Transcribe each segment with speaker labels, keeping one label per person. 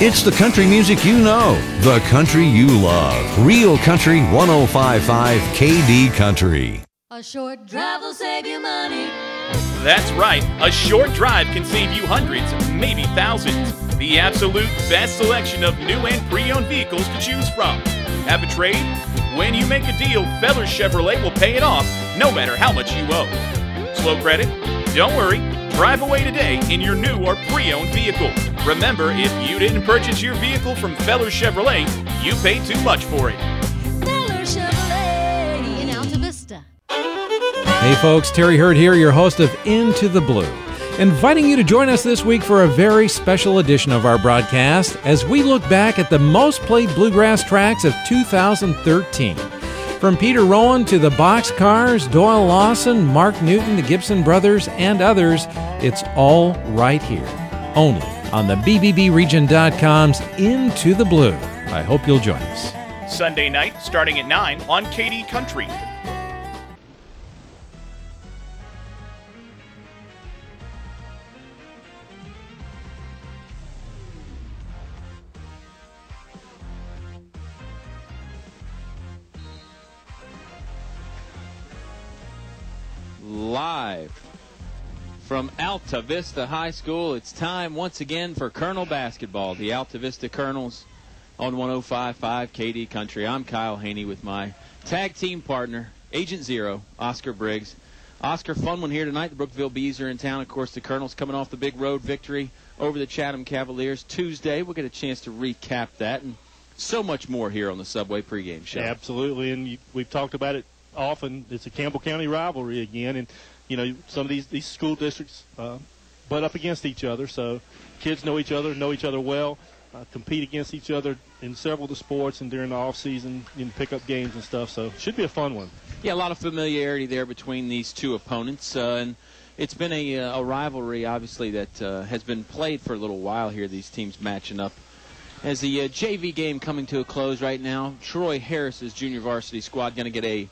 Speaker 1: It's the country music you know, the country you love. Real Country 105.5 KD Country.
Speaker 2: A short drive will save you money.
Speaker 3: That's right. A short drive can save you hundreds, maybe thousands. The absolute best selection of new and pre-owned vehicles to choose from. Have a trade? When you make a deal, Fellers Chevrolet will pay it off, no matter how much you owe. Slow credit? Don't worry. Drive away today in your new or pre-owned vehicle. Remember, if you didn't purchase your vehicle from Fellers Chevrolet, you paid too much for it.
Speaker 2: Fellers Chevrolet in Altavista.
Speaker 4: Hey folks, Terry Hurd here, your host of Into the Blue, inviting you to join us this week for a very special edition of our broadcast as we look back at the most played bluegrass tracks of 2013. From Peter Rowan to the Boxcars, Doyle Lawson, Mark Newton, the Gibson Brothers, and others, it's all right here, only on the BBBRegion.com's Into the Blue. I hope you'll join us.
Speaker 3: Sunday night, starting at 9 on KD Country.
Speaker 5: Live from Altavista High School, it's time once again for Colonel Basketball. The Altavista Colonels on 105.5 KD Country. I'm Kyle Hoehne with my tag team partner, Agent Zero, Oscar Briggs. Oscar, fun one here tonight. The Brookville Bees are in town. Of course, the Colonels coming off the big road victory over the Chatham Cavaliers Tuesday. We'll get a chance to recap that and so much more here on the Subway pregame show.
Speaker 6: Absolutely, and we've talked about it often. It's a Campbell County rivalry again, and you know, some of these school districts butt up against each other, so kids know each other well, compete against each other in several of the sports and during the off season in pickup games and stuff, so should be a fun one.
Speaker 5: Yeah, a lot of familiarity there between these two opponents, and it's been a rivalry obviously that has been played for a little while here, these teams matching up. As the JV game coming to a close right now, Troy Harris's junior varsity squad going to get a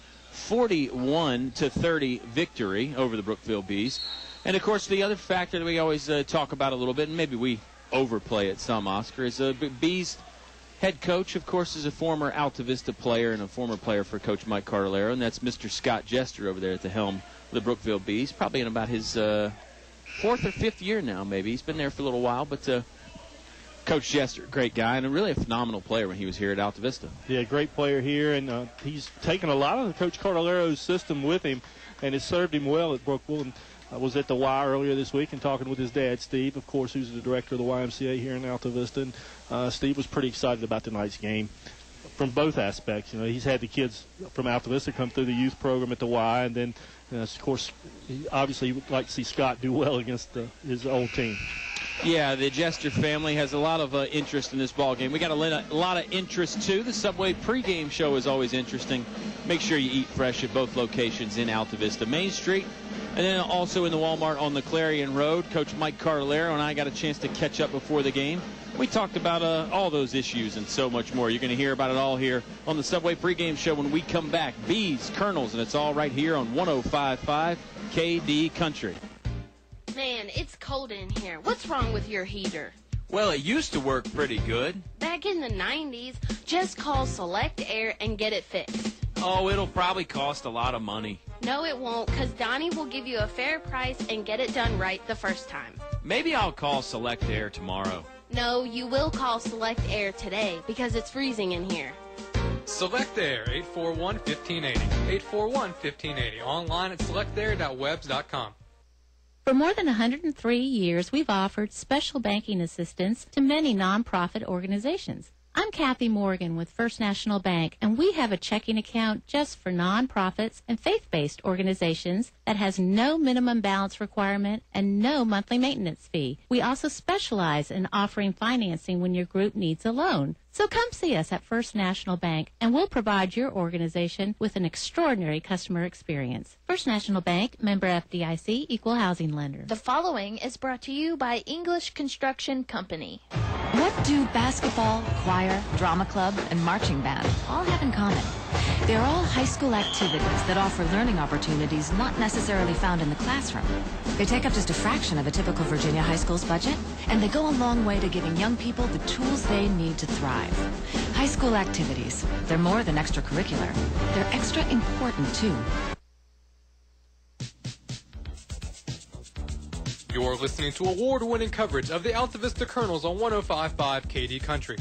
Speaker 5: 41-30 victory over the Brookville Bees. And, of course, the other factor that we always talk about a little bit, and maybe we overplay it some, Oscar, is Bees head coach, of course, is a former Altavista player and a former player for Coach Mike Cartolero, and that's Mr. Scott Jester over there at the helm of the Brookville Bees, probably in about his fourth or fifth year now, maybe. He's been there for a little while, but Coach Jester, great guy, and really a phenomenal player when he was here at Altavista.
Speaker 6: Yeah, great player here, and he's taken a lot of Coach Cartolero's system with him, and it served him well at Brookville. And I was at the Y earlier this week and talking with his dad, Steve, of course, who's the director of the YMCA here in Altavista. And Steve was pretty excited about tonight's game from both aspects. You know, he's had the kids from Altavista come through the youth program at the Y, and then, of course, he obviously would like to see Scott do well against his old team.
Speaker 5: Yeah, the Jester family has a lot of interest in this ball game. We got a lot of interest, too. The Subway pregame show is always interesting. Make sure you eat fresh at both locations in Altavista Main Street. And then also in the Walmart on the Clarion Road. Coach Mike Cartolero and I got a chance to catch up before the game. We talked about all those issues and so much more. You're going to hear about it all here on the Subway pregame show when we come back. Bees, Colonels, and it's all right here on 105.5 KD Country.
Speaker 7: Man, it's cold in here. What's wrong with your heater?
Speaker 5: Well, it used to work pretty good.
Speaker 7: Back in the 90s, just call Select Air and get it fixed.
Speaker 5: Oh, it'll probably cost a lot of money.
Speaker 7: No, it won't, because Donnie will give you a fair price and get it done right the first time.
Speaker 5: Maybe I'll call Select Air tomorrow.
Speaker 7: No, you will call Select Air today, because it's freezing in here.
Speaker 8: Select Air, 841-1580. 841-1580. Online at selectair.webs.com.
Speaker 9: For more than 103 years, we've offered special banking assistance to many nonprofit organizations. I'm Kathy Morgan with First National Bank, and we have a checking account just for nonprofits and faith-based organizations that has no minimum balance requirement and no monthly maintenance fee. We also specialize in offering financing when your group needs a loan. So come see us at First National Bank, and we'll provide your organization with an extraordinary customer experience. First National Bank, member FDIC, equal housing lender.
Speaker 10: The following is brought to you by English Construction Company.
Speaker 11: What do basketball, choir, drama club, and marching band all have in common? They're all high school activities that offer learning opportunities not necessarily found in the classroom. They take up just a fraction of a typical Virginia high school's budget, and they go a long way to giving young people the tools they need to thrive. High school activities, they're more than extracurricular. They're extra important, too.
Speaker 8: You're listening to award-winning coverage of the Altavista Colonels on 105.5 KD Country.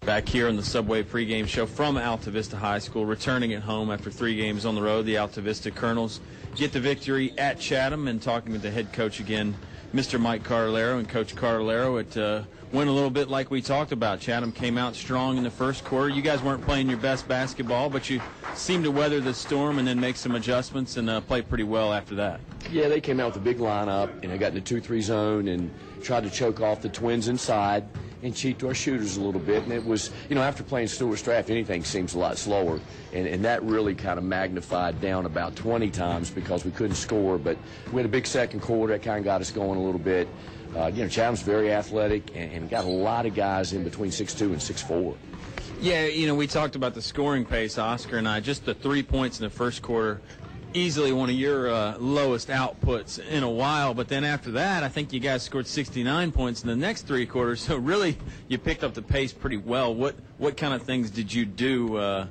Speaker 5: Back here in the Subway pregame show from Altavista High School, returning at home after 3 games on the road. The Altavista Colonels get the victory at Chatham, and talking with the head coach again, Mr. Mike Carlero. And Coach Carlero, it went a little bit like we talked about. Chatham came out strong in the first quarter. You guys weren't playing your best basketball, but you seemed to weather the storm and then make some adjustments and play pretty well after that.
Speaker 12: Yeah, they came out with a big lineup, and they got in the 2-3 zone and tried to choke off the Twins inside and cheat to our shooters a little bit. And it was, after playing Stewart's draft, anything seems a lot slower. And that really kind of magnified down about 20 times because we couldn't score. But we had a big second quarter that kind of got us going a little bit. Chatham's very athletic and got a lot of guys in between 6'2 and 6'4.
Speaker 5: Yeah, we talked about the scoring pace, Oscar and I. Just the 3 points in the first quarter, easily one of your lowest outputs in a while. But then after that, I think you guys scored 69 points in the next 3 quarters. So really, you picked up the pace pretty well. What kind of things did you do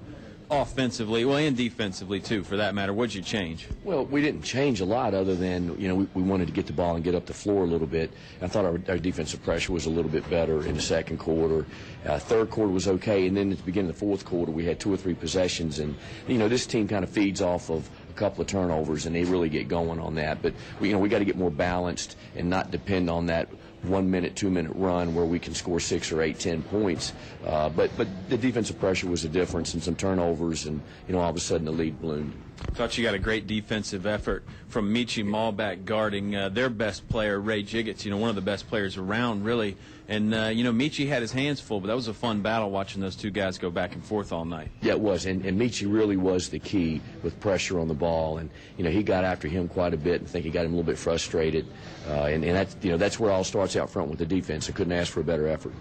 Speaker 5: offensively, and defensively too, for that matter? What'd you change?
Speaker 12: Well, we didn't change a lot other than, we wanted to get the ball and get up the floor a little bit. I thought our defensive pressure was a little bit better in the second quarter. Third quarter was okay, and then at the beginning of the fourth quarter, we had 2 or 3 possessions. And, this team kind of feeds off of a couple of turnovers, and they really get going on that. But, we got to get more balanced and not depend on that 1 minute, 2 minute run where we can score 6 or 8, 10 points. But the defensive pressure was a difference, and some turnovers, and all of a sudden the lead bloomed.
Speaker 5: Thought you got a great defensive effort from Michi Malback guarding their best player, Ray Jiggets, one of the best players around, really. And, Michi had his hands full, but that was a fun battle watching those two guys go back and forth all night.
Speaker 12: Yeah, it was. And Michi really was the key with pressure on the ball. And, he got after him quite a bit, and I think he got him a little bit frustrated. And that's where it all starts out front with the defense. I couldn't ask for a better effort.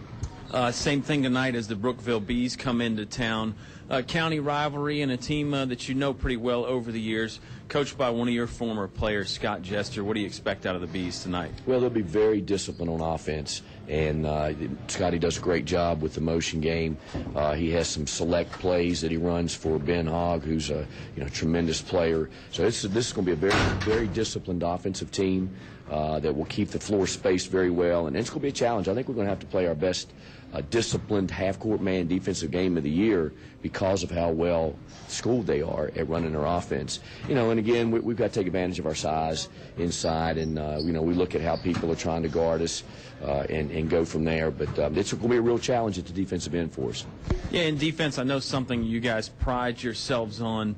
Speaker 5: Same thing tonight as the Brookville Bees come into town. County rivalry and a team that you know pretty well over the years, coached by one of your former players, Scott Jester. What do you expect out of the Bees tonight?
Speaker 12: Well, they'll be very disciplined on offense, and Scotty does a great job with the motion game. He has some select plays that he runs for Ben Hogg, who's a tremendous player. So this is going to be a very, very disciplined offensive team that will keep the floor spaced very well, and it's going to be a challenge. I think we're going to have to play our best disciplined half-court man defensive game of the year because of how well schooled they are at running their offense. And again, we've got to take advantage of our size inside, and we look at how people are trying to guard us and go from there. But it's going to be a real challenge at the defensive end for us.
Speaker 5: Yeah, in defense, I know something you guys pride yourselves on.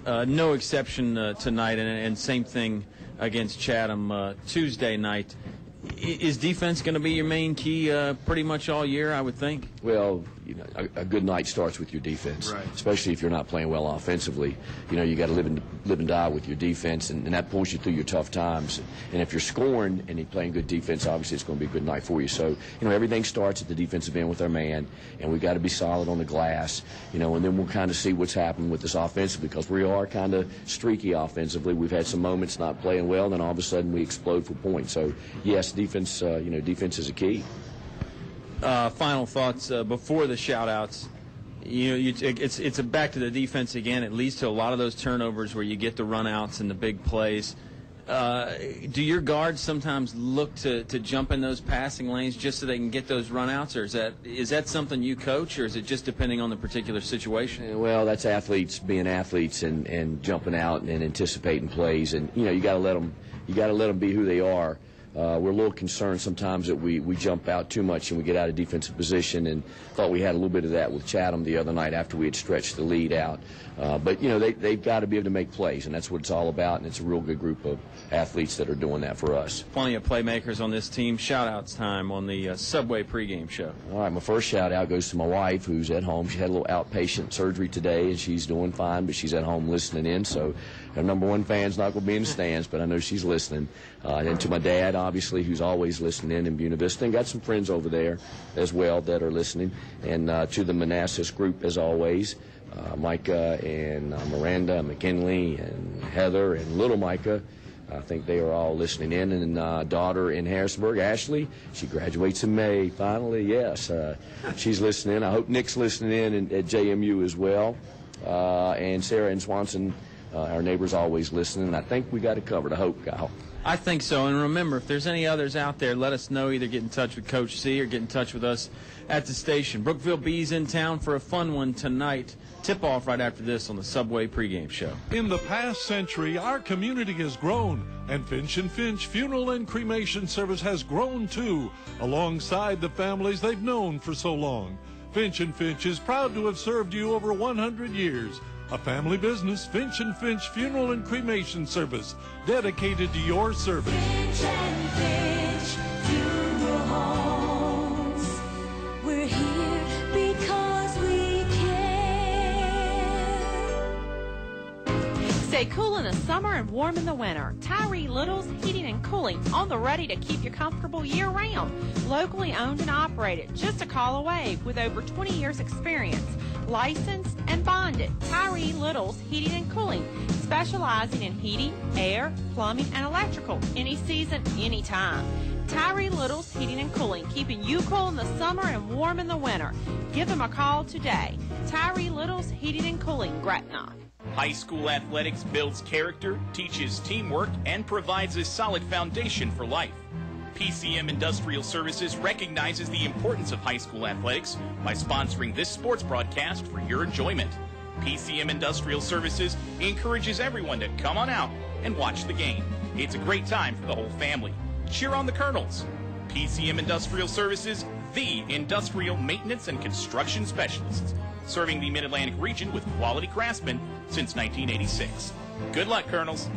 Speaker 5: No exception tonight, and same thing against Chatham Tuesday night. Is defense going to be your main key pretty much all year, I would think?
Speaker 12: Well, a good night starts with your defense, right, especially if you're not playing well offensively. You got to live and die with your defense, and that pulls you through your tough times. And if you're scoring and you're playing good defense, obviously it's going to be a good night for you. So, everything starts at the defensive end with our man, and we've got to be solid on the glass, and then we'll kind of see what's happening with this offensively, because we are kind of streaky offensively. We've had some moments not playing well, and then all of a sudden we explode for points. So, yes, defense, defense is a key.
Speaker 5: Final thoughts before the shout-outs. It's back to the defense again. It leads to a lot of those turnovers where you get the run-outs and the big plays. Do your guards sometimes look to jump in those passing lanes just so they can get those run-outs, or is that something you coach, or is it just depending on the particular situation?
Speaker 12: Well, that's athletes being athletes and jumping out and anticipating plays, and you got to let them be who they are. we're a little concerned sometimes that we jump out too much and we get out of defensive position, and thought we had a little bit of that with Chatham the other night after we had stretched the lead out. But, they've got to be able to make plays, and that's what it's all about, and it's a real good group of athletes that are doing that for us.
Speaker 5: Plenty of playmakers on this team. Shout-outs time on the Subway pregame show.
Speaker 12: All right, my first shout-out goes to my wife, who's at home. She had a little outpatient surgery today, and she's doing fine, but she's at home listening in, so her number one fan's not going to be in the stands, but I know she's listening. And to my dad, obviously, who's always listening in Buena Vista, and got some friends over there as well that are listening. And to the Manassas group, as always, Micah and Miranda, McKinley, and Heather, and little Micah. I think they are all listening in. And daughter in Harrisonburg, Ashley, she graduates in May, finally, yes. She's listening in. I hope Nick's listening in at JMU as well. And Sarah in Swanson, our neighbor's always listening. I think we got it covered. I hope, Kyle.
Speaker 5: I think so. And remember, if there's any others out there, let us know. Either get in touch with Coach C or get in touch with us at the station. Brookville Bees in town for a fun one tonight. Tip-off right after this on the Subway pregame show.
Speaker 13: In the past century, our community has grown, and Finch & Finch Funeral and Cremation Service has grown too, alongside the families they've known for so long. Finch & Finch is proud to have served you over 100 years. A family business, Finch & Finch Funeral and Cremation Service, dedicated to your service.
Speaker 2: Finch & Finch Funeral Homes. We're here because we care.
Speaker 14: Stay cool in the summer and warm in the winter. Tyree Little's Heating and Cooling, on the ready to keep you comfortable year-round. Locally owned and operated, just a call away, with over 20 years experience. Licensed and bonded. Tyree Little's Heating and Cooling, specializing in heating, air, plumbing, and electrical, any season, anytime. Tyree Little's Heating and Cooling, keeping you cool in the summer and warm in the winter. Give them a call today. Tyree Little's Heating and Cooling, Gretna.
Speaker 3: High school athletics builds character, teaches teamwork, and provides a solid foundation for life. PCM Industrial Services recognizes the importance of high school athletics by sponsoring this sports broadcast for your enjoyment. PCM Industrial Services encourages everyone to come on out and watch the game. It's a great time for the whole family. Cheer on the Colonels. PCM Industrial Services, the industrial maintenance and construction specialists, serving the Mid-Atlantic region with quality craftsmen since 1986. Good luck, Colonels.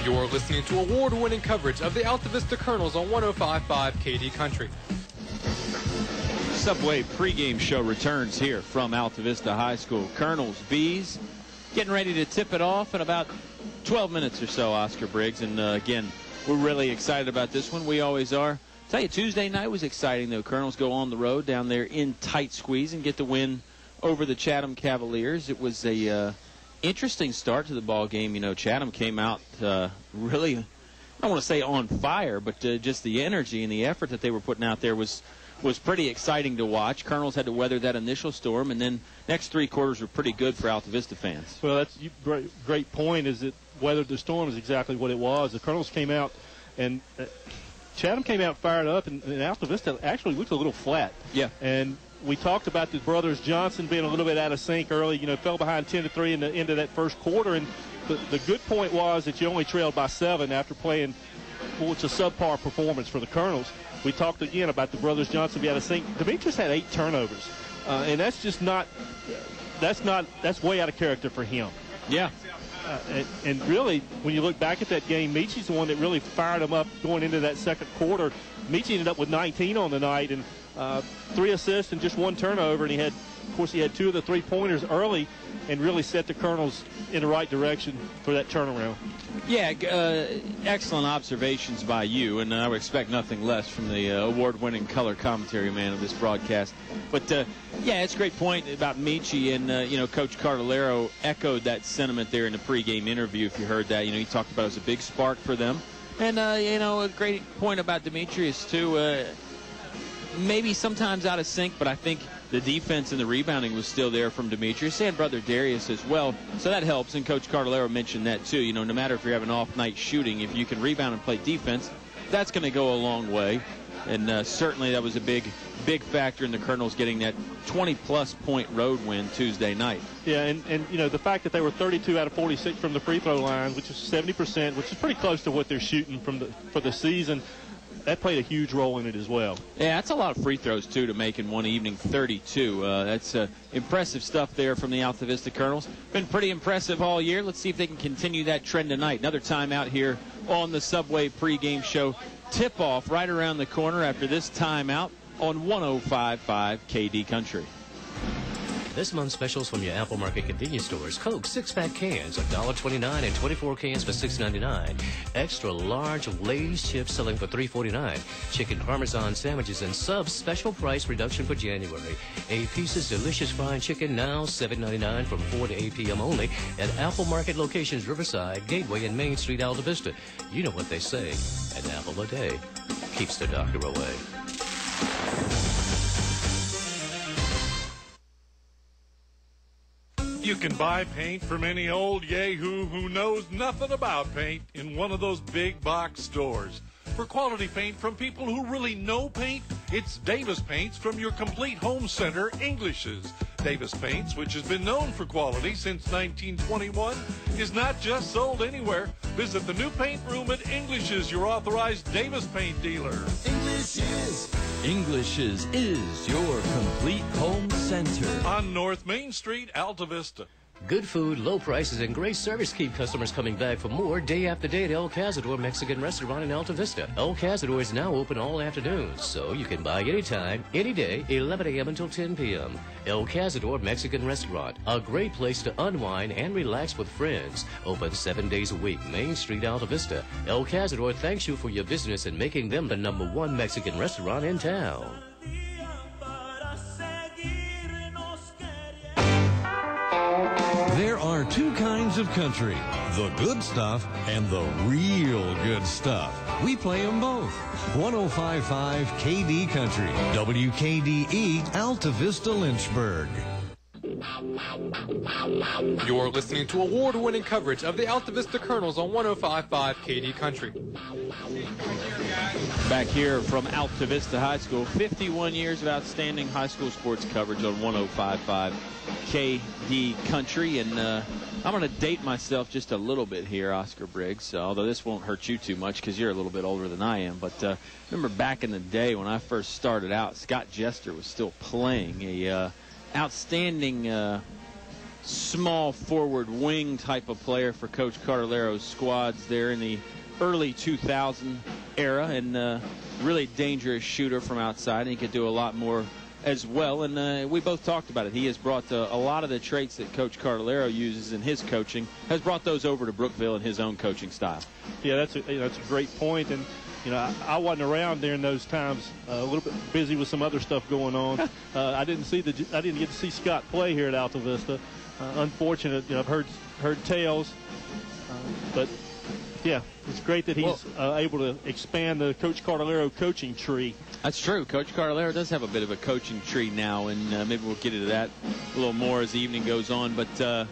Speaker 8: You're listening to award-winning coverage of the Altavista Colonels on 105.5 KD Country.
Speaker 5: Subway pregame show returns here from Altavista High School. Colonels Bees getting ready to tip it off in about 12 minutes or so, Oscar Briggs. And again, we're really excited about this one. We always are. Tell you, Tuesday night was exciting, though. Colonels go on the road down there in tight squeeze and get the win over the Chatham Cavaliers. It was a interesting start to the ball game. You know, Chatham came out really, I don't want to say on fire, but just the energy and the effort that they were putting out there was pretty exciting to watch. Colonels had to weather that initial storm, and then next three quarters were pretty good for Altavista fans.
Speaker 6: Well, that's a great point, is that weathered the storm is exactly what it was. The Colonels came out, and Chatham came out fired up, and Altavista actually looked a little flat.
Speaker 5: Yeah.
Speaker 6: And we talked about the brothers Johnson being a little bit out of sync early. You know, fell behind 10-3 in the end of that first quarter. And the good point was that you only trailed by 7 after playing, well, it's a subpar performance for the Colonels. We talked again about the brothers Johnson being out of sync. Demetrius had 8 turnovers. And that's just not, that's way out of character for him.
Speaker 5: Yeah.
Speaker 6: And really, when you look back at that game, Meechie's the one that really fired him up going into that second quarter. Meechie ended up with 19 on the night, and 3 assists and just 1 turnover, and he had 2 of the 3-pointers early and really set the Colonels in the right direction for that turnaround.
Speaker 5: Yeah, excellent observations by you, and I would expect nothing less from the award-winning color commentary man of this broadcast. But, yeah, it's a great point about Meechie, and, you know, Coach Cartolero echoed that sentiment there in the pregame interview, if you heard that. You know, he talked about it as a big spark for them. And, you know, a great point about Demetrius, too. Maybe sometimes out of sync, but I think the defense and the rebounding was still there from Demetrius and brother Darius as well. So that helps, and Coach Cartolero mentioned that too. You know, no matter if you're having off night shooting, if you can rebound and play defense, that's going to go a long way. And certainly that was a big factor in the Colonels getting that 20-plus point road win Tuesday night.
Speaker 6: Yeah, and you know, the fact that they were 32 out of 46 from the free throw line, which is 70%, which is pretty close to what they're shooting for the season, that played a huge role in it as well.
Speaker 5: Yeah, that's a lot of free throws, too, to make in one evening, 32. That's impressive stuff there from the Altavista Colonels. Been pretty impressive all year. Let's see if they can continue that trend tonight. Another timeout here on the Subway pregame show. Tip-off right around the corner after this timeout on 105.5 KD Country.
Speaker 15: This month's specials from your Apple Market convenience stores. Coke 6-pack cans, $1.29 and 24 cans for $6.99. Extra large Lay's chips selling for $3.49. Chicken Parmesan sandwiches and subs special price reduction for January. A Piece's delicious fried chicken now $7.99 from 4 to 8 p.m. only at Apple Market locations Riverside, Gateway, and Main Street, Altavista. You know what they say, an apple a day keeps the doctor away.
Speaker 13: You can buy paint from any old yahoo who knows nothing about paint in one of those big box stores. For quality paint from people who really know paint, it's Davis Paints from your complete home center, English's. Davis Paints, which has been known for quality since 1921, is not just sold anywhere. Visit the new paint room at English's, your authorized Davis Paint dealer.
Speaker 16: English's is your complete home center.
Speaker 13: On North Main Street, Altavista.
Speaker 15: Good food, low prices, and great service keep customers coming back for more day after day at El Cazador Mexican Restaurant in Altavista. El Cazador is now open all afternoon, so you can buy anytime, any day, 11 a.m. until 10 p.m. El Cazador Mexican Restaurant, a great place to unwind and relax with friends. Open 7 days a week, Main Street, Altavista. El Cazador thanks you for your business and making them the #1 Mexican restaurant in town.
Speaker 1: There are two kinds of country, the good stuff and the real good stuff. We play them both. 105.5 KD Country, WKDE, Altavista, Lynchburg.
Speaker 8: You're listening to award-winning coverage of the Altavista Colonels on 105.5 KD Country.
Speaker 5: Back here from Altavista High School, 51 years of outstanding high school sports coverage on 105.5 KD Country. And I'm going to date myself just a little bit here, Oscar Briggs, although this won't hurt you too much because you're a little bit older than I am. But remember back in the day when I first started out, Scott Jester was still playing, a outstanding small forward wing type of player for Coach Cartalero's squads there in the early 2000 era, and really dangerous shooter from outside, and he could do a lot more as well. And we both talked about it. He has brought a lot of the traits that Coach Cartalero uses in his coaching, has brought those over to Brookville in his own coaching style.
Speaker 6: Yeah, that's a great point. And you know, I wasn't around during those times. A little bit busy with some other stuff going on. I didn't get to see Scott play here at Altavista. Unfortunate. You know, I've heard tales, but yeah, it's great that he's able to expand the Coach Cartalero coaching tree.
Speaker 5: That's true. Coach Cartalero does have a bit of a coaching tree now, and maybe we'll get into that a little more as the evening goes on. But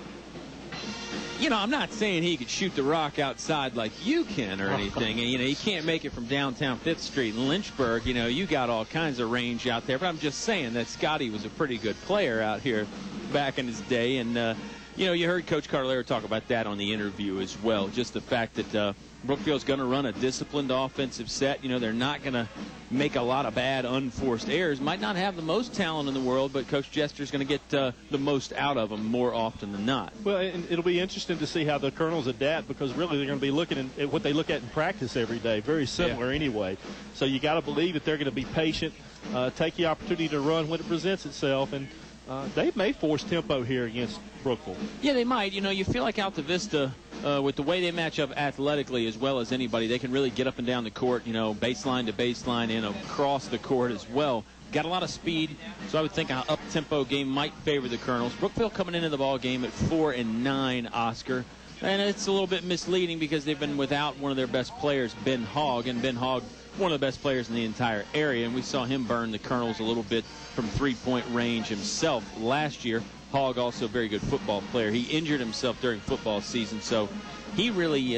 Speaker 5: you know, I'm not saying he could shoot the rock outside like you can or anything. And, you know, he can't make it from downtown 5th Street in Lynchburg. You know, you got all kinds of range out there. But I'm just saying that Scotty was a pretty good player out here back in his day. And, you know, you heard Coach Cartalero talk about that on the interview as well. Just the fact that Brookville's going to run a disciplined offensive set. You know, they're not going to make a lot of bad, unforced errors. Might not have the most talent in the world, but Coach Jester's going to get the most out of them more often than not.
Speaker 6: Well, and it'll be interesting to see how the Colonels adapt, because really they're going to be looking at what they look at in practice every day. Very similar anyway. So you got to believe that they're going to be patient, take the opportunity to run when it presents itself, and they may force tempo here against Brookville. Yeah,
Speaker 5: they might. You know, you feel like Altavista, with the way they match up athletically as well as anybody, they can really get up and down the court, you know, baseline to baseline and across the court as well. Got a lot of speed, so I would think an up-tempo game might favor the Colonels. Brookville coming into the ball game at 4-9, Oscar. And it's a little bit misleading because they've been without one of their best players, Ben Hogg. And Ben Hogg, one of the best players in the entire area. And we saw him burn the Colonels a little bit from three-point range himself last year. Hogg also a very good football player. He injured himself during football season, so he really,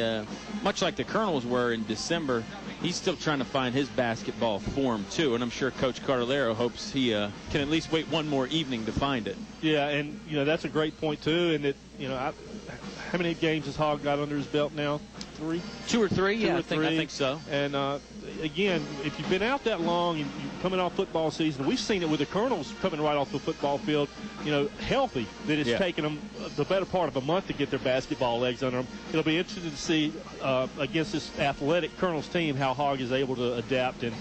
Speaker 5: much like the Colonels were in December, he's still trying to find his basketball form, too. And I'm sure Coach Cartolero hopes he can at least wait one more evening to find it.
Speaker 6: Yeah, and, that's a great point, too. And, how many games has Hogg got under his belt now? 3?
Speaker 5: 2 or 3, yeah, I
Speaker 6: 3.
Speaker 5: think so.
Speaker 6: And, again, if you've been out that long and you're coming off football season, we've seen it with the Colonels coming right off the football field, healthy, that it's taken them the better part of a month to get their basketball legs under them. It'll be interesting to see against this athletic Colonels team how Hogg is able to adapt and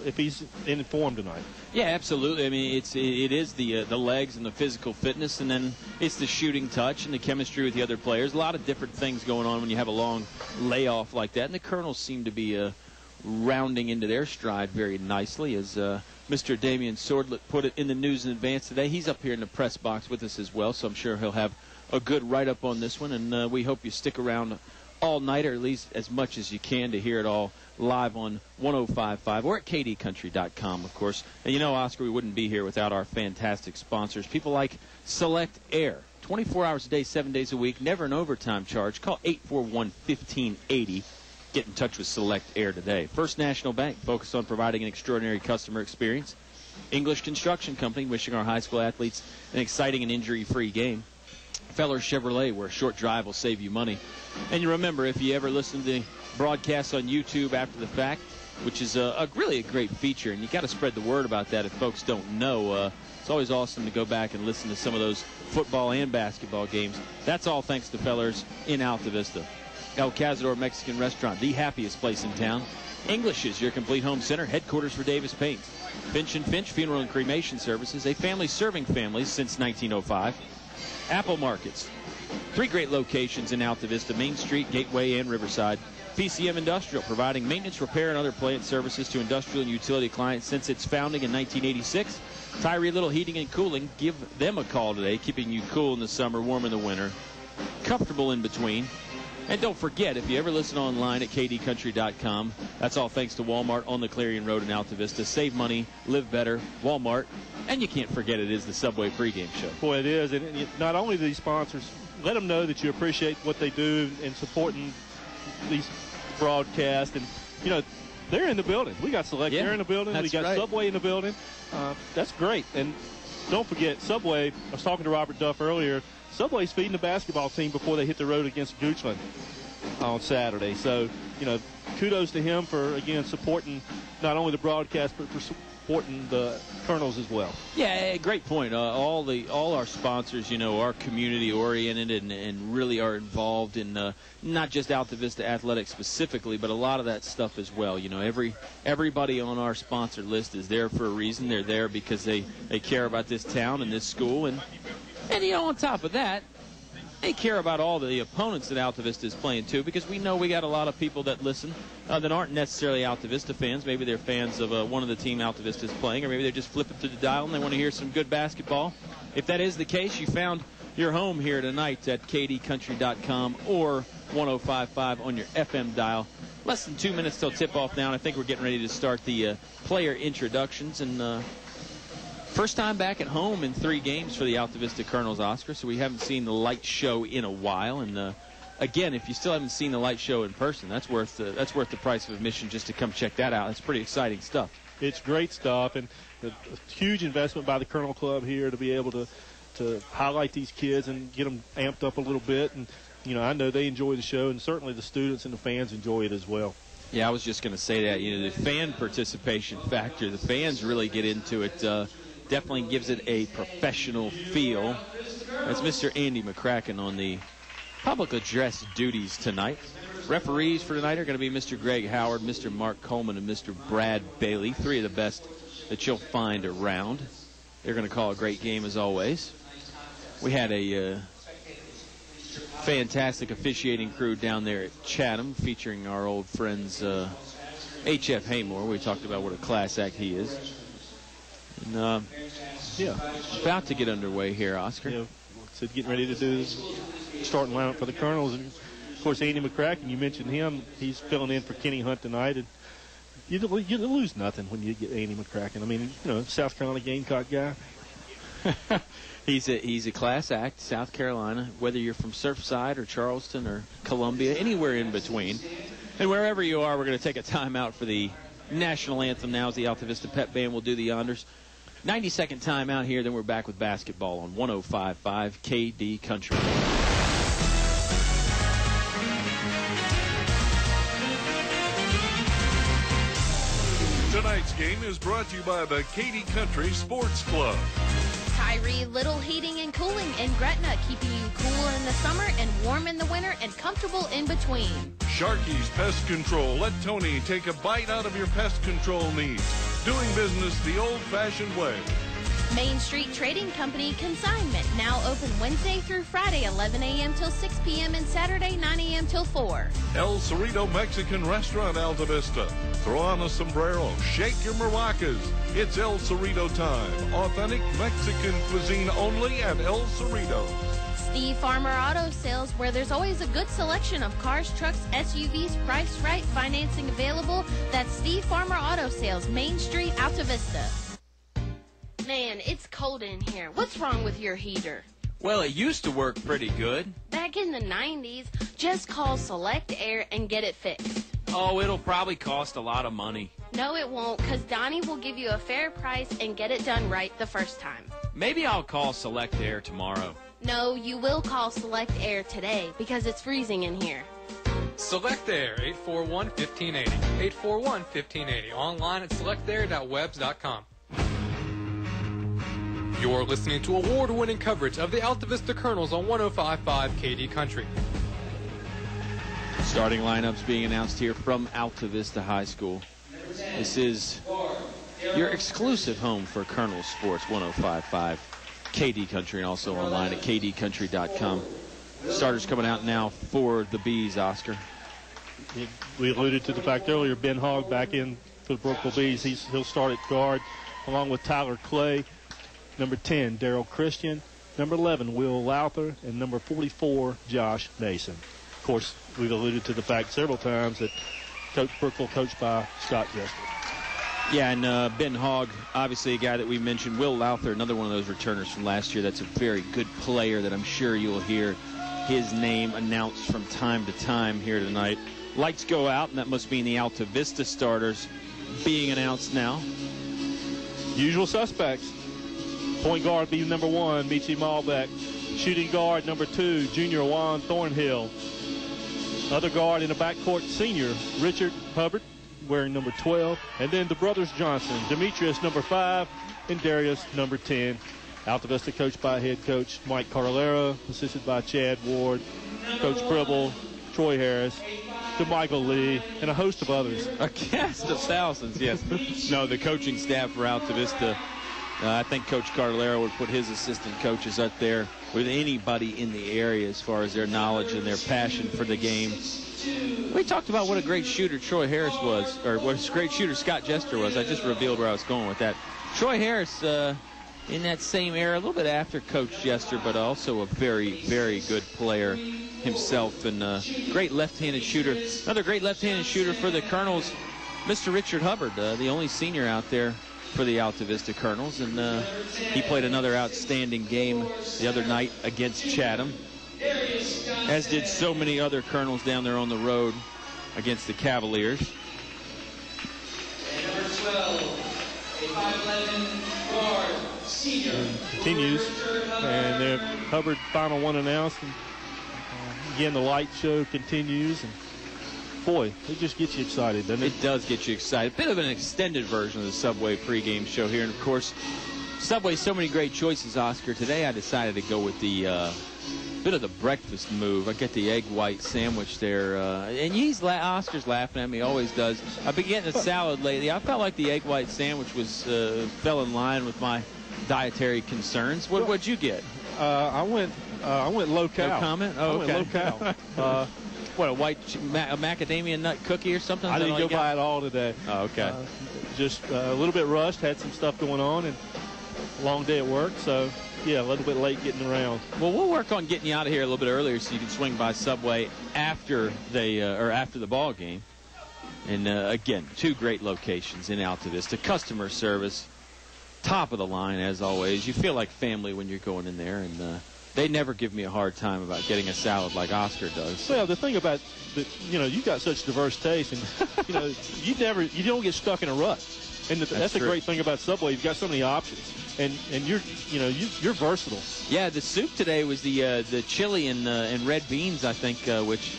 Speaker 6: if he's in form tonight.
Speaker 5: Yeah, absolutely. I mean, it is the legs and the physical fitness, and then it's the shooting touch and the chemistry with the other players. A lot of different things going on when you have a long layoff like that. And the Colonels seem to be rounding into their stride very nicely, as Mr. Damian Swordlet put it in the news in advance today. He's up here in the press box with us as well, so I'm sure he'll have a good write-up on this one. And we hope you stick around all night, or at least as much as you can, to hear it all live on 105.5 or at kdcountry.com, of course. And Oscar, we wouldn't be here without our fantastic sponsors. People like Select Air. 24 hours a day, 7 days a week, never an overtime charge. Call 841-1580. Get in touch with Select Air today. First National Bank, focused on providing an extraordinary customer experience. English Construction Company, wishing our high school athletes an exciting and injury-free game. Feller Chevrolet, where a short drive will save you money. And you remember, if you ever listen to the broadcasts on YouTube after the fact, which is really a great feature, and you got to spread the word about that if folks don't know. It's always awesome to go back and listen to some of those football and basketball games. That's all thanks to Fellers in Altavista. El Cazador Mexican Restaurant, the happiest place in town. English's, your complete home center, headquarters for Davis Paints. Finch and Finch Funeral and Cremation Services, a family serving families since 1905. Apple Markets, 3 great locations in Altavista, Main Street, Gateway, and Riverside. PCM Industrial, providing maintenance, repair, and other plant services to industrial and utility clients since its founding in 1986. Tyree Little Heating and Cooling, give them a call today, keeping you cool in the summer, warm in the winter, comfortable in between. And don't forget, if you ever listen online at kdcountry.com, that's all thanks to Walmart on the Clarion Road in Altavista. Save money, live better, Walmart. And you can't forget it is the Subway pregame show.
Speaker 6: Boy, it is. And not only do these sponsors, let them know that you appreciate what they do in supporting these broadcasts. And, they're in the building. We got Select Air in the building. We got Subway in the building. That's great. And don't forget, Subway, I was talking to Robert Duff earlier, Subway's feeding the basketball team before they hit the road against Goochland on Saturday. So, kudos to him for, again, supporting not only the broadcast, but for supporting the Colonels as well.
Speaker 5: Yeah, great point. All our sponsors, are community-oriented and really are involved in not just Altavista athletics specifically, but a lot of that stuff as well. Everybody on our sponsor list is there for a reason. They're there because they care about this town and this school. And on top of that, they care about all the opponents that Altavista is playing, too, because we know we got a lot of people that listen that aren't necessarily Altavista fans. Maybe they're fans of one of the team Altavista is playing, or maybe they're just flipping through the dial and they want to hear some good basketball. If that is the case, you found your home here tonight at kdcountry.com or 105.5 on your FM dial. Less than 2 minutes till tip-off now, and I think we're getting ready to start the player introductions. And first time back at home in 3 games for the Altavista Colonels, Oscar, so we haven't seen the light show in a while. And again, if you still haven't seen the light show in person, that's worth the price of admission just to come check that out. It's pretty exciting stuff.
Speaker 6: It's great stuff, and a huge investment by the Colonel Club here to be able to highlight these kids and get them amped up a little bit. And I know they enjoy the show, and certainly the students and the fans enjoy it as well.
Speaker 5: Yeah, I was just going to say that. The fan participation factor, the fans really get into it. Definitely gives it a professional feel. That's Mr. Andy McCracken on the public address duties tonight. Referees for tonight are going to be Mr. Greg Howard, Mr. Mark Coleman, and Mr. Brad Bailey, 3 of the best that you'll find around. They're going to call a great game as always. We had a fantastic officiating crew down there at Chatham featuring our old friends H.F. Haymore. We talked about what a class act he is. And, about to get underway here, Oscar.
Speaker 6: Yeah, so getting ready to do this starting lineup for the Colonels. And, of course, Andy McCracken, you mentioned him. He's filling in for Kenny Hunt tonight. And you lose nothing when you get Andy McCracken. I mean, South Carolina Gamecock guy.
Speaker 5: He's a class act, South Carolina, whether you're from Surfside or Charleston or Columbia, anywhere in between. And wherever you are, we're going to take a timeout for the national anthem now as the Altavista Pep Band will do the honors. 90-second timeout here, then we're back with basketball on 105.5 KD Country.
Speaker 13: Tonight's game is brought to you by the KD Country Sports Club.
Speaker 7: Tyree Little Heating and Cooling in Gretna, keeping you cool in the summer and warm in the winter and comfortable in between.
Speaker 13: Sharky's Pest Control. Let Tony take a bite out of your pest control needs. Doing business the old-fashioned way.
Speaker 7: Main Street Trading Company Consignment, now open Wednesday through Friday, 11 a.m. till 6 p.m. and Saturday, 9 a.m. till 4.
Speaker 13: El Cerrito Mexican Restaurant, Altavista. Throw on a sombrero, shake your maracas. It's El Cerrito time. Authentic Mexican cuisine only at El Cerrito.
Speaker 7: Steve Farmer Auto Sales, where there's always a good selection of cars, trucks, SUVs, priced right, financing available. That's Steve Farmer Auto Sales, Main Street, Altavista. Man, it's cold in here. What's wrong with your heater?
Speaker 5: Well, it used to work pretty good.
Speaker 7: Back in the 90s, just call Select Air and get it fixed.
Speaker 5: Oh, it'll probably cost a lot of money.
Speaker 7: No, it won't, because Donnie will give you a fair price and get it done right the first time.
Speaker 5: Maybe I'll call Select Air tomorrow.
Speaker 7: No, you will call Select Air today, because it's freezing in here.
Speaker 8: Select Air, 841-1580. 841-1580. Online at selectair.webs.com. You're listening to award-winning coverage of the Altavista Colonels on 105.5 KD Country.
Speaker 5: Starting lineups being announced here from Altavista High School. This is your exclusive home for Colonel Sports, 105.5 KD Country, and also online at kdcountry.com. Starters coming out now for the Bees, Oscar.
Speaker 6: We alluded to the fact earlier, Ben Hogg back in for the Brookville Bees. He'll start at guard along with Tyler Clay. Number 10, Daryl Christian. Number 11, Will Lowther. And number 44, Josh Mason. Of course, we've alluded to the fact several times that Brookville coached by Scott Jester.
Speaker 5: Yeah, and Ben Hogg, obviously a guy that we mentioned. Will Lowther, another one of those returners from last year. That's a very good player that I'm sure you'll hear his name announced from time to time here tonight. Lights go out, and that must mean the Altavista starters being announced now.
Speaker 6: Usual suspects. Point guard be number 1, Michi Malbeck. Shooting guard number 2, junior Juan Thornhill. Other guard in the backcourt, senior Richard Hubbard, wearing number 12. And then the brothers Johnson, Demetrius number 5 and Darius number 10. Altavista coached by head coach Mike Carlera, assisted by Chad Ward, Coach Pribble, Troy Harris, DeMichael Lee, and a host of others.
Speaker 5: A cast of thousands, yes. No, the coaching staff for Altavista. I think Coach Carlera would put his assistant coaches up there with anybody in the area as far as their knowledge and their passion for the game. We talked about what a great shooter Troy Harris was, or what a great shooter Scott Jester was. I just revealed where I was going with that. Troy Harris in that same era, a little bit after Coach Jester, but also a very, very good player himself, and great left-handed shooter. Another great left-handed shooter for the Colonels, Mr. Richard Hubbard, the only senior out there for the Altavista Colonels, and he played another outstanding game the other night against Chatham, as did so many other Colonels down there on the road against the Cavaliers.
Speaker 2: And number 12, a 5'11" guard, senior.
Speaker 6: Continues, and their Hubbard final one announced. And, again, the light show continues, and boy, it just gets you excited, doesn't it?
Speaker 5: It does get you excited. Bit of an extended version of the Subway pregame show here. And, of course, Subway, so many great choices, Oscar. Today I decided to go with the bit of the breakfast move. I get the egg white sandwich there. And Oscar's laughing at me, always does. I've been getting a salad lately. I felt like the egg white sandwich was fell in line with my dietary concerns. What'd you get?
Speaker 6: I went low cal.
Speaker 5: No comment? Oh, okay.
Speaker 6: I went low cal.
Speaker 5: What, a macadamia nut cookie or something?
Speaker 6: I didn't go buy it all today.
Speaker 5: Oh, okay.
Speaker 6: Just a little bit rushed, had some stuff going on, and long day at work, so yeah, a little bit late getting around.
Speaker 5: Well, we'll work on getting you out of here a little bit earlier so you can swing by Subway after after the ball game. And again, 2 great locations in Altavista. Customer service, top of the line as always. You feel like family when you're going in there, and They never give me a hard time about getting a salad like Oscar does.
Speaker 6: Well, the thing about, you've got such diverse taste, and, you don't get stuck in a rut. And that's the great thing about Subway. You've got so many options, and you're versatile.
Speaker 5: Yeah, the soup today was the chili and red beans, I think, which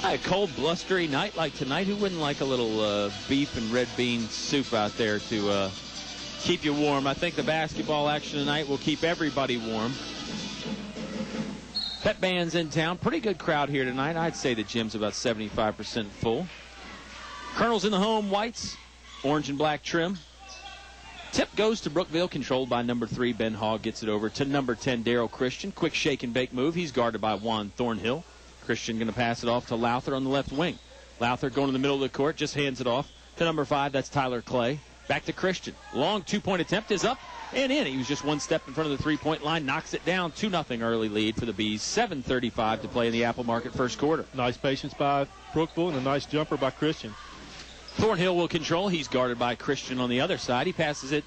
Speaker 5: a cold, blustery night like tonight, who wouldn't like a little beef and red bean soup out there to keep you warm? I think the basketball action tonight will keep everybody warm. Pet band's in town. Pretty good crowd here tonight. I'd say the gym's about 75% full. Colonels in the home whites. Orange and black trim. Tip goes to Brookville, controlled by number 3. Ben Hogg gets it over to number 10, Daryl Christian. Quick shake and bake move. He's guarded by Juan Thornhill. Christian going to pass it off to Lowther on the left wing. Lowther going to the middle of the court, just hands it off to number 5. That's Tyler Clay. Back to Christian. Long two-point attempt is up and in. He was just one step in front of the three-point line. Knocks it down. 2-0 early lead for the Bees. 7:35 to play in the Apple Market first quarter.
Speaker 6: Nice patience by Brookville and a nice jumper by Christian.
Speaker 5: Thornhill will control. He's guarded by Christian on the other side. He passes it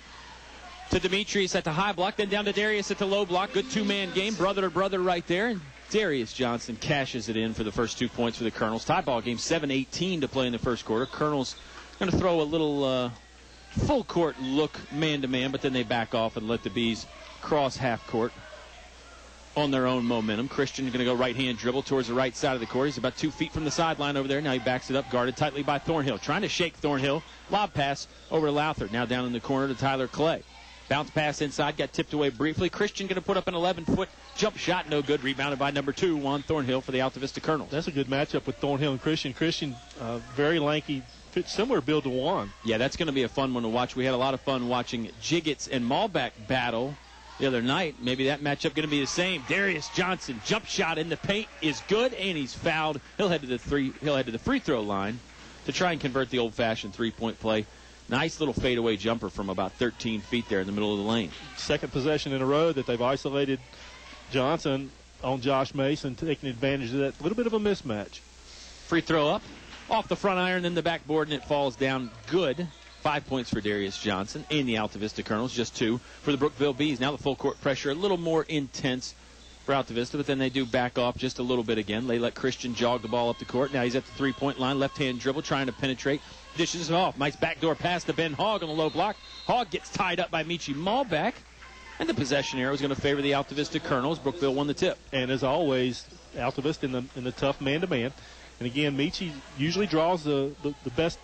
Speaker 5: to Demetrius at the high block, then down to Darius at the low block. Good two-man game, brother to brother right there. And Darius Johnson cashes it in for the first 2 points for the Colonels. Tie ball game, 7:18 to play in the first quarter. Colonels going to throw a little full court look man-to-man, but then they back off and let the Bees cross half court on their own momentum. Christian going to go right-hand dribble towards the right side of the court. He's about 2 feet from the sideline over there. Now he backs it up, guarded tightly by Thornhill. Trying to shake Thornhill. Lob pass over to Lowther. Now down in the corner to Tyler Clay. Bounce pass inside, got tipped away briefly. Christian going to put up an 11-foot jump shot. No good. Rebounded by number 2, Juan Thornhill for the Altavista Colonels.
Speaker 6: That's a good matchup with Thornhill and Christian. Christian, very lanky, similar build to Juan.
Speaker 5: Yeah, that's going to be a fun one to watch. We had a lot of fun watching Jiggets and Malbeck battle the other night. Maybe that matchup going to be the same. Darius Johnson, jump shot in the paint is good, and he's fouled. He'll head to the free throw line to try and convert the old-fashioned three-point play. Nice little fadeaway jumper from about 13 feet there in the middle of the lane.
Speaker 6: Second possession in a row that they've isolated Johnson on Josh Mason, taking advantage of that little bit of a mismatch.
Speaker 5: Free throw up, off the front iron, then the backboard, and it falls down good. 5 points for Darius Johnson and the Altavista Colonels, just 2 for the Brookville Bees. Now the full court pressure a little more intense for Altavista, but then they do back off just a little bit again. They let Christian jog the ball up the court. Now he's at the three-point line, left-hand dribble, trying to penetrate. Dishes it off. Nice backdoor pass to Ben Hogg on the low block. Hogg gets tied up by Michi Malbeck. And the possession arrow is going to favor the Altavista Colonels. Brookville won the tip.
Speaker 6: And as always, Altavista in the tough man-to-man. And again, Michi usually draws the best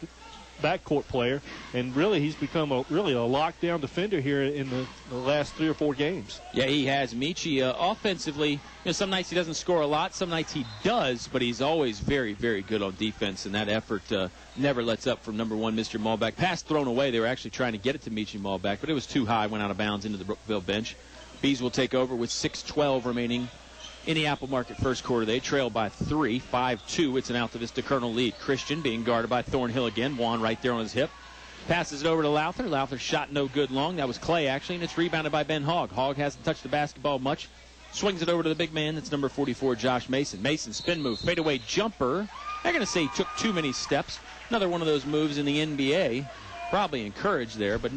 Speaker 6: backcourt player, and really he's become a lockdown defender here in the last 3 or 4 games.
Speaker 5: Yeah, he has. Michi offensively, some nights he doesn't score a lot, some nights he does, but he's always very, very good on defense, and that effort never lets up from number 1, Mr. Malbeck. Pass thrown away. They were actually trying to get it to Michi Malbeck, but it was too high, went out of bounds into the Brookville bench. Bees will take over with 6:12 remaining in the Apple Market first quarter. They trail by 3, 5-2. It's an Altavista Colonel lead. Christian being guarded by Thornhill again. Juan right there on his hip. Passes it over to Lowther. Lowther shot no good long. That was Clay, actually, and it's rebounded by Ben Hogg. Hogg hasn't touched the basketball much. Swings it over to the big man. That's number 44, Josh Mason. Mason, spin move, fadeaway jumper. They're going to say he took too many steps. Another one of those moves in the NBA. Probably encouraged there, but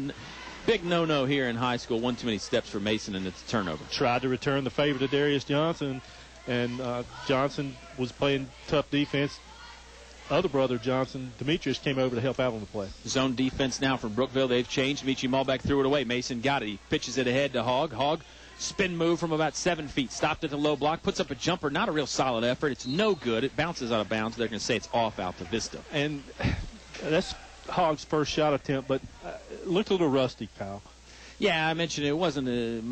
Speaker 5: big no-no here in high school. One too many steps for Mason, and it's a turnover.
Speaker 6: Tried to return the favor to Darius Johnson, and Johnson was playing tough defense. Other brother Johnson, Demetrius, came over to help out on the play.
Speaker 5: Zone defense now from Brookville. They've changed. Michi Malbeck threw it away. Mason got it. He pitches it ahead to Hogg. Hogg, spin move from about 7 feet. Stopped at the low block. Puts up a jumper. Not a real solid effort. It's no good. It bounces out of bounds. They're going to say it's off Altavista.
Speaker 6: And that's Hogg's first shot attempt, but it looked a little rusty, Kyle.
Speaker 5: Yeah, I mentioned it wasn't the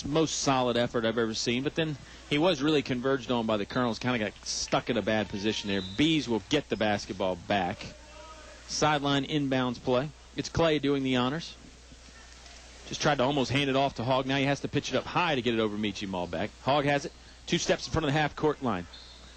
Speaker 5: most solid effort I've ever seen, but then he was really converged on by the Colonels. Kind of got stuck in a bad position there. Bees will get the basketball back. Sideline inbounds play. It's Clay doing the honors. Just tried to almost hand it off to Hogg. Now he has to pitch it up high to get it over Michi Malbeck. Hogg has it. 2 steps in front of the half-court line.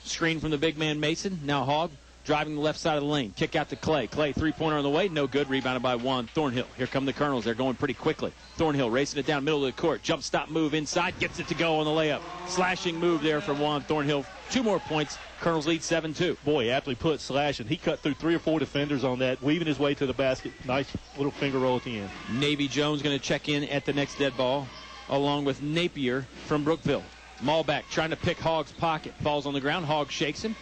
Speaker 5: Screen from the big man Mason. Now Hogg driving the left side of the lane. Kick out to Clay. Clay, three-pointer on the way. No good. Rebounded by Juan Thornhill. Here come the Colonels. They're going pretty quickly. Thornhill racing it down middle of the court. Jump stop move inside. Gets it to go on the layup. Slashing move there from Juan Thornhill. 2 more points. Colonels lead 7-2.
Speaker 6: Boy, aptly put, slashing. He cut through 3 or 4 defenders on that, weaving his way to the basket. Nice little finger roll at the end.
Speaker 5: Navy Jones going to check in at the next dead ball, along with Napier from Brookville. Malbeck trying to pick Hogg's pocket. Falls on the ground. Hogg shakes him.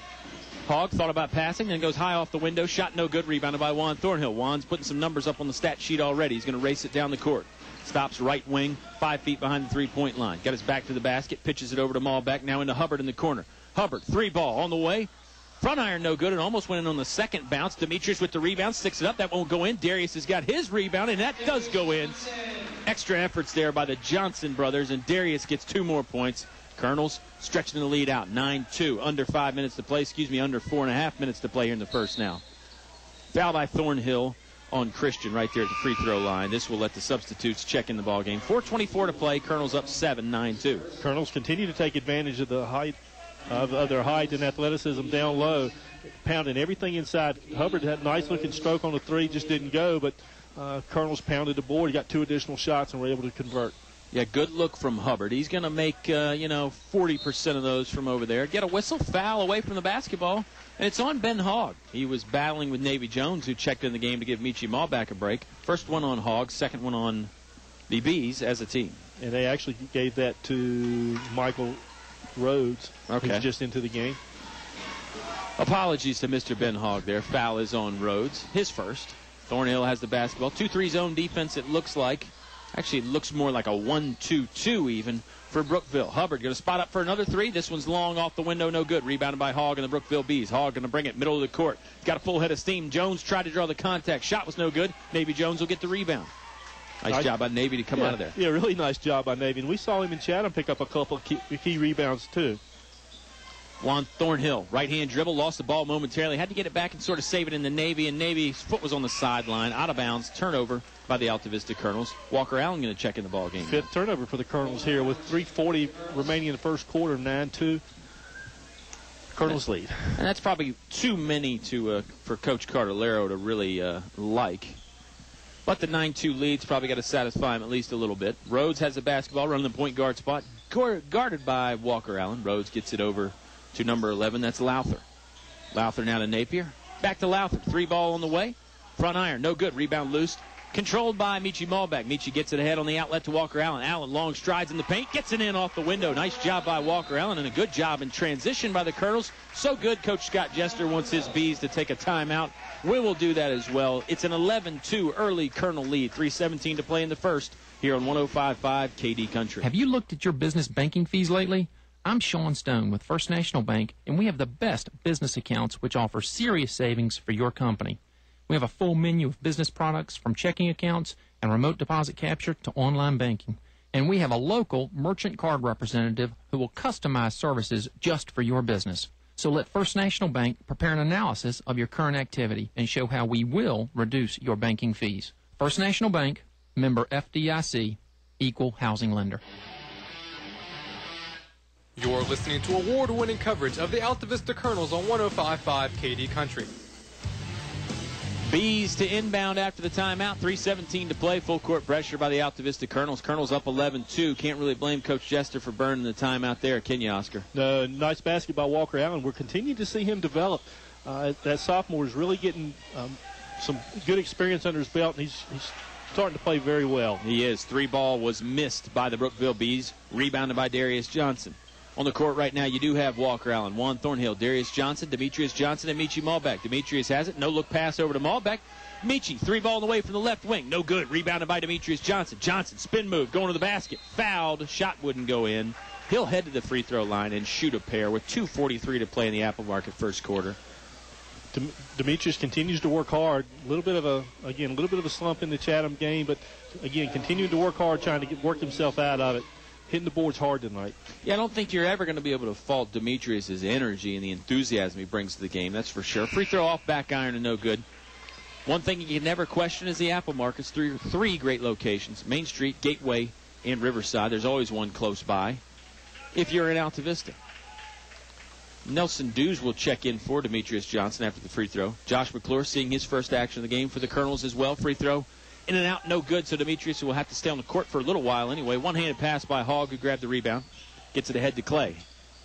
Speaker 5: Hogg thought about passing, then goes high off the window. Shot no good. Rebounded by Juan Thornhill. Juan's putting some numbers up on the stat sheet already. He's going to race it down the court. Stops right wing, 5 feet behind the three-point line. Got his back to the basket. Pitches it over to Malbeck. Now into Hubbard in the corner. Hubbard, 3-ball on the way. Front iron no good, and almost went in on the second bounce. Demetrius with the rebound, sticks it up. That won't go in. Darius has got his rebound, and that does go in. Extra efforts there by the Johnson brothers, and Darius gets 2 more points. Colonels stretching the lead out, 9-2. Under 5 minutes to play. Under 4.5 minutes to play here in the first now. Foul by Thornhill on Christian right there at the free throw line. This will let the substitutes check in the ball game. 4:24 to play. Colonels up 7, 9-2.
Speaker 6: Colonels continue to take advantage of the height of their height and athleticism down low, pounding everything inside. Hubbard had a nice-looking stroke on the 3, just didn't go, but Colonels pounded the board. He got 2 additional shots and were able to convert.
Speaker 5: Yeah, good look from Hubbard. He's going to make, 40% of those from over there. Get a whistle, foul away from the basketball, and it's on Ben Hogg. He was battling with Navy Jones, who checked in the game to give Michi Malbeck a break. First one on Hogg, second one on the Bees as a team.
Speaker 6: And they actually gave that to Michael Rhodes, who's just into the game.
Speaker 5: Apologies to Mr. Ben Hogg there. Foul is on Rhodes, his first. Thornhill has the basketball. 2-3 zone defense, it looks like. Actually, it looks more like a 1-2-2 even for Brookville. Hubbard going to spot up for another 3. This one's long off the window, no good. Rebounded by Hogg and the Brookville Bees. Hogg going to bring it middle of the court. Got a full head of steam. Jones tried to draw the contact. Shot was no good. Navy Jones will get the rebound. Nice job by Navy to come out of there.
Speaker 6: Yeah, really nice job by Navy. And we saw him in Chatham pick up a couple of key rebounds, too.
Speaker 5: Juan Thornhill, right-hand dribble, lost the ball momentarily. Had to get it back and sort of save it in the Navy, and Navy's foot was on the sideline, out of bounds, turnover by the Altavista Colonels. Walker Allen going to check in the ball game.
Speaker 6: 5th turnover for the Colonels here with 3:40 remaining in the first quarter, 9-2. Colonels lead.
Speaker 5: And that's probably too many for Coach Cardellaro to really like. But the 9-2 lead's probably got to satisfy him at least a little bit. Rhodes has the basketball, running the point guard spot, guarded by Walker Allen. Rhodes gets it over to number 11. That's Lowther. Lowther now to Napier. Back to Lowther. 3-ball on the way. Front iron. No good. Rebound loose. Controlled by Michi Malbeck. Michi gets it ahead on the outlet to Walker Allen. Allen long strides in the paint. Gets it in off the window. Nice job by Walker Allen, and a good job in transition by the Colonels. So good, Coach Scott Jester wants his Bees to take a timeout. We will do that as well. It's an 11-2 early Colonel lead. 3:17 to play in the first here on 105.5 KD Country.
Speaker 17: Have you looked at your business banking fees lately? I'm Sean Stone with First National Bank, and we have the best business accounts which offer serious savings for your company. We have a full menu of business products from checking accounts and remote deposit capture to online banking. And we have a local merchant card representative who will customize services just for your business. So let First National Bank prepare an analysis of your current activity and show how we will reduce your banking fees. First National Bank, member FDIC, equal housing lender.
Speaker 8: You're listening to award-winning coverage of the Altavista Colonels on 105.5 KD Country.
Speaker 5: Bees to inbound after the timeout. 3:17 to play. Full court pressure by the Altavista Colonels. Colonels up 11-2. Can't really blame Coach Jester for burning the timeout there, can you, Oscar?
Speaker 6: No, nice basket by Walker Allen. We're continuing to see him develop. That sophomore is really getting some good experience under his belt, and he's starting to play very well.
Speaker 5: He is. 3-ball was missed by the Brookville Bees. Rebounded by Darius Johnson. On the court right now, you do have Walker Allen, Juan Thornhill, Darius Johnson, Demetrius Johnson, and Michi Malbeck. Demetrius has it. No-look pass over to Malbeck. Michi, 3-ball on the way from the left wing. No good. Rebounded by Demetrius Johnson. Johnson, spin move, going to the basket. Fouled. Shot wouldn't go in. He'll head to the free throw line and shoot a pair with 2:43 to play in the Apple Market first quarter.
Speaker 6: Demetrius continues to work hard. A little bit of a slump in the Chatham game, but again, continuing to work hard, trying to work himself out of it. Hitting the boards hard tonight.
Speaker 5: Yeah, I don't think you're ever going to be able to fault Demetrius' energy and the enthusiasm he brings to the game. That's for sure. Free throw off, back iron, and no good. One thing you can never question is the Apple Market's three great locations: Main Street, Gateway, and Riverside. There's always one close by if you're in Altavista. Nelson Dews will check in for Demetrius Johnson after the free throw. Josh McClure seeing his first action of the game for the Colonels as well. Free throw. In and out, no good, so Demetrius will have to stay on the court for a little while anyway. One-handed pass by Hogg, who grabbed the rebound. Gets it ahead to Clay.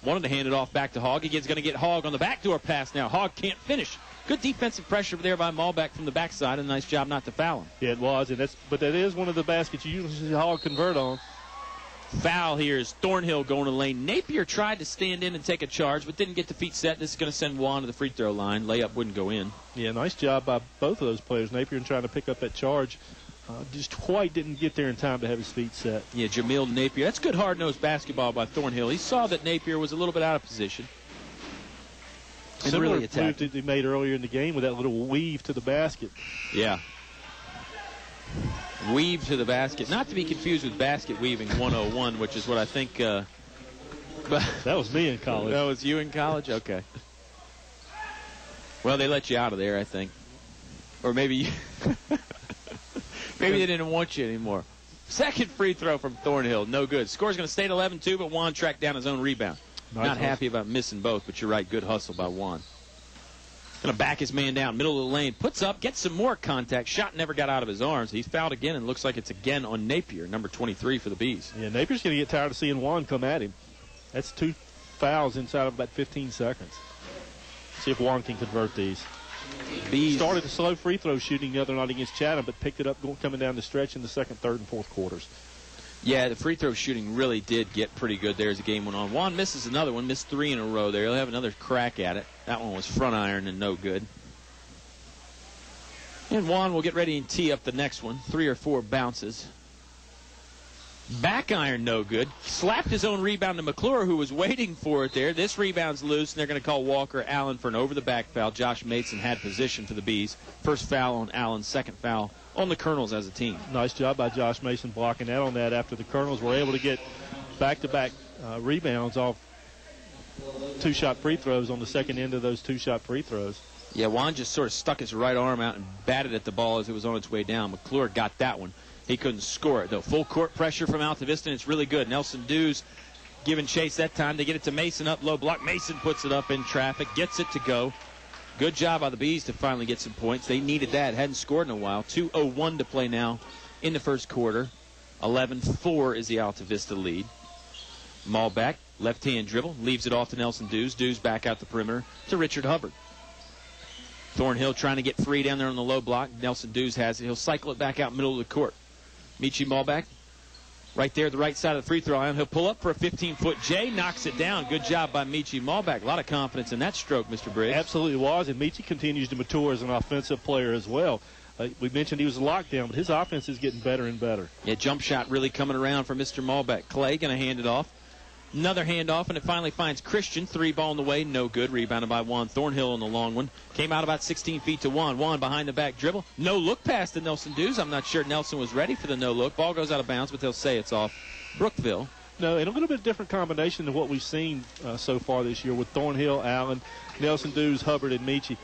Speaker 5: Wanted to hand it off back to Hogg. He's going to get Hogg on the backdoor pass now. Hogg can't finish. Good defensive pressure there by Malbeck from the backside, and a nice job not to foul him.
Speaker 6: Yeah, it was, but that is one of the baskets you usually see Hogg convert on.
Speaker 5: Foul here is Thornhill going to the lane. Napier tried to stand in and take a charge, but didn't get the feet set. This is going to send Juan to the free throw line. Layup wouldn't go in.
Speaker 6: Yeah, nice job by both of those players. Napier in trying to pick up that charge. Just quite didn't get there in time to have his feet set.
Speaker 5: Yeah, Jamil Napier. That's good hard-nosed basketball by Thornhill. He saw that Napier was a little bit out of position. And
Speaker 6: Similar
Speaker 5: really attacked.
Speaker 6: move that he made earlier in the game with that little weave to the basket.
Speaker 5: Yeah. Weave to the basket. Not to be confused with basket weaving 101, which is what I think. But
Speaker 6: that was me in college.
Speaker 5: That was you in college? Okay. Well, they let you out of there, I think. Or maybe maybe they didn't want you anymore. Second free throw from Thornhill. No good. Score's going to stay at 11-2, but Juan tracked down his own rebound.
Speaker 6: Nice
Speaker 5: Not happy about missing both, but you're right. Good hustle by Juan. Going to back his man down, middle of the lane, puts up, gets some more contact. Shot never got out of his arms. He's fouled again, and looks like it's again on Napier, number 23 for the Bees.
Speaker 6: Yeah, Napier's going to get tired of seeing Juan come at him. That's 2 fouls inside of about 15 seconds. See if Juan can convert these.
Speaker 5: Bees
Speaker 6: started a slow free throw shooting the other night against Chatham, but picked it up coming down the stretch in the second, third, and fourth quarters.
Speaker 5: Yeah, the free throw shooting really did get pretty good there as the game went on. Juan misses another one, missed 3 in a row there. He'll have another crack at it. That one was front iron and no good. And Juan will get ready and tee up the next one. 3 or 4 bounces. Back iron, no good. Slapped his own rebound to McClure, who was waiting for it there. This rebound's loose, and they're going to call Walker Allen for an over-the-back foul. Josh Mason had position for the Bees. First foul on Allen, second foul on the Colonels as a team.
Speaker 6: Nice job by Josh Mason blocking out on that after the Colonels were able to get back-to-back rebounds off 2-shot free throws on the second end of those 2-shot free throws.
Speaker 5: Yeah, Juan just sort of stuck his right arm out and batted at the ball as it was on its way down. McClure got that one. He couldn't score it, though. Full court pressure from Altavista, and it's really good. Nelson Dews giving chase that time. They get it to Mason up low block. Mason puts it up in traffic, gets it to go. Good job by the Bees to finally get some points. They needed that. Hadn't scored in a while. 2:01 to play now in the first quarter. 11-4 is the Altavista lead. Malbeck, left-hand dribble, leaves it off to Nelson Dews. Dews back out the perimeter to Richard Hubbard. Thornhill trying to get free down there on the low block. Nelson Dews has it. He'll cycle it back out middle of the court. Michi Malbeck right there at the right side of the free throw line. He'll pull up for a 15-foot J, knocks it down. Good job by Michi Malbeck. A lot of confidence in that stroke, Mr. Briggs.
Speaker 6: Absolutely was, and Michi continues to mature as an offensive player as well. We mentioned he was a lockdown, but his offense is getting better and better.
Speaker 5: Yeah, jump shot really coming around for Mr. Malbeck. Clay going to hand it off. Another handoff, and it finally finds Christian. 3 ball in the way, no good. Rebounded by Juan Thornhill on the long one. Came out about 16 feet to Juan. Juan behind the back dribble. No look pass to Nelson Dews. I'm not sure Nelson was ready for the no look. Ball goes out of bounds, but they'll say it's off Brookville.
Speaker 6: No, and a little bit different combination than what we've seen so far this year with Thornhill, Allen, Nelson Dews, Hubbard, and Michi.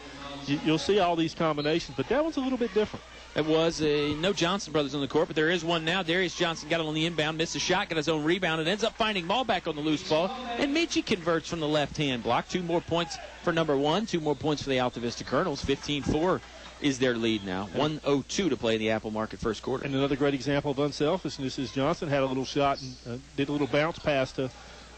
Speaker 6: You'll see all these combinations, but that one's a little bit different.
Speaker 5: It was no Johnson brothers on the court, but there is one now. Darius Johnson got it on the inbound, missed a shot, got his own rebound, and ends up finding Malbeck on the loose ball. And Michi converts from the left-hand block. 2 more points for number 1, 2 more points for the Altavista Colonels. 15-4 is their lead now. 1:02 to play in the Apple Market first quarter.
Speaker 6: And another great example of unselfishness is Johnson had a little shot and did a little bounce pass to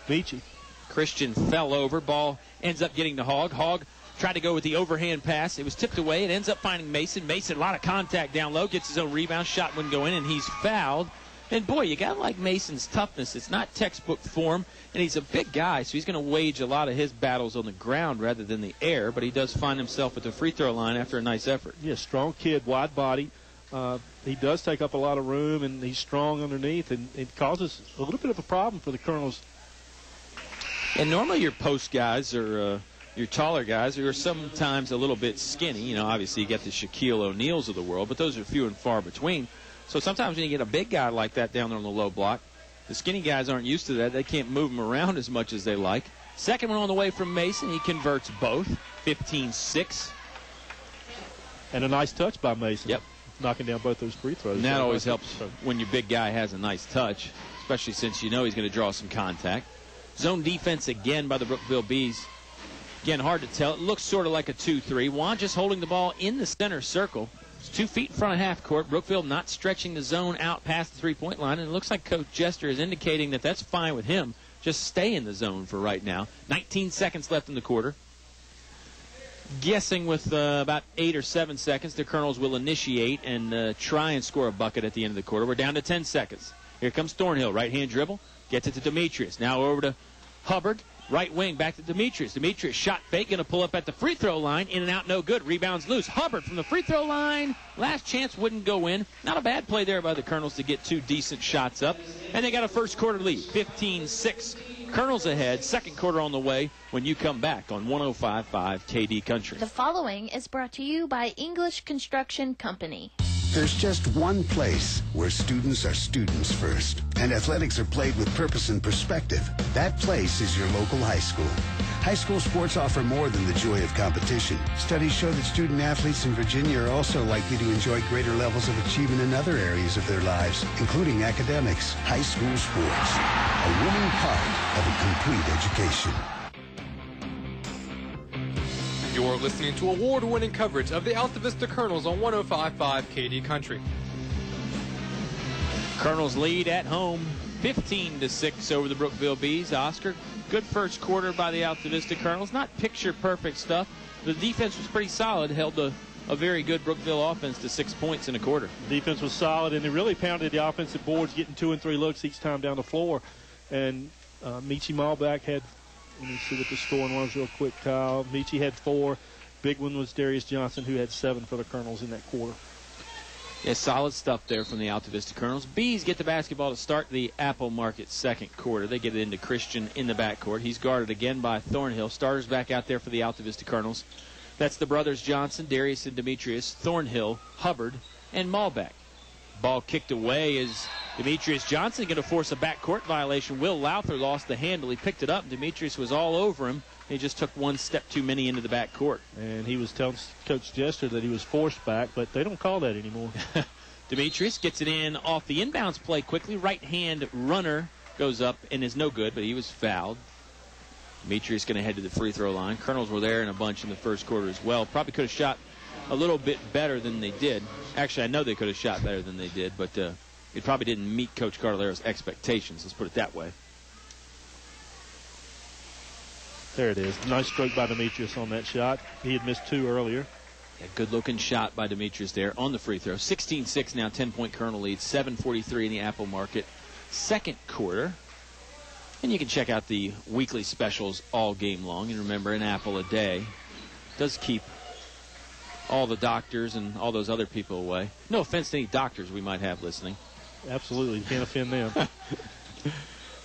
Speaker 6: Michi.
Speaker 5: Christian fell over. Ball ends up getting to Hogg. Hogg tried to go with the overhand pass. It was tipped away. It ends up finding Mason. Mason, a lot of contact down low, gets his own rebound. Shot wouldn't go in, and he's fouled. And, boy, you got to like Mason's toughness. It's not textbook form, and he's a big guy, so he's going to wage a lot of his battles on the ground rather than the air, but he does find himself at the free throw line after a nice effort.
Speaker 6: Yeah, strong kid, wide body. He does take up a lot of room, and he's strong underneath, and it causes a little bit of a problem for the Colonels.
Speaker 5: And normally your post guys are your taller guys who are sometimes a little bit skinny. You know, obviously you get the Shaquille O'Neals of the world, but those are few and far between. So sometimes when you get a big guy like that down there on the low block, the skinny guys aren't used to that. They can't move him around as much as they like. Second one on the way from Mason. He converts both. 15-6.
Speaker 6: And a nice touch by Mason.
Speaker 5: Yep.
Speaker 6: Knocking down both those free throws.
Speaker 5: And that always helps when your big guy has a nice touch, especially since you know he's going to draw some contact. Zone defense again by the Brookville Bees. Again, hard to tell. It looks sort of like a 2-3. Juan just holding the ball in the center circle. It's 2 feet in front of half court. Brookville not stretching the zone out past the three-point line. And it looks like Coach Jester is indicating that that's fine with him. Just stay in the zone for right now. 19 seconds left in the quarter. Guessing with about 8 or 7 seconds, the Colonels will initiate and try and score a bucket at the end of the quarter. We're down to 10 seconds. Here comes Thornhill, right-hand dribble, gets it to Demetrius. Now over to Hubbard, right wing, back to Demetrius. Demetrius shot fake, going to pull up at the free throw line, in and out, no good. Rebounds loose. Hubbard from the free throw line, last chance wouldn't go in. Not a bad play there by the Colonels to get 2 decent shots up, and they got a first quarter lead, 15-6. Colonels ahead, second quarter on the way when you come back on 105.5 KD Country.
Speaker 10: The following is brought to you by English Construction Company.
Speaker 18: There's just one place where students are students first, and athletics are played with purpose and perspective. That place is your local high school. High school sports offer more than the joy of competition. Studies show that student athletes in Virginia are also likely to enjoy greater levels of achievement in other areas of their lives, including academics. High school sports, a winning part of a complete education.
Speaker 8: You're listening to award-winning coverage of the Altavista Colonels on 105.5 KD Country.
Speaker 5: Colonels lead at home, 15-6 over the Brookville Bees. Oscar, good first quarter by the Altavista Colonels. Not picture-perfect stuff. The defense was pretty solid, held a very good Brookville offense to 6 points in a quarter.
Speaker 6: The defense was solid, and they really pounded the offensive boards, getting 2 and 3 looks each time down the floor. And Michi Malbeck had, let me see what the scoring was real quick, Kyle. Michi had 4. Big one was Darius Johnson, who had 7 for the Colonels in that quarter.
Speaker 5: Yeah, solid stuff there from the Altavista Colonels. Bees get the basketball to start the Apple Market second quarter. They get it into Christian in the backcourt. He's guarded again by Thornhill. Starters back out there for the Altavista Colonels. That's the brothers Johnson, Darius and Demetrius, Thornhill, Hubbard, and Malbeck. Ball kicked away as Demetrius Johnson going to force a backcourt violation. Will Lowther lost the handle. He picked it up, and Demetrius was all over him. He just took one step too many into the backcourt.
Speaker 6: And he was telling Coach Jester that he was forced back, but they don't call that anymore.
Speaker 5: Demetrius gets it in off the inbounds play quickly. Right-hand runner goes up and is no good, but he was fouled. Demetrius going to head to the free throw line. Colonels were there in a bunch in the first quarter as well. Probably could have shot a little bit better than they did. Actually, I know they could have shot better than they did, but it probably didn't meet Coach Cardolero's expectations. Let's put it that way.
Speaker 6: There it is. Nice stroke by Demetrius on that shot. He had missed 2 earlier.
Speaker 5: A good-looking shot by Demetrius there on the free throw. 16-6 now, 10-point Colonel lead, 7:43 in the Apple Market. Second quarter. And you can check out the weekly specials all game long. And remember, an apple a day does keep all the doctors and all those other people away. No offense to any doctors we might have listening.
Speaker 6: Absolutely. You can't offend them.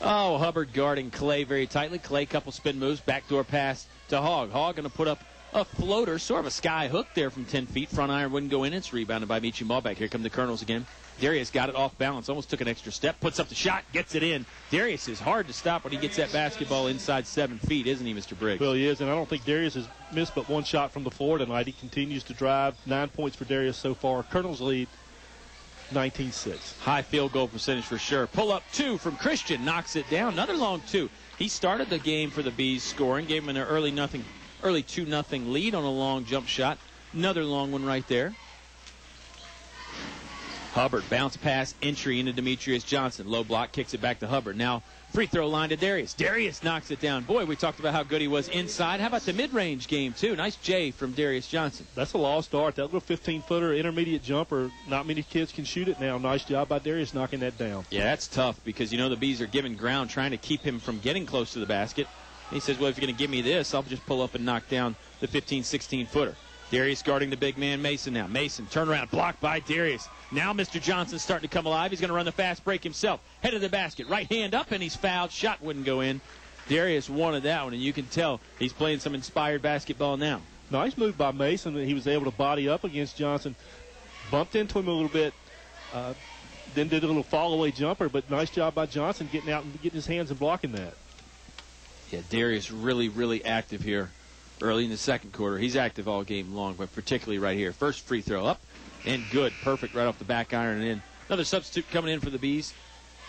Speaker 5: Oh, Hubbard guarding Clay very tightly. Clay, couple spin moves, backdoor pass to Hogg. Hogg going to put up a floater, sort of a sky hook there from 10 feet. Front iron wouldn't go in. It's rebounded by Michi Malbeck. Here come the Colonels again. Darius got it off balance, almost took an extra step, puts up the shot, gets it in. Darius is hard to stop when he gets that basketball inside 7 feet, isn't he, Mr. Briggs?
Speaker 6: Well, he is, and I don't think Darius has missed but 1 shot from the floor tonight. He continues to drive. 9 points for Darius so far. Colonels lead 19-6.
Speaker 5: High field goal percentage for sure. Pull up 2 from Christian, knocks it down. Another long 2. He started the game for the Bees scoring, gave him an early 2-0 lead on a long jump shot. Another long one right there. Hubbard, bounce pass, entry into Demetrius Johnson. Low block, kicks it back to Hubbard. Now free throw line to Darius. Darius knocks it down. Boy, we talked about how good he was inside. How about the mid-range game, too? Nice J from Darius Johnson.
Speaker 6: That's a lost art. That little 15-footer intermediate jumper, not many kids can shoot it now. Nice job by Darius knocking that down.
Speaker 5: Yeah, that's tough because, you know, the Bees are giving ground, trying to keep him from getting close to the basket. And he says, well, if you're going to give me this, I'll just pull up and knock down the 15, 16-footer. Darius guarding the big man, Mason now. Mason, turnaround, blocked by Darius. Now Mr. Johnson's starting to come alive. He's going to run the fast break himself. Head of the basket, right hand up, and he's fouled. Shot wouldn't go in. Darius wanted that one, and you can tell he's playing some inspired basketball now.
Speaker 6: Nice move by Mason. He was able to body up against Johnson. Bumped into him a little bit, then did a little fall-away jumper, but nice job by Johnson getting out and getting his hands and blocking that.
Speaker 5: Yeah, Darius really, really active here early in the second quarter. He's active all game long, but particularly right here. First free throw up and good. Perfect right off the back iron and in. Another substitute coming in for the Bees.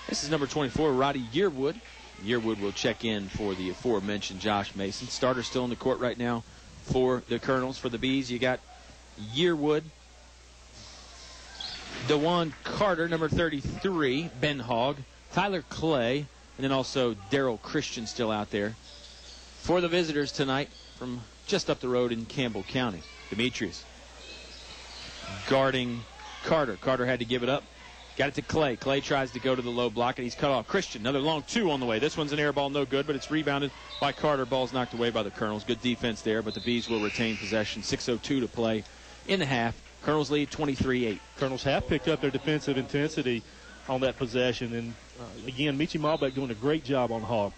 Speaker 5: This is number 24, Roddy Yearwood. Yearwood will check in for the aforementioned Josh Mason. Starter still in the court right now for the Colonels. For the Bees, you got Yearwood, DeJuan Carter, number 33, Ben Hogg, Tyler Clay, and then also Daryl Christian still out there. For the visitors tonight from just up the road in Campbell County, Demetrius guarding Carter. Carter had to give it up. Got it to Clay. Clay tries to go to the low block, and he's cut off. Christian, another long 2 on the way. This one's an air ball, no good, but it's rebounded by Carter. Ball's knocked away by the Colonels. Good defense there, but the Bees will retain possession. 6:02 to play in the half. Colonels lead 23-8.
Speaker 6: Colonels have picked up their defensive intensity on that possession, and again, Michi Malbec doing a great job on Hogg.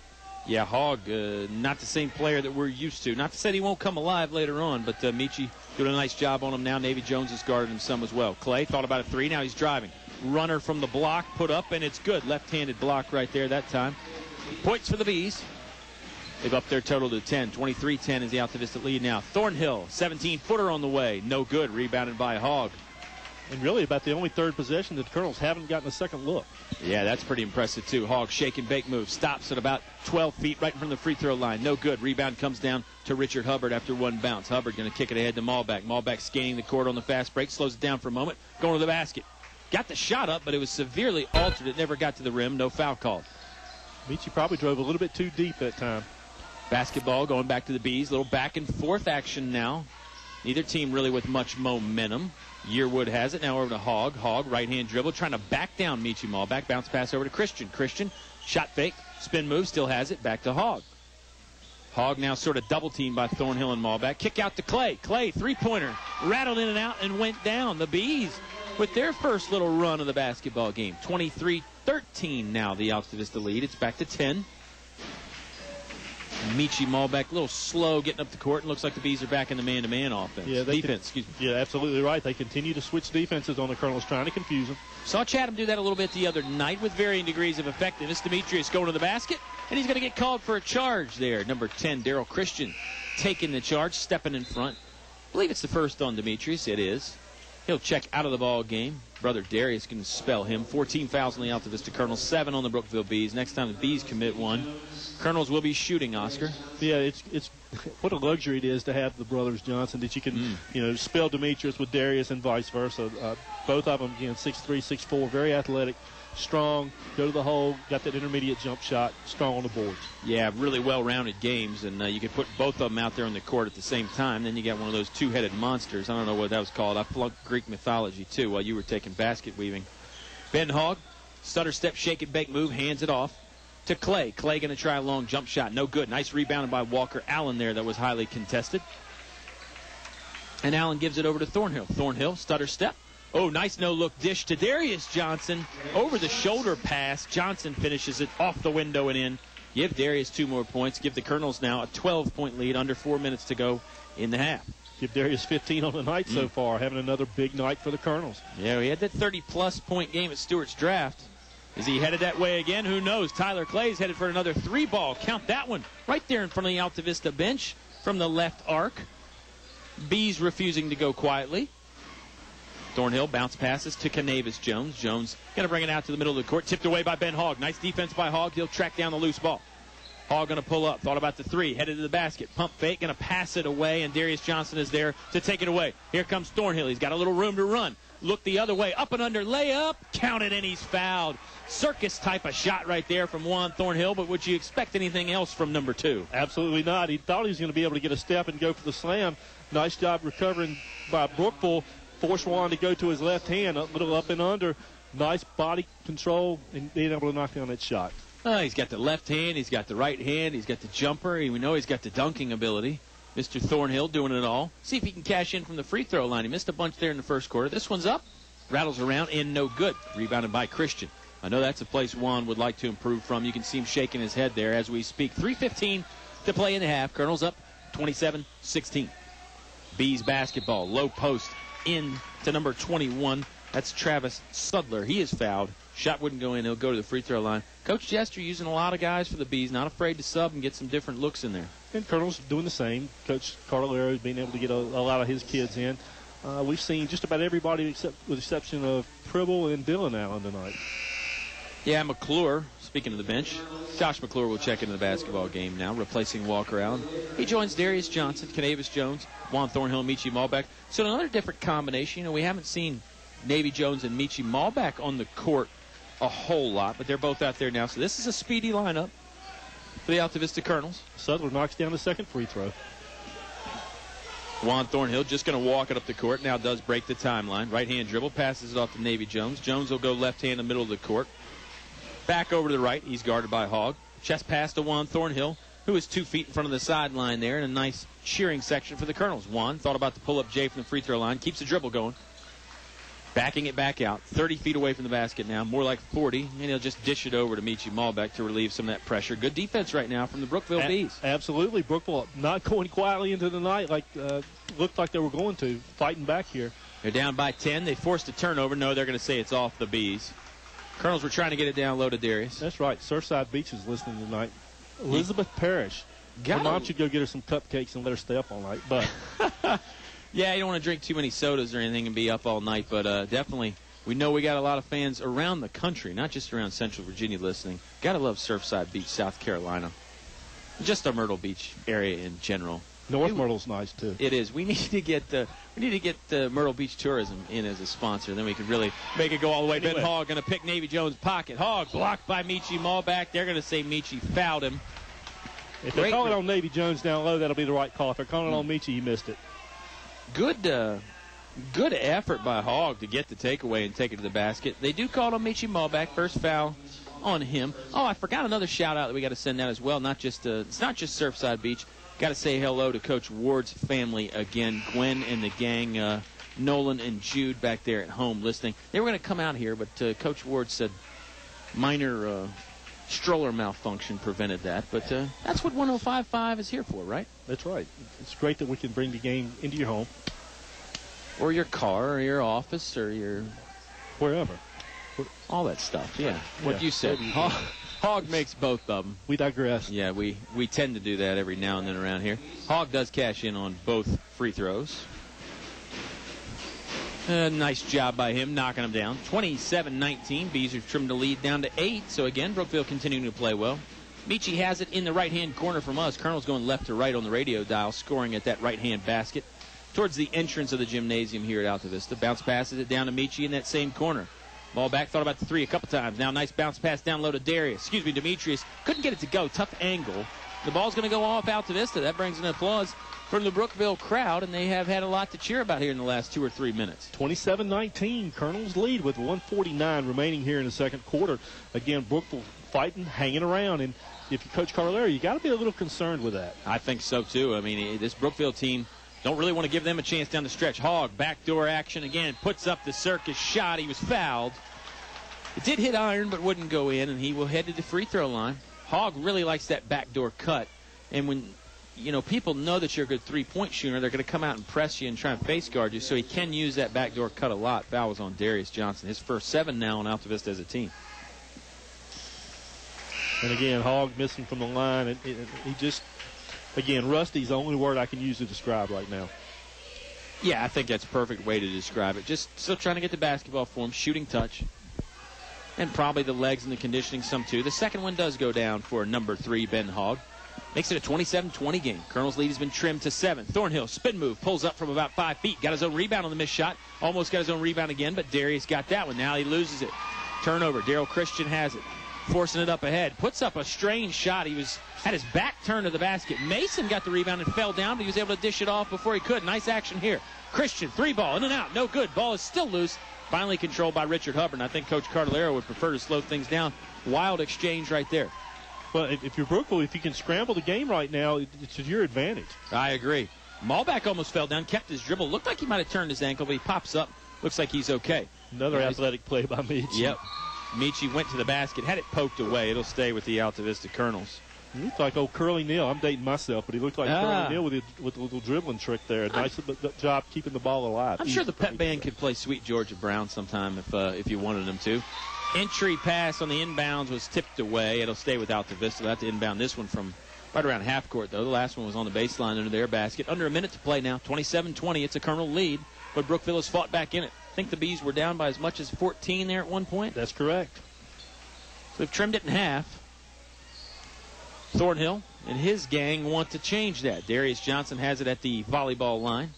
Speaker 5: Yeah, Hogg, not the same player that we're used to. Not to say he won't come alive later on, but Michi doing a nice job on him now. Navy Jones has guarded him some as well. Clay thought about a 3. Now he's driving. Runner from the block, put up, and it's good. Left-handed block right there that time. Points for the Bees. They've upped their total to 10. 23-10 is the Altavista lead now. Thornhill, 17-footer on the way. No good. Rebounded by Hogg.
Speaker 6: And really about the only third possession that the Colonels haven't gotten a second look.
Speaker 5: Yeah, that's pretty impressive, too. Hogg shake and bake move. Stops at about 12 feet right in front of the free throw line. No good. Rebound comes down to Richard Hubbard after one bounce. Hubbard going to kick it ahead to Malbec. Malbec scanning the court on the fast break. Slows it down for a moment. Going to the basket. Got the shot up, but it was severely altered. It never got to the rim. No foul called.
Speaker 6: Michi probably drove a little bit too deep that time.
Speaker 5: Basketball going back to the Bees. Little back and forth action now. Neither team really with much momentum. Yearwood has it. Now over to Hogg. Hogg, right-hand dribble, trying to back down Michi Malbec. Bounce pass over to Christian. Christian, shot fake, spin move, still has it. Back to Hogg. Hogg now sort of double-teamed by Thornhill and Malbec. Kick out to Clay. Clay, three-pointer. Rattled in and out and went down. The Bees with their first little run of the basketball game. 23-13 now, the Altavista lead. It's back to 10. Michi Malbec a little slow getting up the court, and looks like the Bees are back in the man-to-man offense.
Speaker 6: Yeah,
Speaker 5: defense, excuse me.
Speaker 6: Yeah, absolutely right. They continue to switch defenses on the Colonels, trying to confuse them.
Speaker 5: Saw Chatham do that a little bit the other night with varying degrees of effectiveness. Demetrius going to the basket, and he's going to get called for a charge there. Number 10, Daryl Christian, taking the charge, stepping in front. I believe it's the first on Demetrius. It is. He'll check out of the ball game. Brother Darius can spell him. 14 fouls on the Altavista Colonels, 7 on the Brookville Bees. Next time the Bees commit one, Colonels will be shooting, Oscar.
Speaker 6: Yeah, it's what a luxury it is to have the brothers Johnson, that you can spell Demetrius with Darius and vice versa. Both of them, again, 6'3", 6'4", very athletic, strong, go to the hole, got that intermediate jump shot, strong on the boards.
Speaker 5: Yeah, really well-rounded games, and you could put both of them out there on the court at the same time. Then you got one of those two-headed monsters. I don't know what that was called. I flunked Greek mythology, too, while you were taking basket weaving. Ben Hogg, stutter step, shake and bake move, hands it off to Clay. Clay going to try a long jump shot. No good. Nice rebound by Walker Allen there that was highly contested. And Allen gives it over to Thornhill. Thornhill, stutter step. Oh, nice no-look dish to Darius Johnson. Over the shoulder pass. Johnson finishes it off the window and in. Give Darius 2 more points. Give the Colonels now a 12-point lead. Under 4 minutes to go in the half.
Speaker 6: Give Darius 15 on the night so far. Having another big night for the Colonels.
Speaker 5: Yeah, he had that 30-plus point game at Stewart's draft. Is he headed that way again? Who knows? Tyler Clay's headed for another 3-ball. Count that one right there in front of the Altavista bench from the left arc. Bees refusing to go quietly. Thornhill bounce passes to Canavis Jones. Jones going to bring it out to the middle of the court. Tipped away by Ben Hogg. Nice defense by Hogg. He'll track down the loose ball. Hogg going to pull up. Thought about the 3. Headed to the basket. Pump fake. Going to pass it away, and Darius Johnson is there to take it away. Here comes Thornhill. He's got a little room to run. Look the other way. Up and under. Layup. Counted, and he's fouled. Circus type of shot right there from Juan Thornhill, but would you expect anything else from number 2?
Speaker 6: Absolutely not. He thought he was going to be able to get a step and go for the slam. Nice job recovering by Brookville. Forced Juan to go to his left hand, a little up and under. Nice body control and being able to knock down that shot.
Speaker 5: He's got the left hand, he's got the right hand, he's got the jumper, we know he's got the dunking ability. Mr. Thornhill doing it all. See if he can cash in from the free throw line. He missed a bunch there in the first quarter. This one's up, rattles around, and no good. Rebounded by Christian. I know that's a place Juan would like to improve from. You can see him shaking his head there as we speak. 3:15 to play in the half. Colonels up 27-16. Bees basketball, low post. In to number 21. That's Travis Sudler. He is fouled. Shot wouldn't go in. He'll go to the free throw line. Coach Jester using a lot of guys for the Bees, not afraid to sub and get some different looks in there.
Speaker 6: And Colonel's doing the same. Coach Carlero being able to get a lot of his kids in. We've seen just about everybody with the exception of Pribble and Dylan Allen tonight.
Speaker 5: Yeah, McClure, speaking of the bench, Josh McClure will check into the basketball game now, replacing Walker Allen. He joins Darius Johnson, Canavis Jones, Juan Thornhill, Michi Malbec. So another different combination. We haven't seen Navy Jones and Michi Malbec on the court a whole lot, but they're both out there now. So this is a speedy lineup for the Altavista Colonels.
Speaker 6: Sudler knocks down the second free throw.
Speaker 5: Juan Thornhill just going to walk it up the court. Now does break the timeline. Right-hand dribble, passes it off to Navy Jones. Jones will go left-hand in the middle of the court. Back over to the right. He's guarded by Hoehne. Chest pass to Juan Thornhill, who is 2 feet in front of the sideline there, and a nice cheering section for the Colonels. Juan thought about the pull-up J from the free throw line. Keeps the dribble going. Backing it back out. 30 feet away from the basket now. More like 40. And he'll just dish it over to Michi Malbec to relieve some of that pressure. Good defense right now from the Brookville Bees.
Speaker 6: Absolutely. Brookville not going quietly into the night like looked like they were going to. Fighting back here.
Speaker 5: They're down by 10. They forced a turnover. No, they're going to say it's off the Bees. Colonels were trying to get it down low to Darius.
Speaker 6: That's right. Surfside Beach is listening tonight. Elizabeth Parrish. Her mom should go get her some cupcakes and let her stay up all night. But
Speaker 5: yeah, you don't want to drink too many sodas or anything and be up all night. But definitely, we know we got a lot of fans around the country, not just around Central Virginia listening. Got to love Surfside Beach, South Carolina. Just the Myrtle Beach area in general.
Speaker 6: North Myrtle's nice too.
Speaker 5: It is. We need to get the Myrtle Beach Tourism in as a sponsor. Then we can really make it go all the way. Ben Hoehne going to pick Navy Jones' pocket. Hoehne blocked by Michi Malbec. They're going to say Michi fouled him.
Speaker 6: If they call it on Navy Jones down low, that'll be the right call. If they're calling it on Michi, he missed it.
Speaker 5: Good effort by Hoehne to get the takeaway and take it to the basket. They do call it on Michi Malbec. First foul on him. Oh, I forgot another shout out that we got to send out as well. It's not just Surfside Beach. Got to say hello to Coach Ward's family again. Gwen and the gang, Nolan and Jude back there at home listening. They were going to come out here, but Coach Ward said minor stroller malfunction prevented that. But that's what 105.5 is here for, right?
Speaker 6: That's right. It's great that we can bring the game into your home.
Speaker 5: Or your car, or your office, or your...
Speaker 6: wherever.
Speaker 5: All that stuff, yeah. What you said. Hoehne makes both of them.
Speaker 6: We digress.
Speaker 5: Yeah, we tend to do that every now and then around here. Hoehne does cash in on both free throws. Nice job by him knocking them down. 27-19. Bees have trimmed the lead down to 8. So, again, Brookville continuing to play well. Michi has it in the right-hand corner from us. Colonel's going left to right on the radio dial, scoring at that right-hand basket towards the entrance of the gymnasium here at Altavista. Bounce passes it down to Michi in that same corner. Ball back, thought about the three a couple times. Now nice bounce pass down low to Demetrius. Couldn't get it to go. Tough angle. The ball's going to go off Altavista. That brings an applause from the Brookville crowd, and they have had a lot to cheer about here in the last 2 or 3 minutes.
Speaker 6: 27-19. Colonels lead with 1:49 remaining here in the second quarter. Again, Brookville fighting, hanging around, and if you coach Carlero, you got to be a little concerned with that.
Speaker 5: I think so, too. I mean, this Brookville team don't really want to give them a chance down the stretch. Hoehne, backdoor action again, puts up the circus shot. He was fouled. It did hit iron, but wouldn't go in, and he will head to the free throw line. Hoehne really likes that backdoor cut, and when people know that you're a good three-point shooter, they're going to come out and press you and try and face guard you, so he can use that backdoor cut a lot. Foul was on Darius Johnson. His first 7 now on Altavista as a team.
Speaker 6: And again, Hoehne missing from the line, and he just, again, rusty's the only word I can use to describe right now.
Speaker 5: Yeah, I think that's a perfect way to describe it. Just still trying to get the basketball for him, shooting touch. And probably the legs and the conditioning some too. The second one does go down for number 3, Ben Hoehne. Makes it a 27-20 game. Colonel's lead has been trimmed to 7. Thornhill, spin move, pulls up from about 5 feet. Got his own rebound on the missed shot. Almost got his own rebound again, but Darius got that one. Now he loses it. Turnover. Daryl Christian has it. Forcing it up ahead. Puts up a strange shot. He had his back turned to the basket. Mason got the rebound and fell down, but he was able to dish it off before he could. Nice action here. Christian, 3-ball, in and out. No good. Ball is still loose. Finally controlled by Richard Hubbard. I think Coach Cardellaro would prefer to slow things down. Wild exchange right there.
Speaker 6: Well, if you're Brookville, if you can scramble the game right now, it's to your advantage.
Speaker 5: I agree. Malbec almost fell down, kept his dribble. Looked like he might have turned his ankle, but he pops up. Looks like he's okay.
Speaker 6: Another athletic play by Michi.
Speaker 5: Yep. Michi went to the basket, had it poked away. It'll stay with the Altavista Colonels.
Speaker 6: He looked like old Curly Neal. I'm dating myself, but he looked like Curly Neal with a little dribbling trick there. Nice job keeping the ball alive.
Speaker 5: I'm sure the pep band could play Sweet Georgia Brown sometime if you wanted them to. Entry pass on the inbounds was tipped away. It'll stay with Altavista. They'll have to inbound this one from right around half court, though. The last one was on the baseline under their basket. Under a minute to play now. 27-20. It's a Colonel lead, but Brookville has fought back in it. I think the Bees were down by as much as 14 there at one point.
Speaker 6: That's correct.
Speaker 5: So they've trimmed it in half. Thornhill and his gang want to change that. Darius Johnson has it at the volleyball line.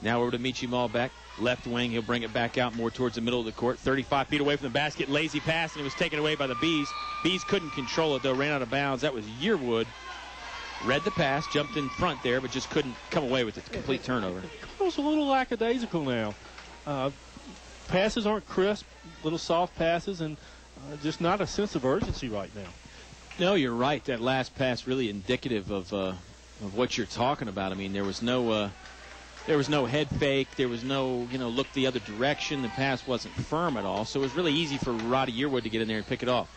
Speaker 5: Now over to Michi Malbec. Left wing, he'll bring it back out more towards the middle of the court. 35 feet away from the basket. Lazy pass, and it was taken away by the Bees. Bees couldn't control it, though. Ran out of bounds. That was Yearwood. read the pass, jumped in front there, but just couldn't come away with a complete turnover.
Speaker 6: It's a little lackadaisical now. Passes aren't crisp, little soft passes, and just not a sense of urgency right now.
Speaker 5: No, you're right. That last pass really indicative of what you're talking about. I mean, there was no head fake. There was no, look the other direction. The pass wasn't firm at all. So it was really easy for Roddy Yearwood to get in there and pick it off.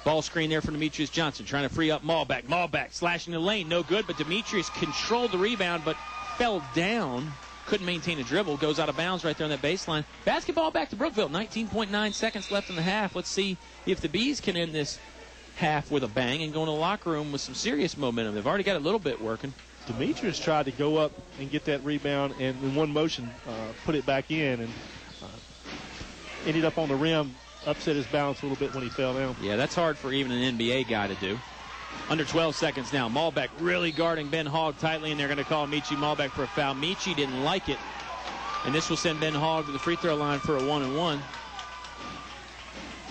Speaker 5: Ball screen there for Demetrius Johnson, trying to free up Malbeck, slashing the lane, no good. But Demetrius controlled the rebound, but fell down. Couldn't maintain a dribble. Goes out of bounds right there on that baseline. Basketball back to Brookville. 19.9 seconds left in the half. Let's see if the Bees can end this half with a bang and go in the locker room with some serious momentum. They've already got a little bit working.
Speaker 6: Demetrius tried to go up and get that rebound and in one motion put it back in and ended up on the rim, upset his balance a little bit when he fell down.
Speaker 5: Yeah, that's hard for even an NBA guy to do. Under 12 seconds now. Malbeck really guarding Ben Hogg tightly, and they're going to call Michi Malbeck for a foul. Michi didn't like it, and this will send Ben Hogg to the free throw line for a 1-and-1.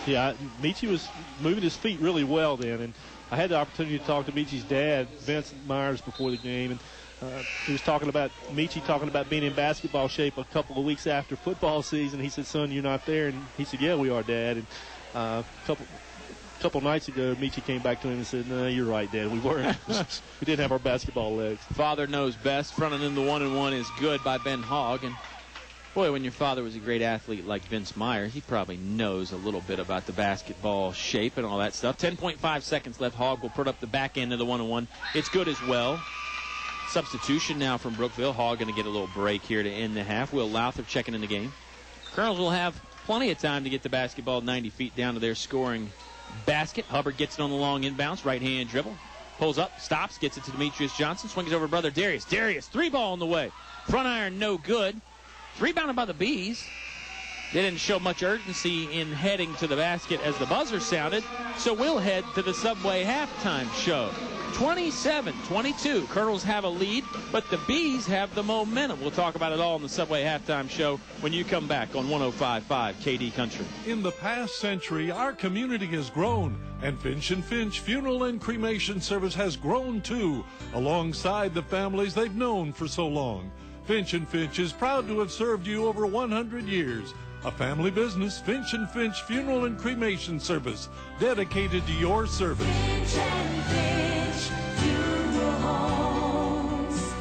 Speaker 6: Yeah, Michi was moving his feet really well then, and I had the opportunity to talk to Michi's dad, Vincent Myers, before the game, and he was talking about being in basketball shape a couple of weeks after football season. He said, "Son, you're not there," and he said, "Yeah, we are, Dad." And a couple nights ago, Michi came back to him and said, "No, you're right, Dad. We weren't. We didn't have our basketball legs."
Speaker 5: Father knows best. Fronting in the 1-and-1 is good by Ben Hogg. And boy, when your father was a great athlete like Vince Myers, he probably knows a little bit about the basketball shape and all that stuff. 10.5 seconds left. Hogg will put up the back end of the 1-and-1. It's good as well. Substitution now from Brookville. Hogg going to get a little break here to end the half. Will Lowther checking in the game. Colonels will have plenty of time to get the basketball 90 feet down to their scoring basket. Hubbard gets it on the long inbounds. Right-hand dribble. Pulls up, stops, gets it to Demetrius Johnson. Swings over brother Darius. Darius, three ball on the way. Front iron, no good. Rebounded by the Bees. They didn't show much urgency in heading to the basket as the buzzer sounded, so we'll head to the Subway halftime show. 27-22. Colonels have a lead, but the Bees have the momentum. We'll talk about it all in the Subway halftime show when you come back on 105.5 KD Country.
Speaker 13: In the past century, our community has grown, and Finch & Finch Funeral and Cremation Service has grown too, alongside the families they've known for so long. Finch & Finch is proud to have served you over 100 years. A family business, Finch & Finch Funeral and Cremation Service, dedicated to your service.
Speaker 19: Finch & Finch Funeral Homes.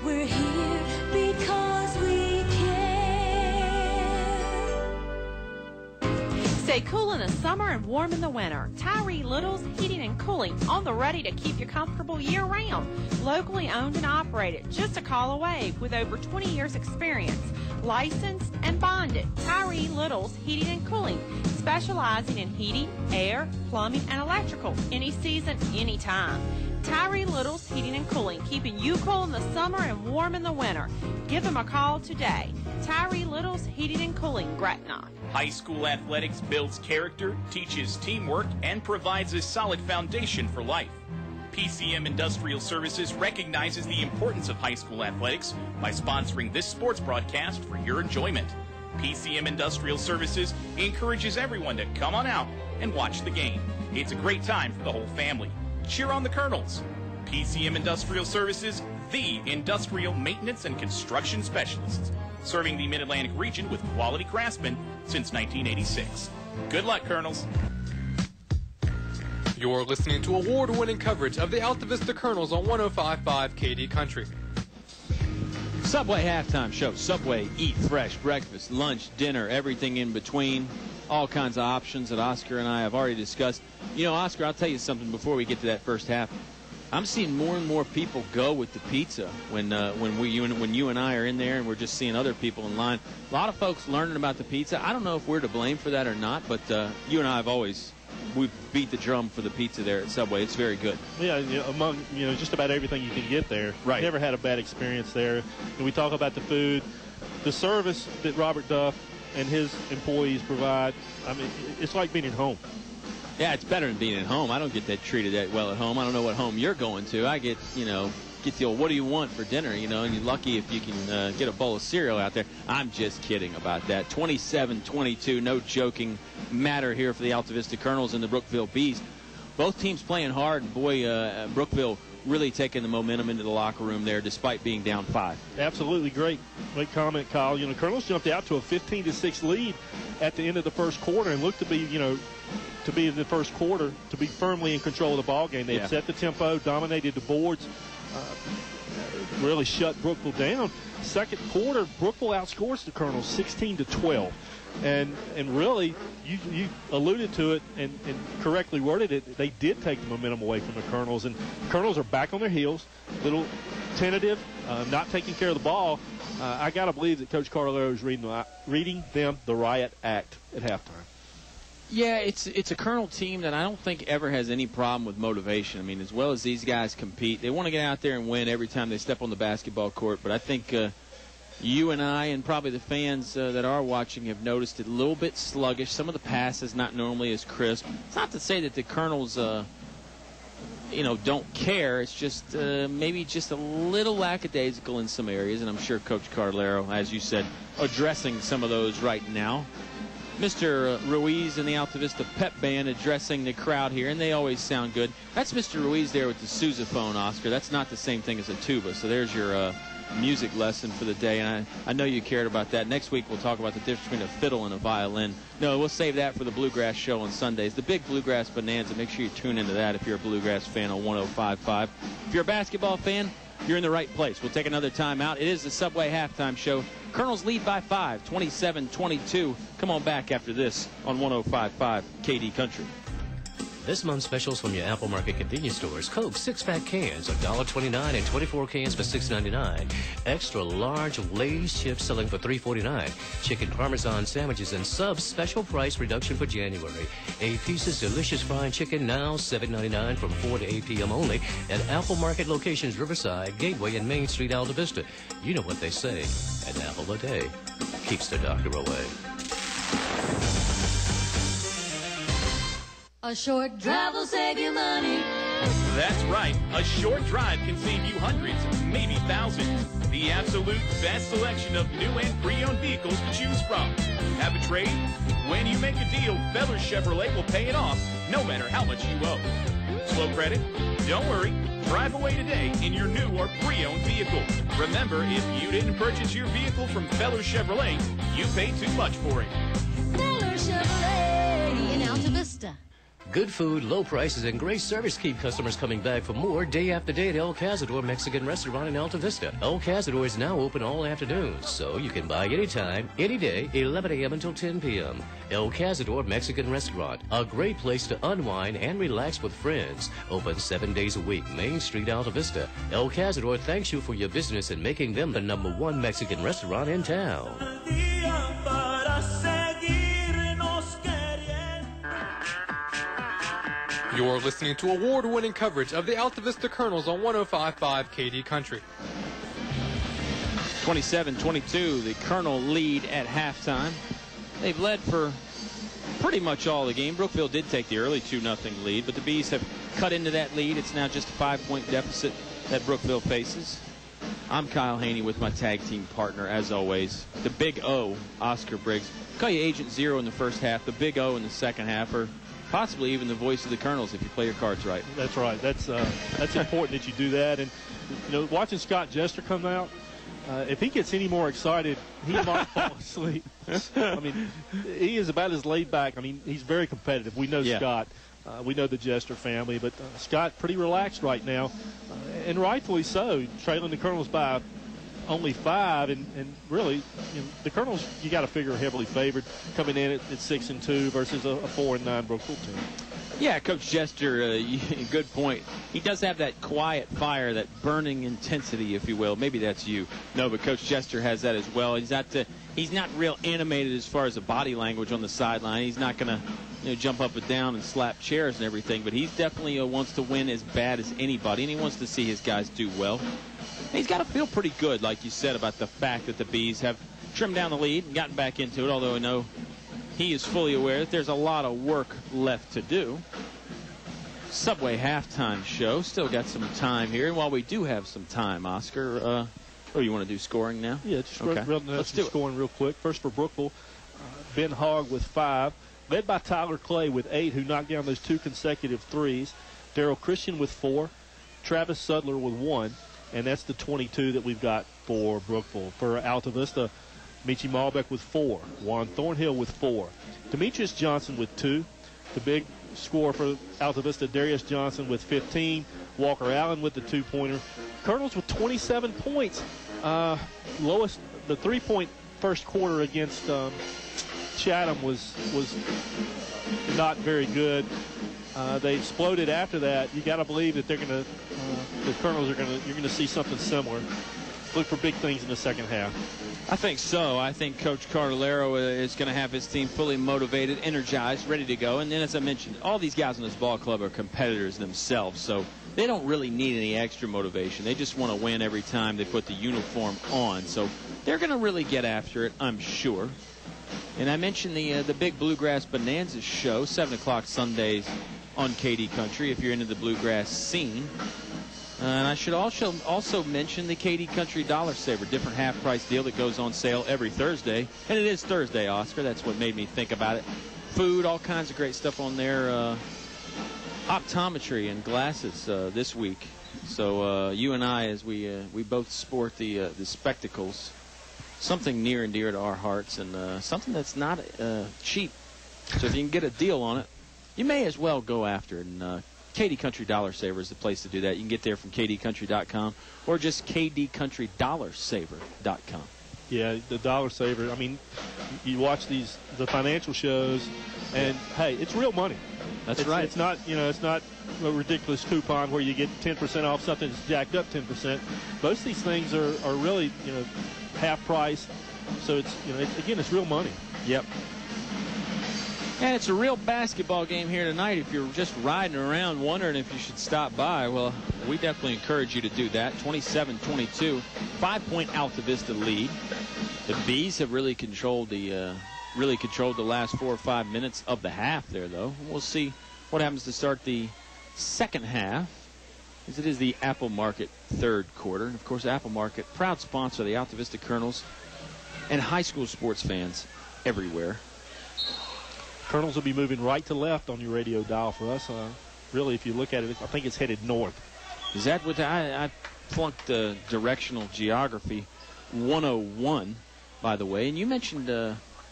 Speaker 19: We're here because we care.
Speaker 14: Stay cool in the summer and warm in the winter. Tyree Little's Heating and Cooling, on the ready to keep you comfortable year-round. Locally owned and operated, just a call away, with over 20 years experience. Licensed and bonded. Tyree Little's Heating and Cooling, specializing in heating, air, plumbing, and electrical. Any season, anytime. Tyree Little's Heating and Cooling, keeping you cool in the summer and warm in the winter. Give them a call today. Tyree Little's Heating and Cooling, Gretna.
Speaker 3: High school athletics builds character, teaches teamwork, and provides a solid foundation for life. PCM Industrial Services recognizes the importance of high school athletics by sponsoring this sports broadcast for your enjoyment. PCM Industrial Services encourages everyone to come on out and watch the game. It's a great time for the whole family. Cheer on the Colonels. PCM Industrial Services, the industrial maintenance and construction specialists, serving the Mid-Atlantic region with quality craftsmen since 1986. Good luck, Colonels.
Speaker 8: You're listening to award-winning coverage of the Altavista Colonels on 105.5 KD Country.
Speaker 5: Subway halftime show. Subway, eat fresh breakfast, lunch, dinner, everything in between. All kinds of options that Oscar and I have already discussed. You know, Oscar, I'll tell you something before we get to that first half. I'm seeing more and more people go with the pizza when you and I are in there, and we're just seeing other people in line. A lot of folks learning about the pizza. I don't know if we're to blame for that or not, but you and I have always beat the drum for the pizza there at Subway. It's very good.
Speaker 6: Yeah, among just about everything you can get there.
Speaker 5: Right.
Speaker 6: Never had a bad experience there. And we talk about the food, the service that Robert Duff and his employees provide. I mean, it's like being at home.
Speaker 5: Yeah, it's better than being at home. I don't get that treated that well at home. I don't know what home you're going to. I get the old, what do you want for dinner, and you're lucky if you can get a bowl of cereal out there. I'm just kidding about that. 27-22, no joking matter here for the Altavista Colonels and the Brookville Bees. Both teams playing hard, and boy, Brookville really taking the momentum into the locker room there despite being down 5.
Speaker 6: Absolutely great comment, Kyle. You know, Colonels jumped out to a 15-6 lead at the end of the first quarter and looked to be, you know, to be in the first quarter, to be firmly in control of the ball game. They had set the tempo, dominated the boards, really shut Brookville down. Second quarter, Brookville outscores the Colonels 16-12. And really, you alluded to it and correctly worded it. They did take the momentum away from the Colonels, and the Colonels are back on their heels, a little tentative, not taking care of the ball. I got to believe that Coach Carlero is reading them the riot act at halftime.
Speaker 5: Yeah, it's a Colonel team that I don't think ever has any problem with motivation. I mean, as well as these guys compete, they want to get out there and win every time they step on the basketball court. But I think you and I and probably the fans that are watching have noticed it a little bit sluggish. Some of the passes not normally as crisp. It's not to say that the Colonels, don't care. It's just maybe just a little lackadaisical in some areas. And I'm sure Coach Carlero, as you said, addressing some of those right now. Mr. Ruiz and the Altavista Pep Band addressing the crowd here, and they always sound good. That's Mr. Ruiz there with the sousaphone, Oscar. That's not the same thing as a tuba. So there's your music lesson for the day, and I know you cared about that. Next week we'll talk about the difference between a fiddle and a violin. No, we'll save that for the Bluegrass Show on Sundays. The big Bluegrass Bonanza. Make sure you tune into that if you're a Bluegrass fan on 105.5. If you're a basketball fan, you're in the right place. We'll take another time out. It is the Subway Halftime Show. Colonels lead by 5, 27-22. Come on back after this on 105.5 KD Country.
Speaker 15: This month's specials from your Apple Market convenience stores: Coke 6-pack cans, $1.29 and 24 cans for $6.99. Extra large Lay's chips selling for $3.49. Chicken Parmesan sandwiches and subs special price reduction for January. A Piece's delicious fried chicken now $7.99 from 4 to 8 p.m. only at Apple Market locations Riverside, Gateway, and Main Street, Altavista. You know what they say: an apple a day keeps the doctor away.
Speaker 19: A short drive will save you money.
Speaker 3: That's right. A short drive can save you hundreds, maybe thousands. The absolute best selection of new and pre-owned vehicles to choose from. Have a trade? When you make a deal, Feller Chevrolet will pay it off, no matter how much you owe. Slow credit? Don't worry. Drive away today in your new or pre-owned vehicle. Remember, if you didn't purchase your vehicle from Feller Chevrolet, you paid too much for it.
Speaker 19: Feller Chevrolet
Speaker 9: In Altavista.
Speaker 15: Good food, low prices, and great service keep customers coming back for more day after day at El Cazador Mexican Restaurant in Altavista. El Cazador is now open all afternoons, so you can buy anytime, any day, 11 a.m. until 10 p.m. El Cazador Mexican Restaurant, a great place to unwind and relax with friends. Open 7 days a week, Main Street, Altavista. El Cazador thanks you for your business and making them the #1 Mexican restaurant in town.
Speaker 8: You're listening to award-winning coverage of the Altavista Colonels on 105.5 KD Country.
Speaker 5: 27-22, the Colonel lead at halftime. They've led for pretty much all the game. Brookville did take the early 2-0 lead, but the Bees have cut into that lead. It's now just a 5-point deficit that Brookville faces. I'm Kyle Hoehne with my tag team partner, as always, the Big O, Oscar Briggs. Call you Agent Zero in the first half, the Big O in the second half, or possibly even the voice of the Colonels if you play your cards right.
Speaker 6: That's right. That's important that you do that. And watching Scott Jester come out, if he gets any more excited, he might fall asleep. I mean, he is about as laid back. I mean, he's very competitive. We know Scott. We know the Jester family, but Scott pretty relaxed right now, and rightfully so, trailing the Colonels by only 5, and really, the Colonels, you got to figure, are heavily favored coming in at 6-2 versus a 4-9 Brookville team.
Speaker 5: Yeah, Coach Jester, good point. He does have that quiet fire, that burning intensity, if you will. Maybe that's you. No, but Coach Jester has that as well. He's not real animated as far as the body language on the sideline. He's not going to jump up and down and slap chairs and everything, but he definitely wants to win as bad as anybody, and he wants to see his guys do well. He's got to feel pretty good, like you said, about the fact that the Bees have trimmed down the lead and gotten back into it, although I know he is fully aware that there's a lot of work left to do. Subway halftime show. Still got some time here. And while we do have some time, Oscar, you want to do scoring now?
Speaker 6: Yeah, just
Speaker 5: okay.
Speaker 6: Let's do scoring real quick. First for Brookville, Ben Hogg with 5, led by Tyler Clay with 8, who knocked down those 2 consecutive threes. Darrell Christian with 4. Travis Sudler with 1, and that's the 22 that we've got for Brookville. For Altavista, Michi Malbec with 4, Juan Thornhill with 4, Demetrius Johnson with 2. The big score for Altavista, Darius Johnson with 15, Walker Allen with the 2-pointer. Colonels with 27 points. Lowest, the 3-point first quarter against Chatham was not very good. They exploded after that. You got to believe that they're going to, the Colonels are going to, you're going to see something similar. Look for big things in the second half.
Speaker 5: I think so. I think Coach Cardellaro is going to have his team fully motivated, energized, ready to go. And then, as I mentioned, all these guys in this ball club are competitors themselves, so they don't really need any extra motivation. They just want to win every time they put the uniform on. So they're going to really get after it, I'm sure. And I mentioned the Big Bluegrass Bonanza show, 7 o'clock Sundays on KD Country, if you're into the bluegrass scene. And I should also mention the KD Country Dollar Saver, different half-price deal that goes on sale every Thursday. And it is Thursday, Oscar. That's what made me think about it. Food, all kinds of great stuff on there. Optometry and glasses this week. So you and I, as we both sport the spectacles, something near and dear to our hearts, and something that's not cheap. So if you can get a deal on it, you may as well go after it. And KD Country Dollar Saver is the place to do that. You can get there from kdcountry.com or just kdcountrydollarsaver.com.
Speaker 6: Yeah, the Dollar Saver. I mean, you watch the financial shows, and hey, it's real money.
Speaker 5: That's right.
Speaker 6: It's not, it's not a ridiculous coupon where you get 10% off something that's jacked up 10%. Most of these things are really, half price. So it's, it's real money.
Speaker 5: Yep. And it's a real basketball game here tonight. If you're just riding around wondering if you should stop by, well, we definitely encourage you to do that. 27-22, 5-point Altavista lead. The Bees have really controlled the last 4 or 5 minutes of the half there, though. We'll see what happens to start the second half, as it is the Apple Market third quarter. And, of course, Apple Market, proud sponsor of the Altavista Colonels and high school sports fans everywhere.
Speaker 6: Colonels will be moving right to left on your radio dial for us. Really, if you look at it, I think it's headed north.
Speaker 5: Is that what I flunked the directional geography 101, by the way. And you mentioned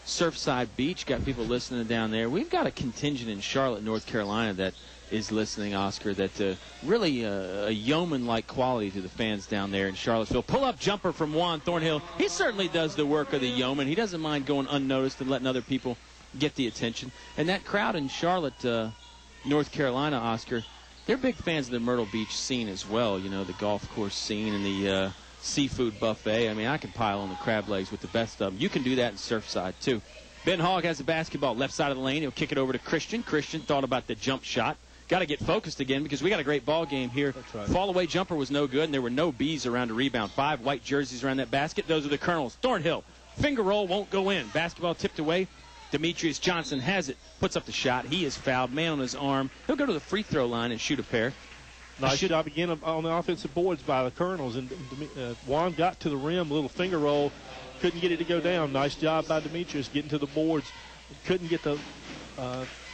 Speaker 5: Surfside Beach, got people listening down there. We've got a contingent in Charlotte, North Carolina that is listening, Oscar, that really a yeoman-like quality to the fans down there in Charlottesville. Pull-up jumper from Juan Thornhill. He certainly does the work of the yeoman. He doesn't mind going unnoticed and letting other people get the attention. And that crowd in Charlotte, North Carolina, Oscar, they're big fans of the Myrtle Beach scene as well. The golf course scene and the seafood buffet. I mean, I can pile on the crab legs with the best of them. You can do that in Surfside, too. Ben Hogg has the basketball left side of the lane. He'll kick it over to Christian. Christian thought about the jump shot. Got to get focused again because we got a great ball game here.
Speaker 6: That's right.
Speaker 5: Fall-away jumper was no good, and there were no Bees around to rebound. 5 white jerseys around that basket. Those are the Colonels. Thornhill, finger roll, won't go in. Basketball tipped away. Demetrius Johnson has it, puts up the shot. He is fouled, man on his arm. He'll go to the free throw line and shoot a pair.
Speaker 6: Nice job again on the offensive boards by the Colonels. And Juan got to the rim, little finger roll, couldn't get it to go down. Nice job by Demetrius getting to the boards. Couldn't get the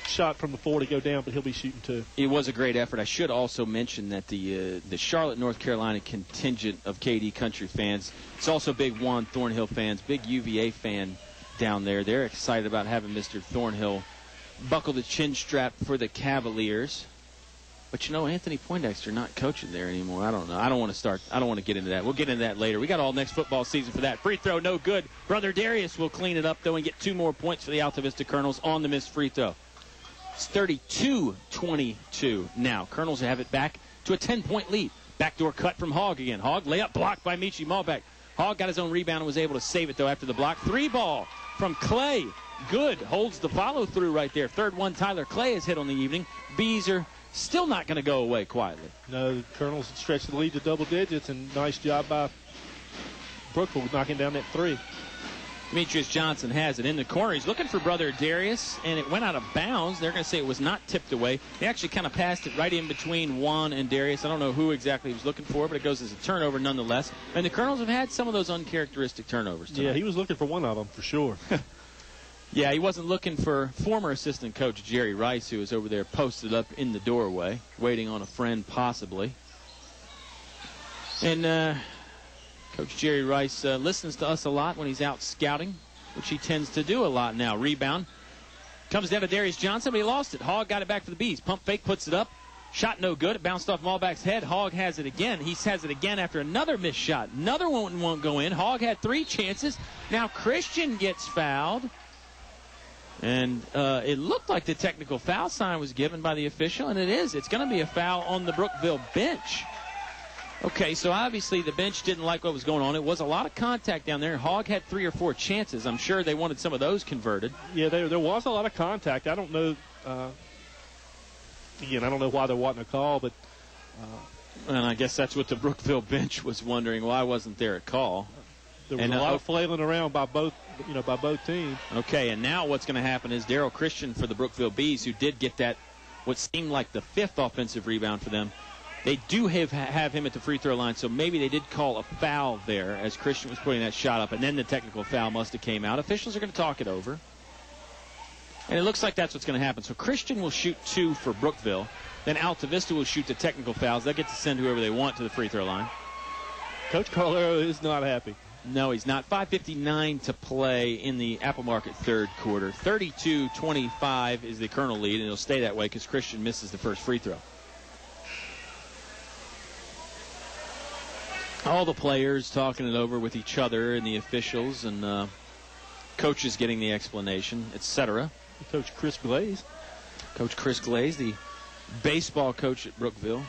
Speaker 6: shot from the floor to go down, but he'll be shooting too.
Speaker 5: It was a great effort. I should also mention that the Charlotte, North Carolina contingent of KD Country fans, it's also big Juan Thornhill fans, big UVA fan down there. They're excited about having Mr. Thornhill buckle the chin strap for the Cavaliers. But, Anthony Poindexter not coaching there anymore. I don't know. I don't want to get into that. We'll get into that later. We got all next football season for that. Free throw, no good. Brother Darius will clean it up, though, and get 2 more points for the Altavista Colonels on the missed free throw. It's 32-22 now. Colonels have it back to a 10-point lead. Backdoor cut from Hogg again. Hogg layup blocked by Michi Malbec. Hogg got his own rebound and was able to save it, though, after the block. 3 ball from Clay. Good. Holds the follow-through right there. Third one, Tyler Clay is hit on the evening. Bees are still not going to go away quietly.
Speaker 6: No, the Colonels stretched the lead to double digits, and nice job by Brookville knocking down that 3.
Speaker 5: Demetrius Johnson has it in the corner. He's looking for brother Darius, and it went out of bounds. They're going to say it was not tipped away. He actually kind of passed it right in between Juan and Darius. I don't know who exactly he was looking for, but it goes as a turnover nonetheless. And the Colonels have had some of those uncharacteristic turnovers tonight.
Speaker 6: Yeah, he was looking for one of them for sure.
Speaker 5: Yeah, he wasn't looking for former assistant coach Jerry Rice, who was over there posted up in the doorway, waiting on a friend possibly. And Coach Jerry Rice listens to us a lot when he's out scouting, which he tends to do a lot now. Rebound comes down to Darius Johnson, but he lost it. Hogg got it back for the Bees. Pump fake, puts it up. Shot no good. It bounced off Malbach's head. Hogg has it again. He has it again after another missed shot. Another one won't go in. Hogg had 3 chances. Now Christian gets fouled. And it looked like the technical foul sign was given by the official, and it is. It's going to be a foul on the Brookville bench. Okay, so obviously the bench didn't like what was going on. It was a lot of contact down there. Hogg had 3 or 4 chances. I'm sure they wanted some of those converted.
Speaker 6: Yeah, there was a lot of contact. I don't know. Again, I don't know why there wasn't a call, but
Speaker 5: and I guess that's what the Brookville bench was wondering. Why wasn't there a call?
Speaker 6: There was a lot of flailing around by both teams.
Speaker 5: Okay, and now what's going to happen is Darryl Christian for the Brookville Bees, who did get that what seemed like the 5th offensive rebound for them. They do have him at the free throw line, so maybe they did call a foul there as Christian was putting that shot up, and then the technical foul must have came out. Officials are going to talk it over. And it looks like that's what's going to happen. So Christian will shoot 2 for Brookville. Then Altavista will shoot the technical fouls. They'll get to send whoever they want to the free throw line.
Speaker 6: Coach Carlero is not happy.
Speaker 5: No, he's not. 5:59 to play in the Apple Market third quarter. 32-25 is the Colonel lead, and it'll stay that way because Christian misses the first free throw. All the players talking it over with each other and the officials and coaches getting the explanation, etc.
Speaker 6: Coach Chris Glaze.
Speaker 5: Coach Chris Glaze, the baseball coach at Brookville.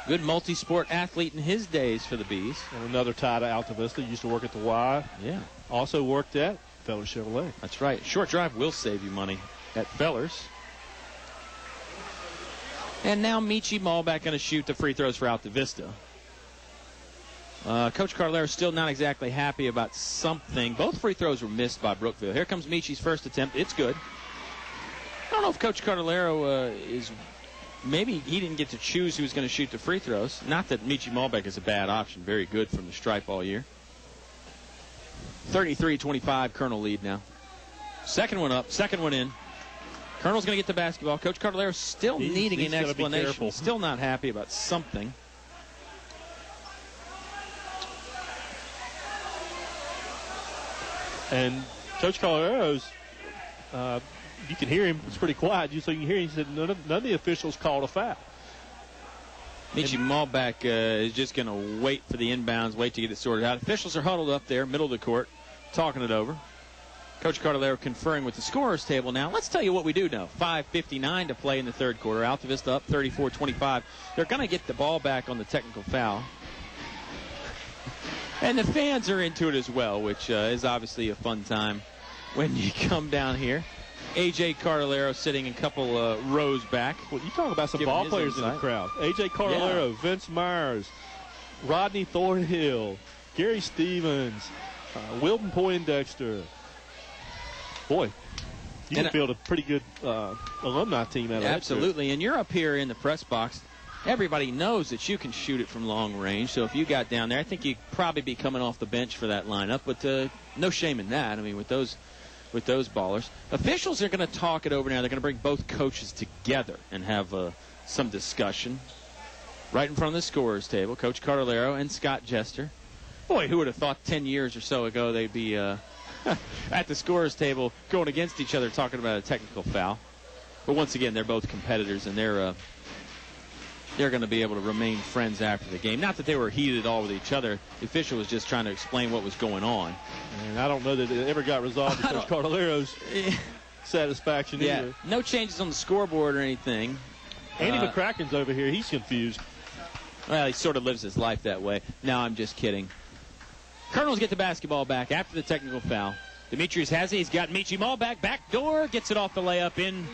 Speaker 5: Good multi-sport athlete in his days for the Bees.
Speaker 6: And another tie to Altavista. Used to work at the Y.
Speaker 5: Yeah.
Speaker 6: Also worked at Fellers Chevrolet.
Speaker 5: That's right. Short drive will save you money at Fellers. And now Michi Malbach going to shoot the free throws for Altavista. Coach Carlero still not exactly happy about something. Both free throws were missed by Brookville. Here comes Michi's first attempt. It's good. I don't know if Coach Carlero is... Maybe he didn't get to choose who's going to shoot the free throws. Not that Michi Malbach is a bad option. Very good from the stripe all year. 33-25, Colonel lead now. Second one up, second one in. Colonel's going to get the basketball. Coach Carlero still needing an explanation. Still not happy about something.
Speaker 6: And Coach Carlero's, you can hear him. It's pretty quiet. So you can hear him. He said none of the officials called a foul.
Speaker 5: Michi Malbach is just going to wait for the inbounds, wait to get it sorted out. Officials are huddled up there, middle of the court, talking it over. Coach Carlero conferring with the scorers table now. Let's tell you what we do know. 5:59 to play in the third quarter. Altavista up 34-25. They're going to get the ball back on the technical foul. And the fans are into it as well, which is obviously a fun time when you come down here. A.J. Carlero sitting a couple rows back.
Speaker 6: Well, you talk about some ball players in the crowd. A.J. Carlero, Vince Myers, Rodney Thornhill, Gary Stevens, Wilton Poindexter. Boy, you can field a pretty good alumni team out of that.
Speaker 5: Absolutely. And you're up here in the press box. Everybody knows that you can shoot it from long range. So if you got down there, I think you'd probably be coming off the bench for that lineup. But no shame in that. I mean, with those ballers. Officials are going to talk it over now. They're going to bring both coaches together and have some discussion. Right in front of the scorers table, Coach Carlero and Scott Jester. Boy, who would have thought 10 years or so ago they'd be at the scorers table going against each other talking about a technical foul. But once again, they're both competitors, and they're going to be able to remain friends after the game. Not that they were heated at all with each other. The official was just trying to explain what was going on.
Speaker 6: And I don't know that it ever got resolved to Coach Carlero's satisfaction either.
Speaker 5: No changes on the scoreboard or anything.
Speaker 6: Andy McCracken's over here. He's confused.
Speaker 5: Well, he sort of lives his life that way. No, I'm just kidding. Colonels get the basketball back after the technical foul. Demetrius has it. He's got Michi Malbach. Back door. Gets it off the layup in.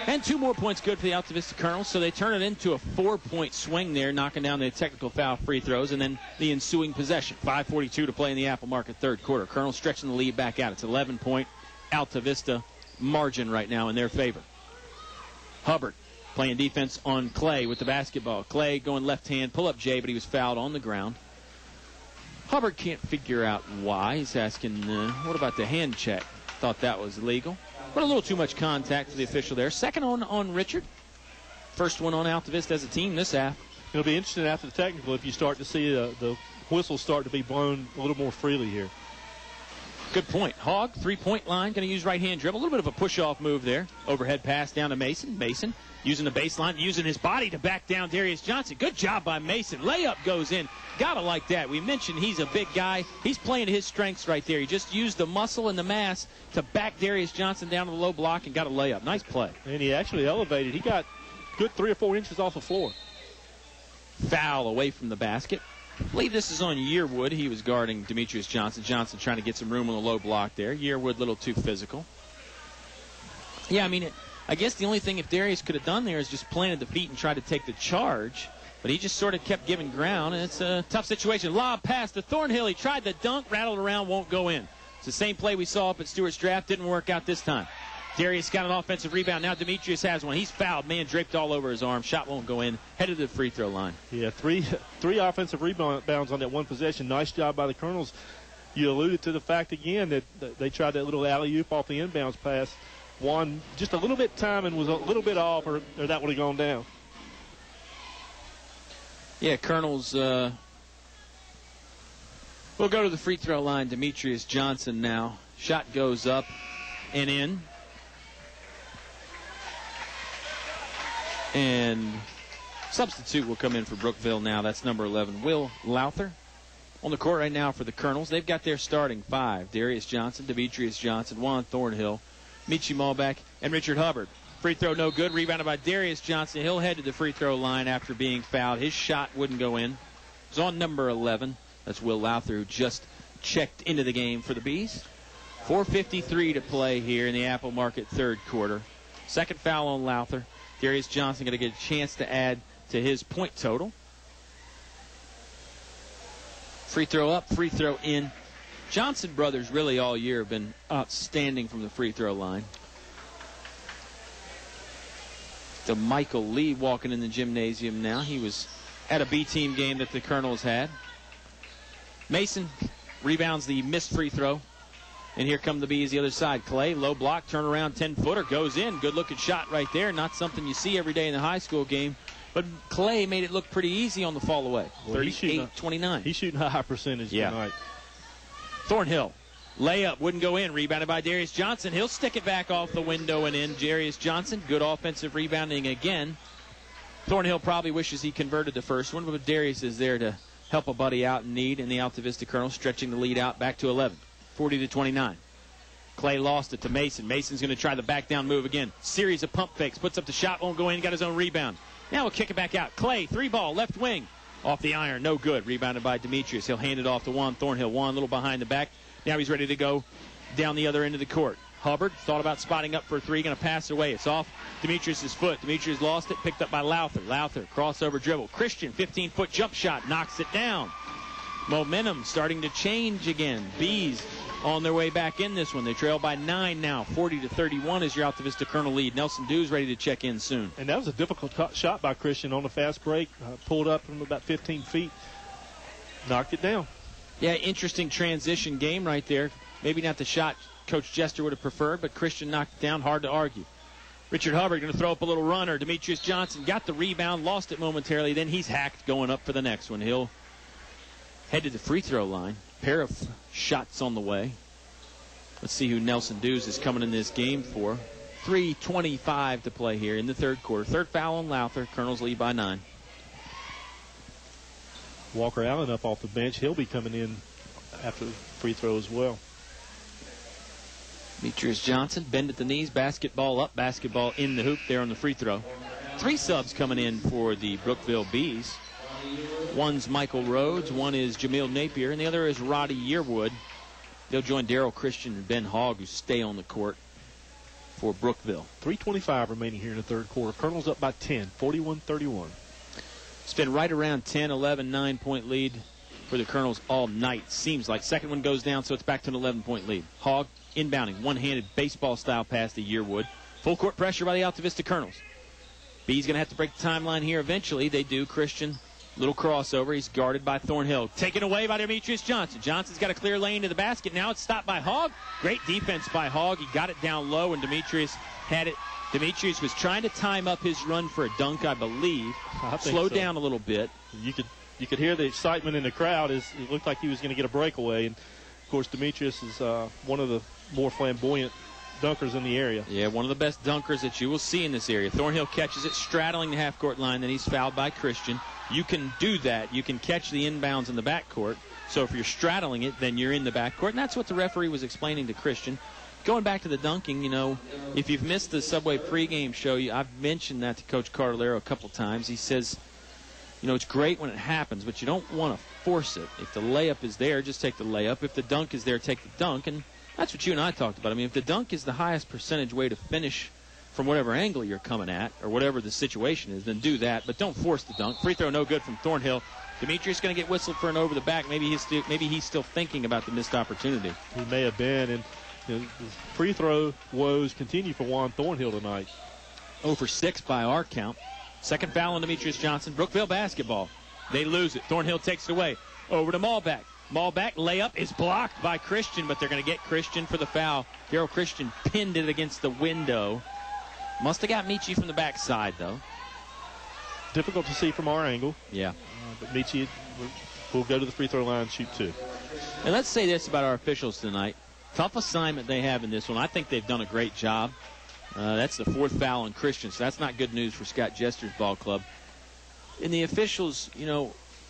Speaker 5: And 2 more points good for the Altavista Colonels. So they turn it into a 4-point swing there, knocking down the technical foul free throws, and then the ensuing possession. 5:42 to play in the Apple Market third quarter. Colonels stretching the lead back out. It's 11-point Altavista margin right now in their favor. Hubbard playing defense on Clay with the basketball. Clay going left hand, pull up Jay, but he was fouled on the ground. Hubbard can't figure out why. He's asking, what about the hand check? Thought that was illegal. But a little too much contact for the official there. Second on Richard. First one on Altavista as a team this half.
Speaker 6: It'll be interesting after the technical if you start to see the whistles start to be blown a little more freely here.
Speaker 5: Good point. Hogg, three-point line, going to use right-hand dribble. A little bit of a push-off move there. Overhead pass down to Mason. Mason using the baseline, using his body to back down Darius Johnson. Good job by Mason. Layup goes in. Gotta like that. We mentioned he's a big guy. He's playing his strengths right there. He just used the muscle and the mass to back Darius Johnson down to the low block and got a layup. Nice play.
Speaker 6: And he actually elevated. He got good 3 or 4 inches off the floor.
Speaker 5: Foul away from the basket. I believe this is on Yearwood. He was guarding Demetrius Johnson. Johnson trying to get some room on the low block there. Yearwood a little too physical. Yeah, I mean, I guess the only thing if Darius could have done there is just planted the feet and tried to take the charge. But he just sort of kept giving ground, and it's a tough situation. Lob pass to Thornhill. He tried the dunk, rattled around, won't go in. It's the same play we saw up at Stewart's Draft. Didn't work out this time. Darius got an offensive rebound. Now Demetrius has one. He's fouled. Man draped all over his arm. Shot won't go in. Headed to the free throw line.
Speaker 6: Yeah, three offensive rebounds on that one possession. Nice job by the Colonels. You alluded to the fact again that they tried that little alley-oop off the inbounds pass. One just a little bit timing was a little bit off, or that would have gone down.
Speaker 5: Yeah, Colonels will go to the free throw line. Demetrius Johnson now. Shot goes up and in. And substitute will come in for Brookville now. That's number 11, Will Lowther. On the court right now for the Colonels. They've got their starting 5. Darius Johnson, Demetrius Johnson, Juan Thornhill, Michi Malbeck, and Richard Hubbard. Free throw no good. Rebounded by Darius Johnson. He'll head to the free throw line after being fouled. His shot wouldn't go in. It's on number 11. That's Will Lowther, who just checked into the game for the Bees. 4:53 to play here in the Apple Market third quarter. Second foul on Lowther. Darius Johnson going to get a chance to add to his point total. Free throw up, free throw in. Johnson brothers really all year have been outstanding from the free throw line. The Michael Lee walking in the gymnasium now. He was at a B-team game that the Colonels had. Mason rebounds the missed free throw. And here come the Bees the other side. Clay, low block, turnaround, 10-footer, goes in. Good-looking shot right there. Not something you see every day in the high school game. But Clay made it look pretty easy on the fall away. 38-29.
Speaker 6: He's shooting a high percentage tonight.
Speaker 5: Thornhill, layup, wouldn't go in. Rebounded by Darius Johnson. He'll stick it back off the window and in. Darius Johnson, good offensive rebounding again. Thornhill probably wishes he converted the first one, but Darius is there to help a buddy out in need. And the Altavista Colonels stretching the lead out back to 11. 40-29. Clay lost it to Mason. Mason's going to try the back down move again. Series of pump fakes. Puts up the shot, won't go in. Got his own rebound. Now we'll kick it back out. Clay, 3-ball, left wing. Off the iron, no good. Rebounded by Demetrius. He'll hand it off to Juan Thornhill. Juan a little behind the back. Now he's ready to go down the other end of the court. Hubbard thought about spotting up for 3. Going to pass it away. It's off Demetrius' foot. Demetrius lost it. Picked up by Lowther. Lowther, crossover dribble. Christian, 15-foot jump shot. Knocks it down. Momentum starting to change again. Bees on their way back in this one. They trail by 9 now. 40-31 is your Altavista Colonel lead. Nelson Dew's ready to check in soon.
Speaker 6: And that was a difficult shot by Christian on the fast break. Pulled up from about 15 feet. Knocked it down.
Speaker 5: Yeah, interesting transition game right there. Maybe not the shot Coach Jester would have preferred, but Christian knocked it down. Hard to argue. Richard Hubbard going to throw up a little runner. Demetrius Johnson got the rebound, lost it momentarily. Then he's hacked going up for the next one. He'll head to the free throw line. Pair of shots on the way. Let's see who Nelson Dews is coming in this game for. 3:25 to play here in the third quarter. Third foul on Lowther. Colonels lead by 9.
Speaker 6: Walker Allen up off the bench. He'll be coming in after the free throw as well.
Speaker 5: Demetrius Johnson, bend at the knees, basketball up, basketball in the hoop there on the free throw. 3 subs coming in for the Brookville Bees. One's Michael Rhodes, one is Jamil Napier, and the other is Roddy Yearwood. They'll join Darrell Christian and Ben Hogg, who stay on the court for Brookville.
Speaker 6: 3:25 remaining here in the third quarter. Colonels up by 10, 41-31.
Speaker 5: It's been right around 10, 11, 9-point lead for the Colonels all night. Seems like second one goes down, so it's back to an 11-point lead. Hogg inbounding, one-handed baseball-style pass to Yearwood. Full court pressure by the Altavista Colonels. B's going to have to break the timeline here eventually. They do. Christian, little crossover. He's guarded by Thornhill. Taken away by Demetrius Johnson. Johnson's got a clear lane to the basket. Now it's stopped by Hogg. Great defense by Hogg. He got it down low, and Demetrius had it Demetrius was trying to time up his run for a dunk, I believe. Slowed down a little bit.
Speaker 6: You could hear the excitement in the crowd. It looked like he was going to get a breakaway. And, of course, Demetrius is one of the more flamboyant dunkers in the area.
Speaker 5: Yeah, one of the best dunkers that you will see in this area. Thornhill catches it, straddling the half-court line. Then he's fouled by Christian. You can do that. You can catch the inbounds in the backcourt. So if you're straddling it, then you're in the backcourt. And that's what the referee was explaining to Christian. Going back to the dunking, if you've missed the Subway pregame show, I've mentioned that to Coach Cartolero a couple times. He says, it's great when it happens, but you don't want to force it. If the layup is there, just take the layup. If the dunk is there, take the dunk. And that's what you and I talked about. I mean, if the dunk is the highest percentage way to finish from whatever angle you're coming at or whatever the situation is, then do that. But don't force the dunk. Free throw no good from Thornhill. Demetrius going to get whistled for an over the back. Maybe he's still thinking about the missed opportunity.
Speaker 6: He may have been. And the free throw woes continue for Juan Thornhill tonight.
Speaker 5: 0 for 6 by our count. Second foul on Demetrius Johnson. Brookville basketball. They lose it. Thornhill takes it away. Over to Malback. Malback layup is blocked by Christian, but they're going to get Christian for the foul. Daryl Christian pinned it against the window. Must have got Michi from the backside, though.
Speaker 6: Difficult to see from our angle.
Speaker 5: Yeah.
Speaker 6: But Michi will go to the free throw line and shoot 2.
Speaker 5: And let's say this about our officials tonight. Tough assignment they have in this one. I think they've done a great job. That's the 4th foul on Christian, so that's not good news for Scott Jester's ball club. And the officials,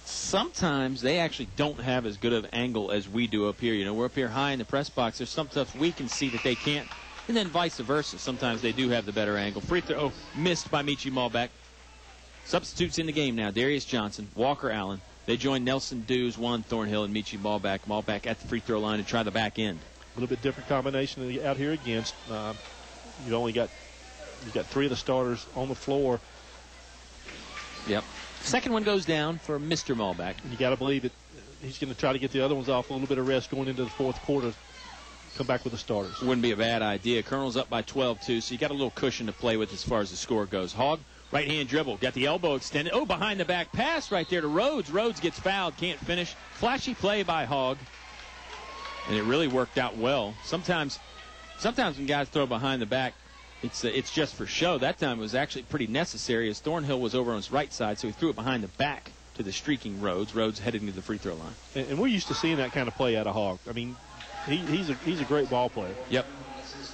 Speaker 5: sometimes they actually don't have as good of an angle as we do up here. We're up here high in the press box. There's some stuff we can see that they can't. And then vice versa. Sometimes they do have the better angle. Free throw missed by Michi Malback. Substitutes in the game now. Darius Johnson, Walker Allen. They join Nelson Dews, Juan Thornhill, and Michi Malback. Malback at the free throw line to try the back end.
Speaker 6: A little bit different combination out here against. You got 3 of the starters on the floor.
Speaker 5: Yep. Second one goes down for Mr. Malback.
Speaker 6: You got to believe it. He's going to try to get the other ones off a little bit of rest going into the 4th quarter. Come back with the starters.
Speaker 5: Wouldn't be a bad idea. Colonel's up by 12-2, so you got a little cushion to play with as far as the score goes. Hogg, right-hand dribble. Got the elbow extended. Oh, behind the back pass right there to Rhodes. Rhodes gets fouled. Can't finish. Flashy play by Hogg. And it really worked out well. Sometimes when guys throw behind the back, it's just for show. That time it was actually pretty necessary as Thornhill was over on his right side, so he threw it behind the back to the streaking Rhodes. Rhodes heading to the free throw line.
Speaker 6: And we're used to seeing that kind of play out of Hogg. I mean, he's a great ball player.
Speaker 5: Yep.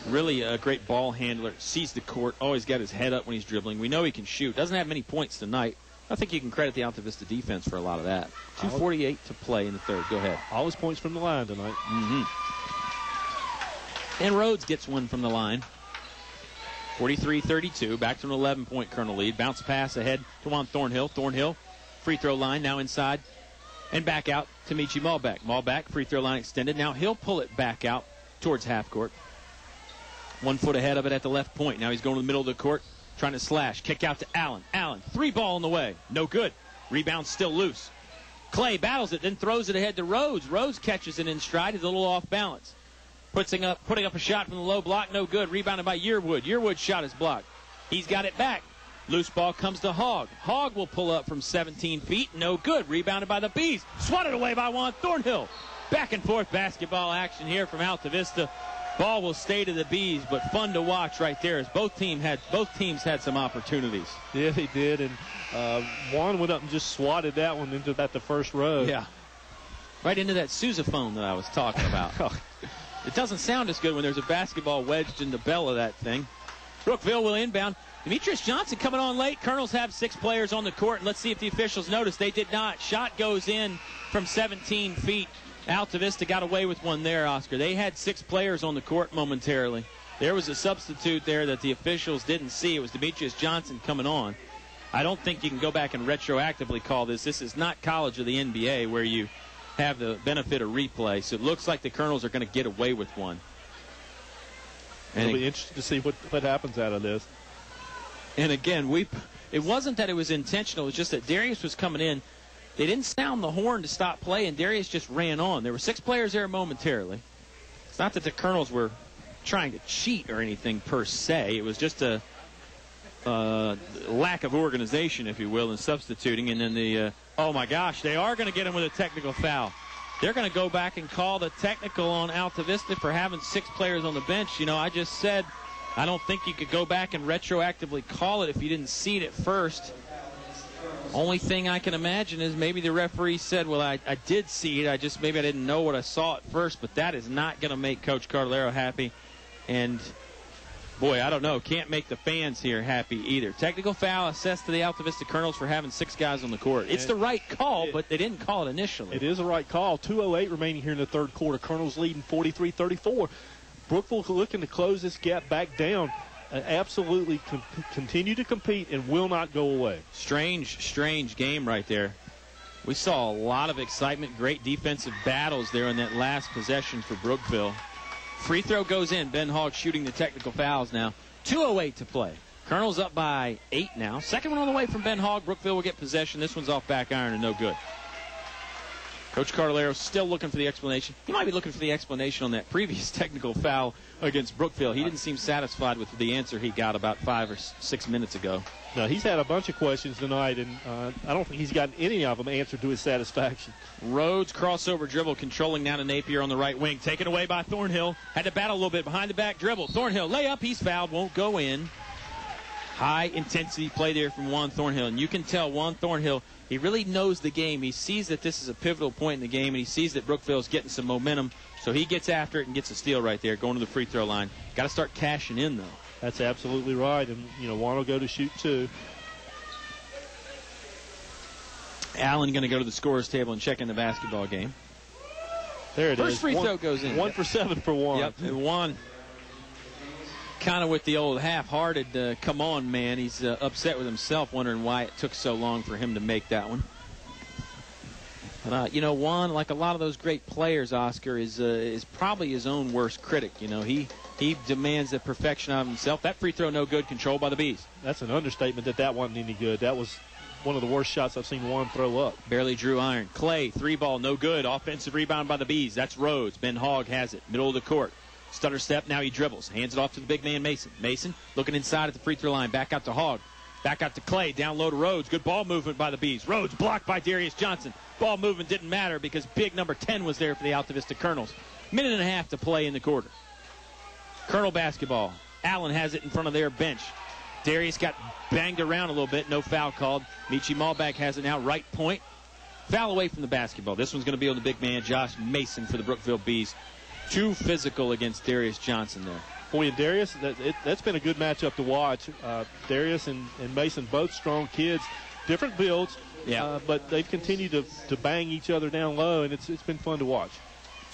Speaker 5: Really a great ball handler. Sees the court. Always got his head up when he's dribbling. We know he can shoot. Doesn't have many points tonight. I think you can credit the Altavista defense for a lot of that. 2:48 to play in the third. Go ahead.
Speaker 6: All his points from the line tonight.
Speaker 5: Mm-hmm. And Rhodes gets one from the line. 43-32. Back to an 11-point Colonel lead. Bounce pass ahead to Juan Thornhill. Thornhill, free throw line now inside. And back out to Michi Malback. Malback, free throw line extended. Now he'll pull it back out towards half court. 1 foot ahead of it at the left point. Now he's going to the middle of the court, trying to slash. Kick out to Allen. Allen, 3 ball in the way. No good. Rebound still loose. Clay battles it, then throws it ahead to Rhodes. Rhodes catches it in stride. He's a little off balance. Putting up a shot from the low block. No good. Rebounded by Yearwood. Yearwood's shot is blocked. He's got it back. Loose ball comes to Hogg. Hogg will pull up from 17 feet. No good. Rebounded by the Bees. Swatted away by Juan Thornhill. Back and forth basketball action here from Altavista. Ball will stay to the Bees, but fun to watch right there as both teams had some opportunities.
Speaker 6: Yeah, they did, and Juan went up and just swatted that one into the first row.
Speaker 5: Yeah, right into that sousaphone that I was talking about. It doesn't sound as good when there's a basketball wedged in the bell of that thing. Brookville will inbound. Demetrius Johnson coming on late. Colonels have 6 players on the court. Let's see if the officials notice. They did not. Shot goes in from 17 feet. Altavista got away with one there, Oscar. They had 6 players on the court momentarily. There was a substitute there that the officials didn't see. It was Demetrius Johnson coming on. I don't think you can go back and retroactively call this. This is not college or the NBA where you have the benefit of replay. So it looks like the Colonels are going to get away with one.
Speaker 6: It'll be interesting to see what happens out of this.
Speaker 5: And again, it wasn't that it was intentional. It was just that Darius was coming in. They didn't sound the horn to stop play, and Darius just ran on. There were 6 players there momentarily. It's not that the Colonels were trying to cheat or anything per se. It was just a lack of organization, if you will, in substituting. And then oh my gosh, they are going to get him with a technical foul. They're going to go back and call the technical on Altavista for having 6 players on the bench. You know, I just said I don't think you could go back and retroactively call it if you didn't see it at first. Only thing I can imagine is maybe the referee said, well, I did see it. Maybe I didn't know what I saw at first, but that is not going to make Coach Cardellaro happy. And, boy, I don't know. Can't make the fans here happy either. Technical foul assessed to the Altavista Colonels for having 6 guys on the court. It's the right call, but they didn't call it initially.
Speaker 6: It is a right call. 2:08 remaining here in the third quarter. Colonels leading 43-34. Brookville looking to close this gap back down. Absolutely continue to compete and will not go away.
Speaker 5: Strange game right there. We saw a lot of excitement, great defensive battles there in that last possession for Brookville. Free throw goes in. Ben Hogg shooting the technical fouls now. 2:08 to play. Colonels up by 8 now. Second one on the way from Ben Hogg. Brookville will get possession. This one's off back iron and no good. Coach Cardellaro still looking for the explanation. He might be looking for the explanation on that previous technical foul against Brookville. He didn't seem satisfied with the answer he got about 5 or 6 minutes ago.
Speaker 6: No, he's had a bunch of questions tonight, and I don't think he's gotten any of them answered to his satisfaction.
Speaker 5: Rhodes crossover dribble, controlling now to Napier on the right wing. Taken away by Thornhill. Had to battle a little bit behind the back dribble. Thornhill layup. He's fouled. Won't go in. High intensity play there from Juan Thornhill. And you can tell Juan Thornhill, he really knows the game. He sees that this is a pivotal point in the game, and he sees that Brookville's getting some momentum. So he gets after it and gets a steal right there, going to the free throw line. Got to start cashing in, though.
Speaker 6: That's absolutely right. And, Juan will go to shoot 2.
Speaker 5: Allen going to go to the scorer's table and check in the basketball game.
Speaker 6: There it is.
Speaker 5: First free throw goes in.
Speaker 6: 1 for 7 for Juan.
Speaker 5: Yep, and Juan kind of with the old half-hearted, come on, man. He's upset with himself, wondering why it took so long for him to make that one. Juan, like a lot of those great players, Oscar, is probably his own worst critic. He demands the perfection of himself. That free throw no good, controlled by the Bees.
Speaker 6: That's an understatement that wasn't any good. That was one of the worst shots I've seen Juan throw up.
Speaker 5: Barely drew iron. Clay, 3-ball, no good. Offensive rebound by the Bees. That's Rhodes. Ben Hogg has it. Middle of the court. Stutter step, now he dribbles. Hands it off to the big man, Mason. Mason looking inside at the free throw line. Back out to Hogg. Back out to Clay. Down low to Rhodes. Good ball movement by the Bees. Rhodes blocked by Darius Johnson. Ball movement didn't matter because big number 10 was there for the Altavista Colonels. Minute and a half to play in the quarter. Colonel basketball. Allen has it in front of their bench. Darius got banged around a little bit. No foul called. Michi Malbach has it now. Right point. Foul away from the basketball. This one's going to be on the big man, Josh Mason, for the Brookville Bees. Too physical against Darius Johnson there.
Speaker 6: Boy, and Darius, that's been a good matchup to watch. Darius and Mason, both strong kids, different builds, but they've continued to bang each other down low, and it's been fun to watch.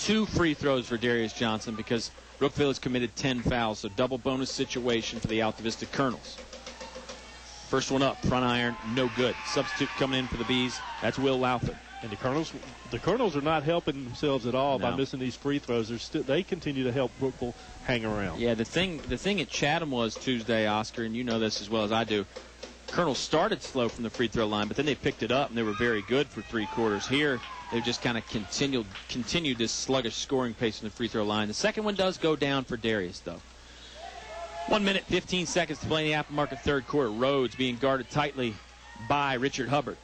Speaker 5: 2 free throws for Darius Johnson because Brookville has committed 10 fouls, so double bonus situation for the Altavista Colonels. First one up, front iron, no good. Substitute coming in for the Bees, that's Will Lowther.
Speaker 6: And the Colonels are not helping themselves at all by missing these free throws. They continue to help Brookville hang around.
Speaker 5: Yeah, the thing at Chatham was Tuesday, Oscar, and you know this as well as I do. Colonels started slow from the free throw line, but then they picked it up and they were very good for 3 quarters. Here, they've just kind of continued this sluggish scoring pace on the free throw line. The second one does go down for Darius, though. 1 minute, 15 seconds to play in the Apple Market third quarter. Rhodes being guarded tightly by Richard Hubbard.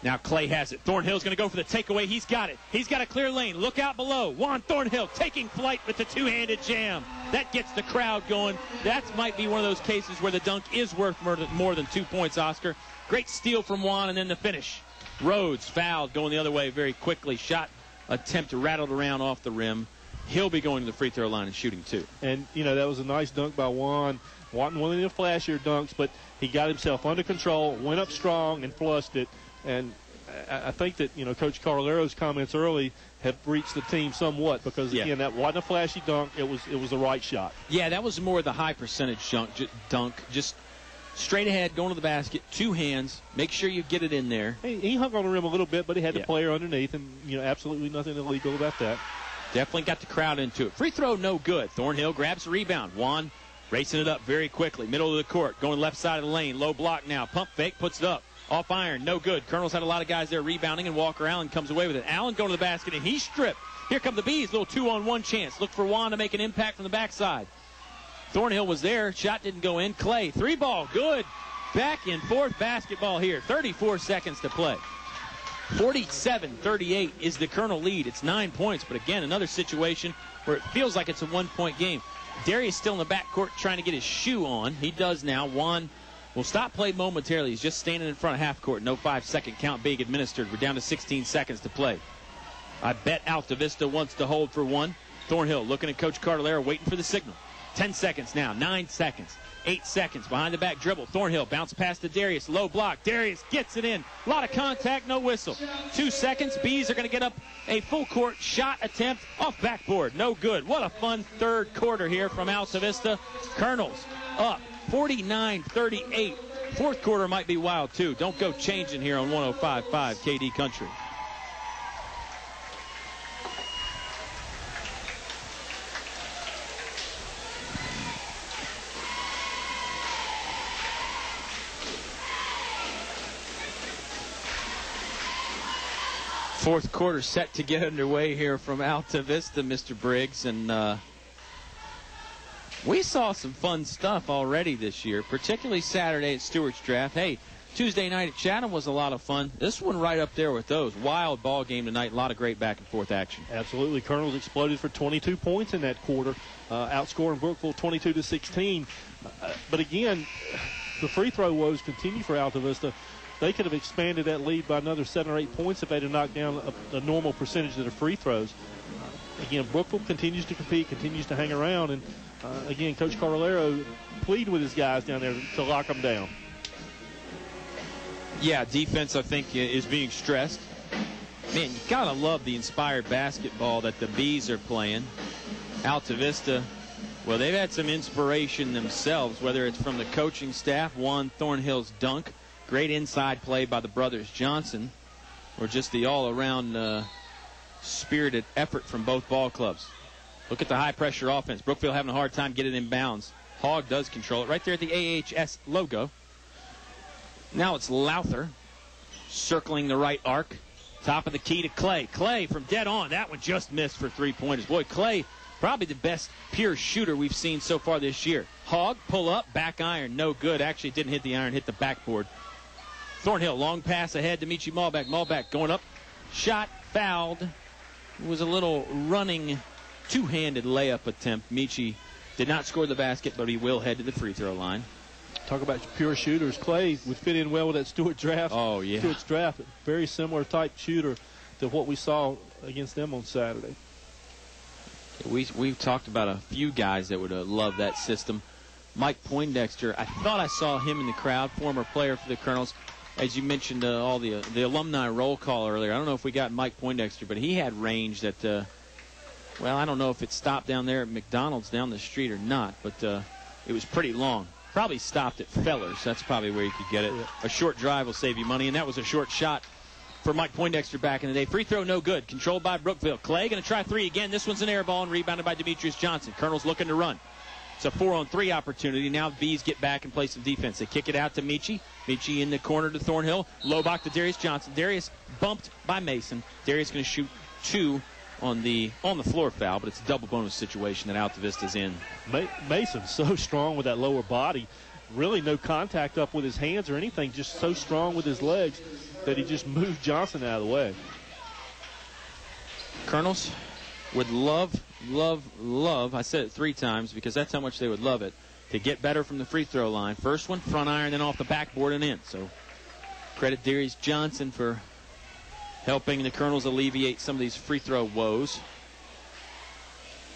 Speaker 5: Now Clay has it. Thornhill's going to go for the takeaway. He's got it. He's got a clear lane. Look out below. Juan Thornhill taking flight with the two-handed jam. That gets the crowd going. That might be one of those cases where the dunk is worth more than 2 points, Oscar. Great steal from Juan, and then the finish. Rhodes fouled, going the other way very quickly. Shot attempt rattled around off the rim. He'll be going to the free throw line and shooting 2.
Speaker 6: And, that was a nice dunk by Juan. Wasn't one of the flashier dunks, but he got himself under control, went up strong, and flushed it. And I think that, Coach Carlero's comments early have reached the team somewhat because, again, that wasn't a flashy dunk. It was the right shot.
Speaker 5: Yeah, that was more the high percentage dunk. Just straight ahead, going to the basket, 2 hands. Make sure you get it in there.
Speaker 6: He hung on the rim a little bit, but he had the player underneath, and, absolutely nothing illegal about that.
Speaker 5: Definitely got the crowd into it. Free throw, no good. Thornhill grabs the rebound. Juan racing it up very quickly. Middle of the court, going left side of the lane. Low block now. Pump fake, puts it up. Off iron, no good. Colonels had a lot of guys there rebounding, and Walker Allen comes away with it. Allen going to the basket, and he's stripped. Here come the Bees, little 2-on-1 chance. Look for Juan to make an impact from the backside. Thornhill was there. Shot didn't go in. Clay, 3-ball, good. Back and forth basketball here. 34 seconds to play. 47-38 is the Colonel lead. It's 9 points, but again, another situation where it feels like it's a 1-point game. Darius still in the backcourt trying to get his shoe on. He does now. Juan will stop play momentarily. He's just standing in front of half court. No 5-second count being administered. We're down to 16 seconds to play. I bet Altavista wants to hold for one. Thornhill looking at Coach Cardellaro, waiting for the signal. 10 seconds now. 9 seconds. 8 seconds. Behind the back dribble. Thornhill bounce pass to Darius. Low block. Darius gets it in. A lot of contact. No whistle. 2 seconds. Bees are going to get up a full court shot attempt off backboard. No good. What a fun third quarter here from Altavista. Colonels up 49-38. Fourth quarter might be wild too. Don't go changing here on 105.5 KD Country. Fourth quarter set to get underway here from Altavista, Mr. Briggs, and we saw some fun stuff already this year, particularly Saturday at Stewart's Draft. Hey, Tuesday night at Chatham was a lot of fun. This one right up there with those. Wild ball game tonight, a lot of great back and forth action.
Speaker 6: Absolutely. Colonels exploded for 22 points in that quarter, outscoring Brookville 22-16. But again, the free throw woes continue for Altavista. They could have expanded that lead by another 7 or 8 points if they'd have knocked down a normal percentage of the free throws. Again, Brookville continues to compete, continues to hang around, and again, Coach Cardellaro pleaded with his guys down there to lock them down.
Speaker 5: Yeah, defense, I think, is being stressed. Man, you gotta love the inspired basketball that the Bees are playing. Altavista, well, they've had some inspiration themselves, whether it's from the coaching staff, Juan Thornhill's dunk, great inside play by the brothers Johnson, or just the all-around spirited effort from both ball clubs. Look at the high-pressure offense. Brookville having a hard time getting in bounds. Hogg does control it right there at the AHS logo. Now it's Lowther circling the right arc. Top of the key to Clay. Clay from dead on. That one just missed for three-pointers. Boy, Clay, probably the best pure shooter we've seen so far this year. Hogg, pull up, back iron, no good. Actually didn't hit the iron, hit the backboard. Thornhill, long pass ahead to Michi Malbeck. Malbeck going up, shot, fouled. It was a little running two-handed layup attempt. Michi did not score the basket, but he will head to the free throw line.
Speaker 6: Talk about pure shooters. Clay would fit in well with that Stewart draft.
Speaker 5: Oh, yeah.
Speaker 6: Stewart's draft, very similar type shooter to what we saw against them on Saturday.
Speaker 5: We've talked about a few guys that would love that system. Mike Poindexter, I thought I saw him in the crowd, former player for the Colonels. As you mentioned, all the alumni roll call earlier. I don't know if we got Mike Poindexter, but he had range that, well, I don't know if it stopped down there at McDonald's down the street or not, but it was pretty long. Probably stopped at Fellers. That's probably where you could get it. Yeah. A short drive will save you money, and that was a short shot for Mike Poindexter back in the day. Free throw no good. Controlled by Brookville. Clay going to try three again. This one's an air ball and rebounded by Demetrius Johnson. Colonel's looking to run. It's a 4-on-3 opportunity. Now Bees get back and play some defense. They kick it out to Michi. Michi in the corner to Thornhill. Low block to Darius Johnson. Darius bumped by Mason. Darius going to shoot two on the floor foul, but it's a double bonus situation that Altavista's in.
Speaker 6: Mason's so strong with that lower body. Really no contact up with his hands or anything. Just so strong with his legs that he just moved Johnson out of the way.
Speaker 5: Colonels would love, I said it 3 times because that's how much they would love it, to get better from the free throw line. First one, front iron, then off the backboard and in. So credit Darius Johnson for helping the Colonels alleviate some of these free throw woes.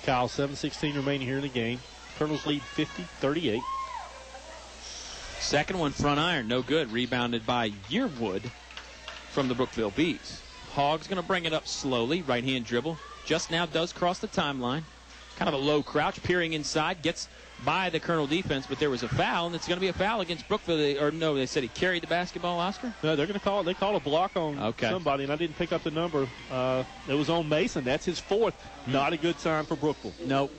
Speaker 6: Kyle, 7:16 remaining here in the game. Colonels lead 50-38.
Speaker 5: Second one, front iron, no good. Rebounded by Yearwood from the Brookville Bees. Hogg's going to bring it up slowly. Right-hand dribble. Just now does cross the timeline. Kind of a low crouch, peering inside. Gets by the Colonel defense, but there was a foul, and it's going to be a foul against Brookville. They said he carried the basketball, Oscar?
Speaker 6: No, they're going to call it. They call a block on somebody, and I didn't pick up the number. It was on Mason. That's his fourth. Not a good sign for Brookville.
Speaker 5: Nope.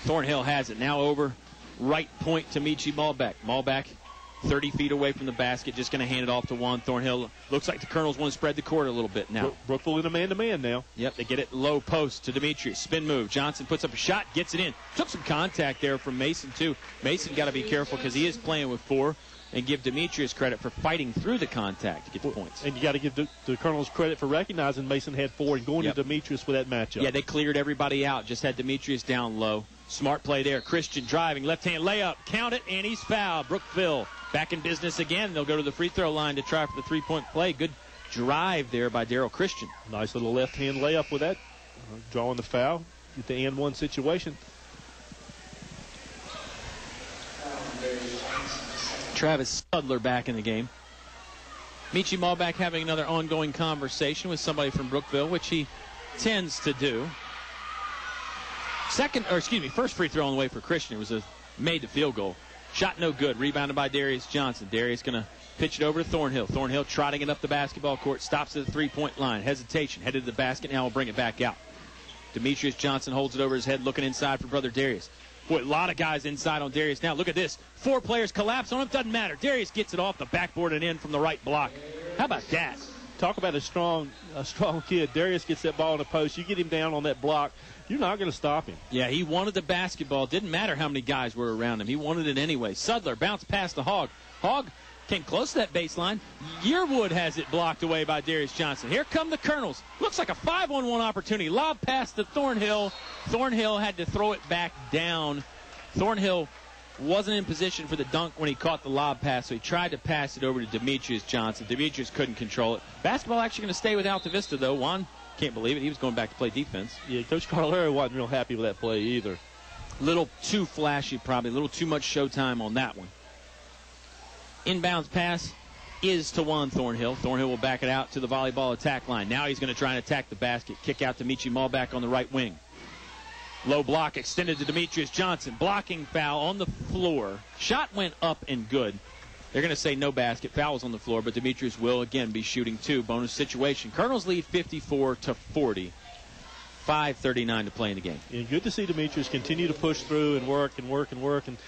Speaker 5: Thornhill has it. Now over right point to Michi Malbeck. Malbeck 30 feet away from the basket, just going to hand it off to Juan Thornhill. Looks like the Colonels want to spread the court a little bit now.
Speaker 6: Brookville in a man-to-man now.
Speaker 5: Yep, they get it low post to Demetrius. Spin move. Johnson puts up a shot, gets it in. Took some contact there from Mason, too. Mason got to be careful because he is playing with 4. and give Demetrius credit for fighting through the contact to get the points.
Speaker 6: And you got to give the Colonels credit for recognizing Mason had 4 and going to Demetrius with that matchup.
Speaker 5: Yeah, they cleared everybody out, just had Demetrius down low. Smart play there. Christian driving, left-hand layup, count it, and he's fouled. Brookville back in business again. They'll go to the free throw line to try for the three-point play. Good drive there by Daryl Christian.
Speaker 6: Nice little left-hand layup with that, drawing the foul. Get the and one situation.
Speaker 5: Travis Studler back in the game. Michi Malback having another ongoing conversation with somebody from Brookville, which he tends to do. First free throw on the way for Christian. It was made the field goal. Shot no good. Rebounded by Darius Johnson. Darius going to pitch it over to Thornhill. Thornhill trotting it up the basketball court. Stops at the three-point line. Hesitation. Headed to the basket. Now we'll bring it back out. Demetrius Johnson holds it over his head, looking inside for brother Darius. Boy, a lot of guys inside on Darius now. Look at this. 4 players collapse on him. Doesn't matter. Darius gets it off the backboard and in from the right block. How about that?
Speaker 6: Talk about a strong kid. Darius gets that ball in the post. You get him down on that block, you're not going to stop him.
Speaker 5: Yeah, he wanted the basketball. Didn't matter how many guys were around him. He wanted it anyway. Sudler bounced past the Hog. Hog came close to that baseline. Yearwood has it blocked away by Darius Johnson. Here come the Colonels. Looks like a 5-on-1 opportunity. Lob pass to Thornhill. Thornhill had to throw it back down. Thornhill wasn't in position for the dunk when he caught the lob pass, so he tried to pass it over to Demetrius Johnson. Demetrius couldn't control it. Basketball actually going to stay with Altavista, though. Juan can't believe it. He was going back to play defense.
Speaker 6: Yeah, Coach Carlero wasn't real happy with that play either.
Speaker 5: A little too flashy, probably. A little too much showtime on that one. Inbounds pass is to Juan Thornhill. Thornhill will back it out to the volleyball attack line. Now he's going to try and attack the basket. Kick out to Michi Malback on the right wing. Low block extended to Demetrius Johnson. Blocking foul on the floor. Shot went up and good. They're going to say no basket. Foul was on the floor, but Demetrius will again be shooting 2. Bonus situation. Colonels lead 54-40. 5:39 to play in the game.
Speaker 6: And good to see Demetrius continue to push through and work and work and work. And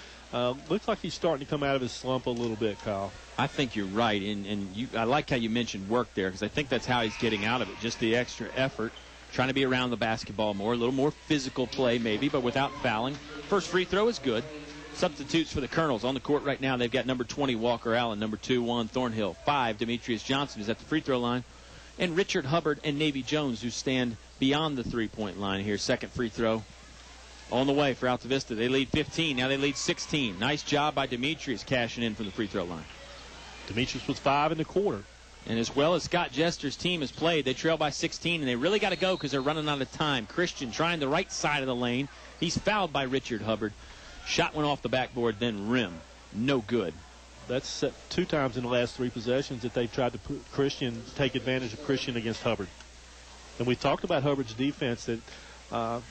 Speaker 6: looks like he's starting to come out of his slump a little bit, Kyle.
Speaker 5: I think you're right. And I like how you mentioned work there, because I think that's how he's getting out of it. Just the extra effort. Trying to be around the basketball more. A little more physical play maybe, but without fouling. First free throw is good. Substitutes for the Colonels on the court right now. They've got number 20, Walker Allen. Number 2, Juan Thornhill. 5, Demetrius Johnson is at the free throw line. And Richard Hubbard and Navy Jones, who stand beyond the three-point line here. Second free throw on the way for Altavista. They lead 15. Now they lead 16. Nice job by Demetrius cashing in from the free throw line.
Speaker 6: Demetrius was 5 in the quarter.
Speaker 5: And as well as Scott Jester's team has played, they trail by 16, and they really got to go because they're running out of time. Christian trying the right side of the lane. He's fouled by Richard Hubbard. Shot went off the backboard, then rim. No good.
Speaker 6: That's 2 times in the last 3 possessions that they've tried to put take advantage of Christian against Hubbard. And we talked about Hubbard's defense, that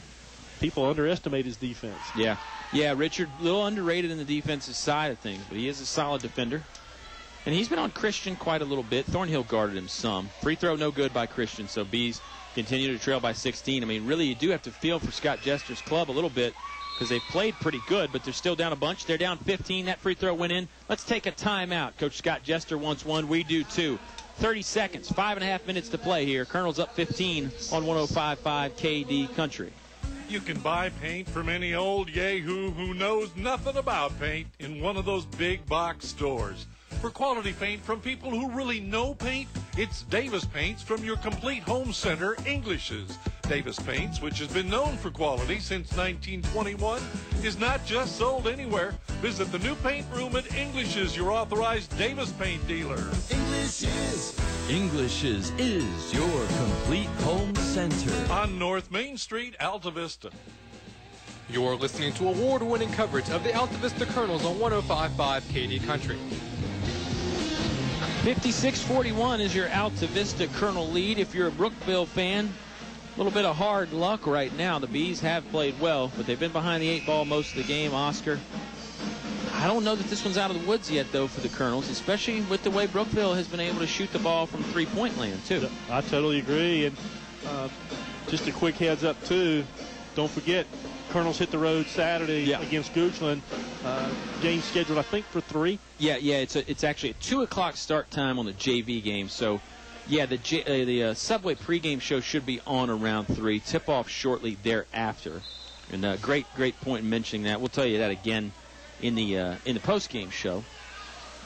Speaker 6: people underestimate his defense.
Speaker 5: Yeah, Richard, a little underrated in the defensive side of things, but he is a solid defender. And he's been on Christian quite a little bit. Thornhill guarded him some. Free throw no good by Christian, so Bees continue to trail by 16. I mean, really, you do have to feel for Scott Jester's club a little bit because they've played pretty good, but they're still down a bunch. They're down 15. That free throw went in. Let's take a timeout. Coach Scott Jester wants one. We do too. 30 seconds, 5.5 minutes to play here. Colonels up 15 on 105.5 KD Country.
Speaker 13: You can buy paint from any old yahoo who knows nothing about paint in one of those big box stores. For quality paint from people who really know paint, it's Davis Paints from your complete home center, English's. Davis Paints, which has been known for quality since 1921, is not just sold anywhere. Visit the new paint room at English's, your authorized Davis Paint dealer.
Speaker 16: English's is your complete home center.
Speaker 13: On North Main Street, Altavista.
Speaker 8: You're listening to award-winning coverage of the Altavista Colonels on 105.5 KD Country.
Speaker 5: 56-41 is your Altavista Colonel lead. If you're a Brookville fan, a little bit of hard luck right now. The Bees have played well, but they've been behind the 8 ball most of the game. Oscar, I don't know that this one's out of the woods yet, though, for the Colonels, especially with the way Brookville has been able to shoot the ball from three-point land, too.
Speaker 6: I totally agree. And just a quick heads up, too, don't forget, Colonels hit the road Saturday against Goochland. Game scheduled, I think, for 3.
Speaker 5: Yeah, it's actually a 2 o'clock start time on the JV game. So, yeah, the Subway pregame show should be on around 3. Tip-off shortly thereafter. And great point in mentioning that. We'll tell you that again in the postgame show.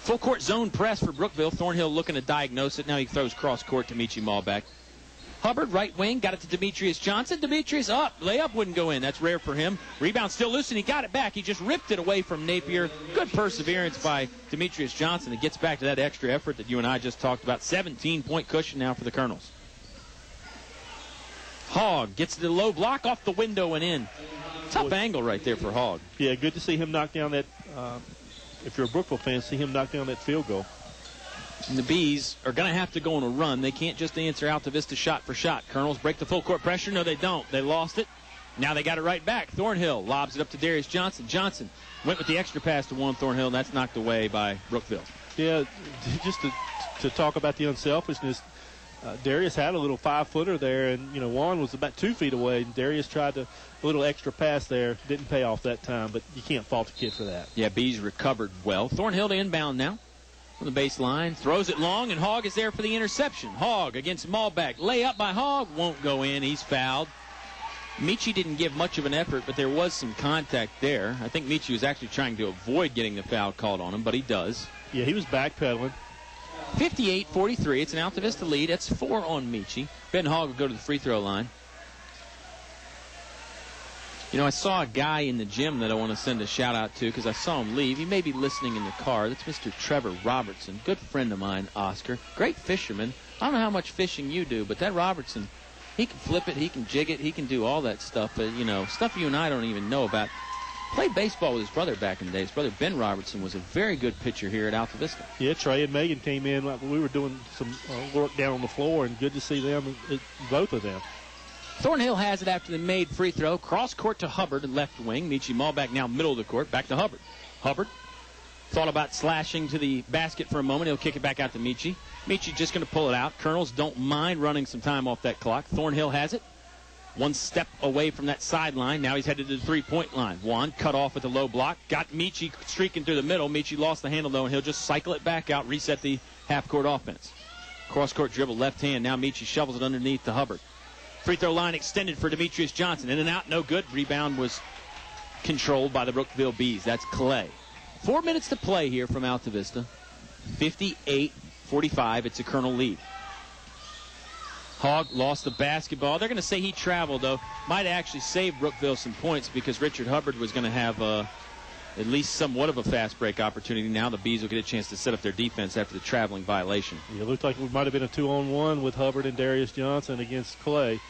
Speaker 5: Full court zone press for Brookville. Thornhill looking to diagnose it. Now he throws cross court to Michi Malbeck. Hubbard, right wing, got it to Demetrius Johnson. Demetrius up. Layup wouldn't go in. That's rare for him. Rebound still loose, and he got it back. He just ripped it away from Napier. Good perseverance by Demetrius Johnson. It gets back to that extra effort that you and I just talked about. 17-point cushion now for the Colonels. Hogg gets the low block off the window and in. Tough angle right there for Hogg.
Speaker 6: Yeah, good to see him knock down that, if you're a Brookville fan, see him knock down that field goal.
Speaker 5: And the Bees are going to have to go on a run. They can't just answer Altavista shot for shot. Colonels break the full court pressure. No, they don't. They lost it. Now they got it right back. Thornhill lobs it up to Darius Johnson. Johnson went with the extra pass to Juan Thornhill, and that's knocked away by Brookville.
Speaker 6: Yeah, just to talk about the unselfishness, Darius had a little 5-footer there, and, Juan was about 2 feet away, and Darius tried a little extra pass there. Didn't pay off that time, but you can't fault the kid for that.
Speaker 5: Yeah, Bees recovered well. Thornhill to inbound now. On the baseline, throws it long, and Hogg is there for the interception. Hogg against Malbeck. Layup by Hogg, won't go in. He's fouled. Michi didn't give much of an effort, but there was some contact there. I think Michi was actually trying to avoid getting the foul called on him, but he does.
Speaker 6: Yeah, he was backpedaling.
Speaker 5: 58-43. It's an Altavista lead. That's 4 on Michi. Ben Hogg will go to the free throw line. I saw a guy in the gym that I want to send a shout-out to because I saw him leave. He may be listening in the car. That's Mr. Trevor Robertson, good friend of mine, Oscar. Great fisherman. I don't know how much fishing you do, but that Robertson, he can flip it, he can jig it, he can do all that stuff. But, stuff you and I don't even know about. Played baseball with his brother back in the day. His brother, Ben Robertson, was a very good pitcher here at Altavista.
Speaker 6: Yeah, Trey and Megan came in. We were doing some work down on the floor, and good to see them, both of them.
Speaker 5: Thornhill has it after the made free throw. Cross court to Hubbard, left wing. Michi Malbeck now middle of the court. Back to Hubbard. Hubbard thought about slashing to the basket for a moment. He'll kick it back out to Michi. Michi just going to pull it out. Colonels don't mind running some time off that clock. Thornhill has it. One step away from that sideline. Now he's headed to the three-point line. Juan cut off with a low block. Got Michi streaking through the middle. Michi lost the handle, though, and he'll just cycle it back out, reset the half-court offense. Cross-court dribble, left hand. Now Michi shovels it underneath to Hubbard. Free throw line extended for Demetrius Johnson. In and out, no good. Rebound was controlled by the Brookville Bees. That's Clay. 4 minutes to play here from Altavista. 58-45. It's a Colonel lead. Hogg lost the basketball. They're going to say he traveled, though. Might actually save Brookville some points because Richard Hubbard was going to have at least somewhat of a fast break opportunity. Now the Bees will get a chance to set up their defense after the traveling violation.
Speaker 6: Yeah, it looked like it might have been a 2-on-1 with Hubbard and Darius Johnson against Clay.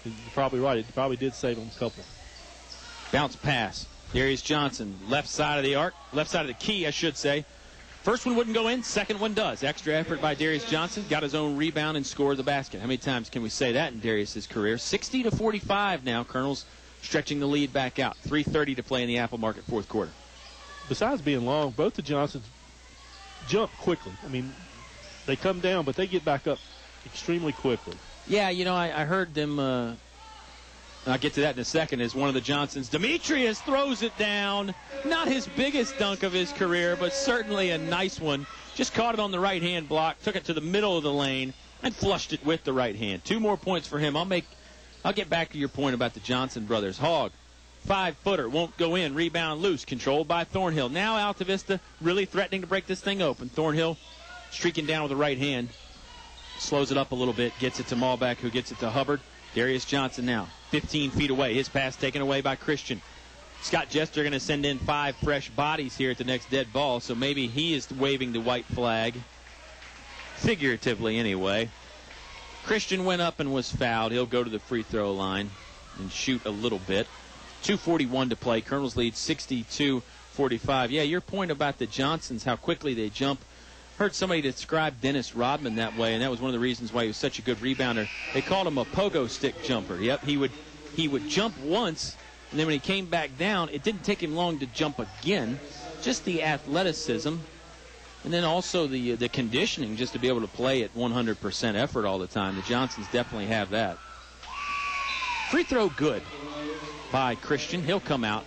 Speaker 6: You're probably right. It probably did save them a couple.
Speaker 5: Bounce pass. Darius Johnson, left side of the arc, left side of the key, I should say. First one wouldn't go in, second one does. Extra effort by Darius Johnson, got his own rebound and scored the basket. How many times can we say that in Darius's career? 60-45 now. Colonels stretching the lead back out. 3:30 to play in the Apple Market fourth quarter.
Speaker 6: Besides being long, both the Johnsons jump quickly. I mean, they come down, but they get back up extremely quickly.
Speaker 5: Yeah, I heard them, I'll get to that in a second, as one of the Johnsons. Demetrius throws it down. Not his biggest dunk of his career, but certainly a nice one. Just caught it on the right-hand block, took it to the middle of the lane, and flushed it with the right hand. 2 more points for him. I'll get back to your point about the Johnson brothers. Hogg, 5-footer, won't go in. Rebound loose, controlled by Thornhill. Now Altavista really threatening to break this thing open. Thornhill streaking down with the right hand. Slows it up a little bit, gets it to Malbeck, who gets it to Hubbard. Darius Johnson now 15 feet away. His pass taken away by Christian. Scott Jester going to send in 5 fresh bodies here at the next dead ball, so maybe he is waving the white flag. Figuratively, anyway. Christian went up and was fouled. He'll go to the free throw line and shoot a little bit. 2:41 to play. Colonels lead 62-45. Yeah, your point about the Johnsons, how quickly they jump. Heard somebody describe Dennis Rodman that way, and that was one of the reasons why he was such a good rebounder. They called him a pogo stick jumper. Yep, he would jump once, and then when he came back down, it didn't take him long to jump again. Just the athleticism, and then also the conditioning just to be able to play at 100% effort all the time. The Johnsons definitely have that. Free throw good by Christian. He'll come out.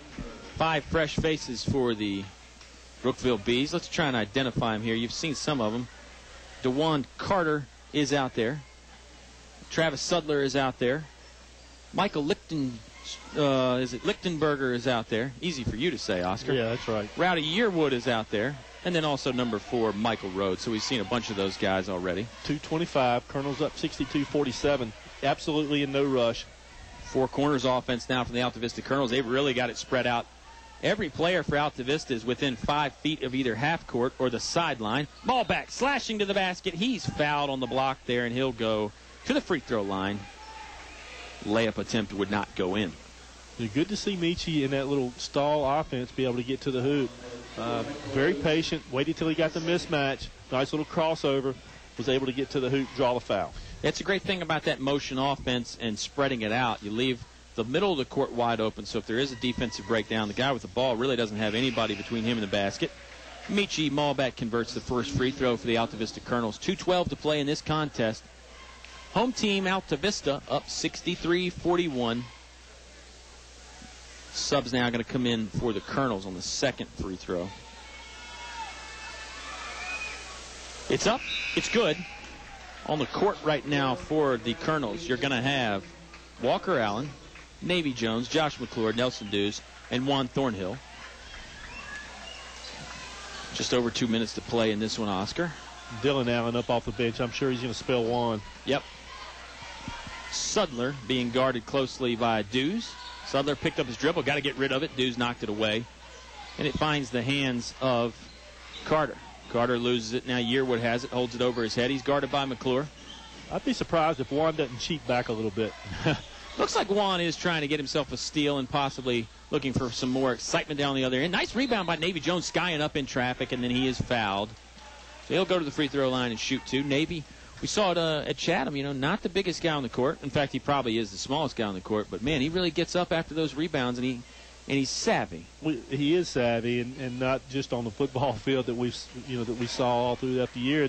Speaker 5: 5 fresh faces for the Brookville Bees. Let's try and identify him here. You've seen some of them. DeJuan Carter is out there. Travis Sudler is out there. Michael Lichtenberger is out there. Easy for you to say, Oscar.
Speaker 6: Yeah, that's right.
Speaker 5: Rowdy Yearwood is out there. and then also number 4, Michael Rhodes. So we've seen a bunch of those guys already.
Speaker 6: 2:25. Colonel's up 62-47. Absolutely in no rush.
Speaker 5: 4 corners offense now from the Altavista Colonels. They've really got it spread out. Every player for Altavista is within 5 feet of either half court or the sideline. Ball back, slashing to the basket. He's fouled on the block there, and he'll go to the free throw line. Layup attempt would not go in.
Speaker 6: Good to see Michi in that little stall offense be able to get to the hoop. Very patient, waited till he got the mismatch. Nice little crossover, was able to get to the hoop, draw the foul.
Speaker 5: That's a great thing about that motion offense and spreading it out. You leave the middle of the court wide open, so if there is a defensive breakdown, the guy with the ball really doesn't have anybody between him and the basket. Michi Malbec converts the first free throw for the Altavista Colonels. 2:12 to play in this contest. Home team Altavista up 63-41. Subs now going to come in for the Colonels on the second free throw. It's up. It's good. On the court right now for the Colonels, you're going to have Walker Allen, Navy Jones, Josh McClure, Nelson Dews, and Juan Thornhill. Just over 2 minutes to play in this one, Oscar.
Speaker 6: Dylan Allen up off the bench. I'm sure he's going to spell Juan.
Speaker 5: Yep. Sudler being guarded closely by Dews. Sudler picked up his dribble, got to get rid of it. Dews knocked it away. And it finds the hands of Carter. Carter loses it. Now Yearwood has it, holds it over his head. He's guarded by McClure.
Speaker 6: I'd be surprised if Juan doesn't cheat back a little bit.
Speaker 5: Looks like Juan is trying to get himself a steal and possibly looking for some more excitement down the other end. Nice rebound by Navy Jones, skying up in traffic, and then he is fouled. So he'll go to the free throw line and shoot 2. Navy, we saw it at Chatham, not the biggest guy on the court. In fact, he probably is the smallest guy on the court. But, man, he really gets up after those rebounds, and he's savvy.
Speaker 6: He is savvy, and not just on the football field that we saw all throughout the year.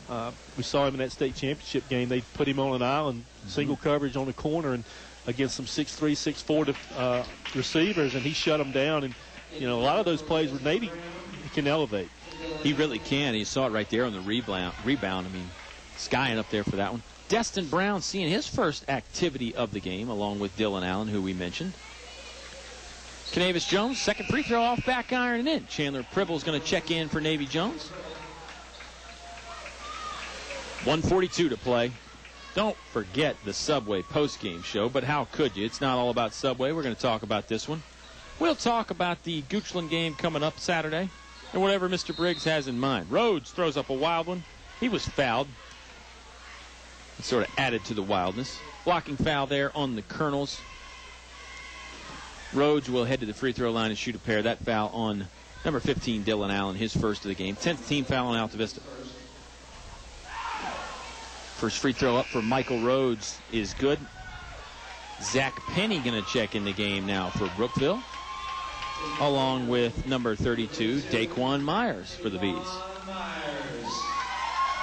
Speaker 6: And, we saw him in that state championship game. They put him on an island, single coverage on the corner, and against some 6'3", 6'4" receivers, and he shut them down. And a lot of those plays where Navy can elevate.
Speaker 5: He really can. You saw it right there on the rebound. I mean, skying up there for that one. Destin Brown seeing his first activity of the game, along with Dylan Allen, who we mentioned. Kenavis Jones, second free throw off, back iron and in. Chandler Pribble's going to check in for Navy Jones. 1:42 to play. Don't forget the Subway postgame show, but how could you? It's not all about Subway. We're going to talk about this one. We'll talk about the Goochland game coming up Saturday and whatever Mr. Briggs has in mind. Rhodes throws up a wild one. He was fouled. It sort of added to the wildness. Blocking foul there on the Colonels. Rhodes will head to the free throw line and shoot a pair. That foul on number 15, Dylan Allen, his first of the game. 10th team foul on Altavista. First free throw up for Michael Rhodes is good. Zach Penny going to check in the game now for Brookville, along with number 32, Daquan Myers for the Bees.
Speaker 6: Of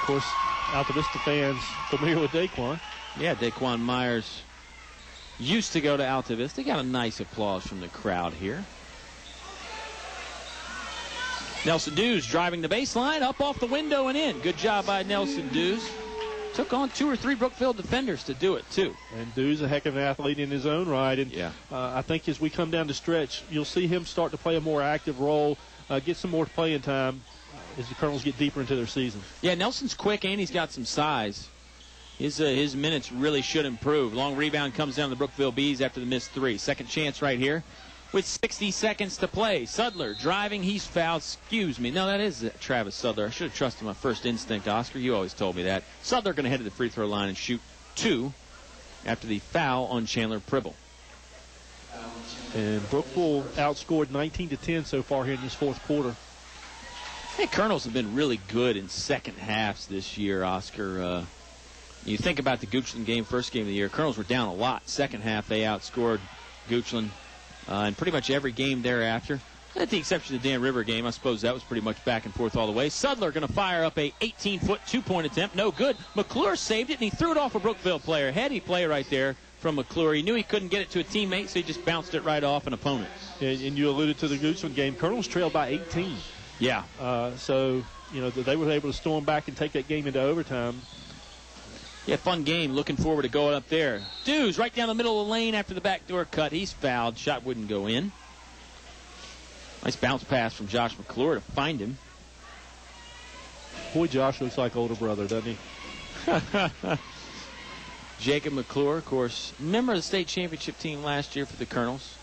Speaker 6: course, Altavista fans familiar with Daquan.
Speaker 5: Yeah, Daquan Myers used to go to Altavista. Got a nice applause from the crowd here. Nelson Dews driving the baseline, up off the window and in. Good job by Nelson Dews. Took on 2 or 3 Brookville defenders to do it, too.
Speaker 6: And Dews a heck of an athlete in his own right. And
Speaker 5: yeah.
Speaker 6: I think as we come down the stretch, you'll see him start to play a more active role, get some more playing time as the Colonels get deeper into their season.
Speaker 5: Yeah, Nelson's quick and he's got some size. His minutes really should improve. Long rebound comes down to the Brookville Bees after the missed 3. Second chance right here with 60 seconds to play. Sudler driving. He's fouled. Excuse me. No, that is Travis Sudler. I should have trusted my first instinct, Oscar. You always told me that. Sudler going to head to the free throw line and shoot 2 after the foul on Chandler Pribble.
Speaker 6: And Brookville outscored 19-10 so far here in this fourth quarter.
Speaker 5: Hey, Colonels have been really good in second halves this year, Oscar. You think about the Goochland game, first game of the year. Colonels were down a lot. Second half, they outscored Goochland in pretty much every game thereafter. At the exception of the Dan River game, I suppose that was pretty much back and forth all the way. Sudler going to fire up a 18-foot two-point attempt. No good. McClure saved it, and he threw it off a Brookville player. Heady play right there from McClure. He knew he couldn't get it to a teammate, so he just bounced it right off an opponent.
Speaker 6: And you alluded to the Goochland game. Colonels trailed by 18.
Speaker 5: Yeah.
Speaker 6: So, they were able to storm back and take that game into overtime.
Speaker 5: Yeah, fun game. Looking forward to going up there. Dews right down the middle of the lane after the backdoor cut. He's fouled. Shot wouldn't go in. Nice bounce pass from Josh McClure to find him.
Speaker 6: Boy, Josh looks like older brother, doesn't he?
Speaker 5: Jacob McClure, of course, member of the state championship team last year for the Colonels.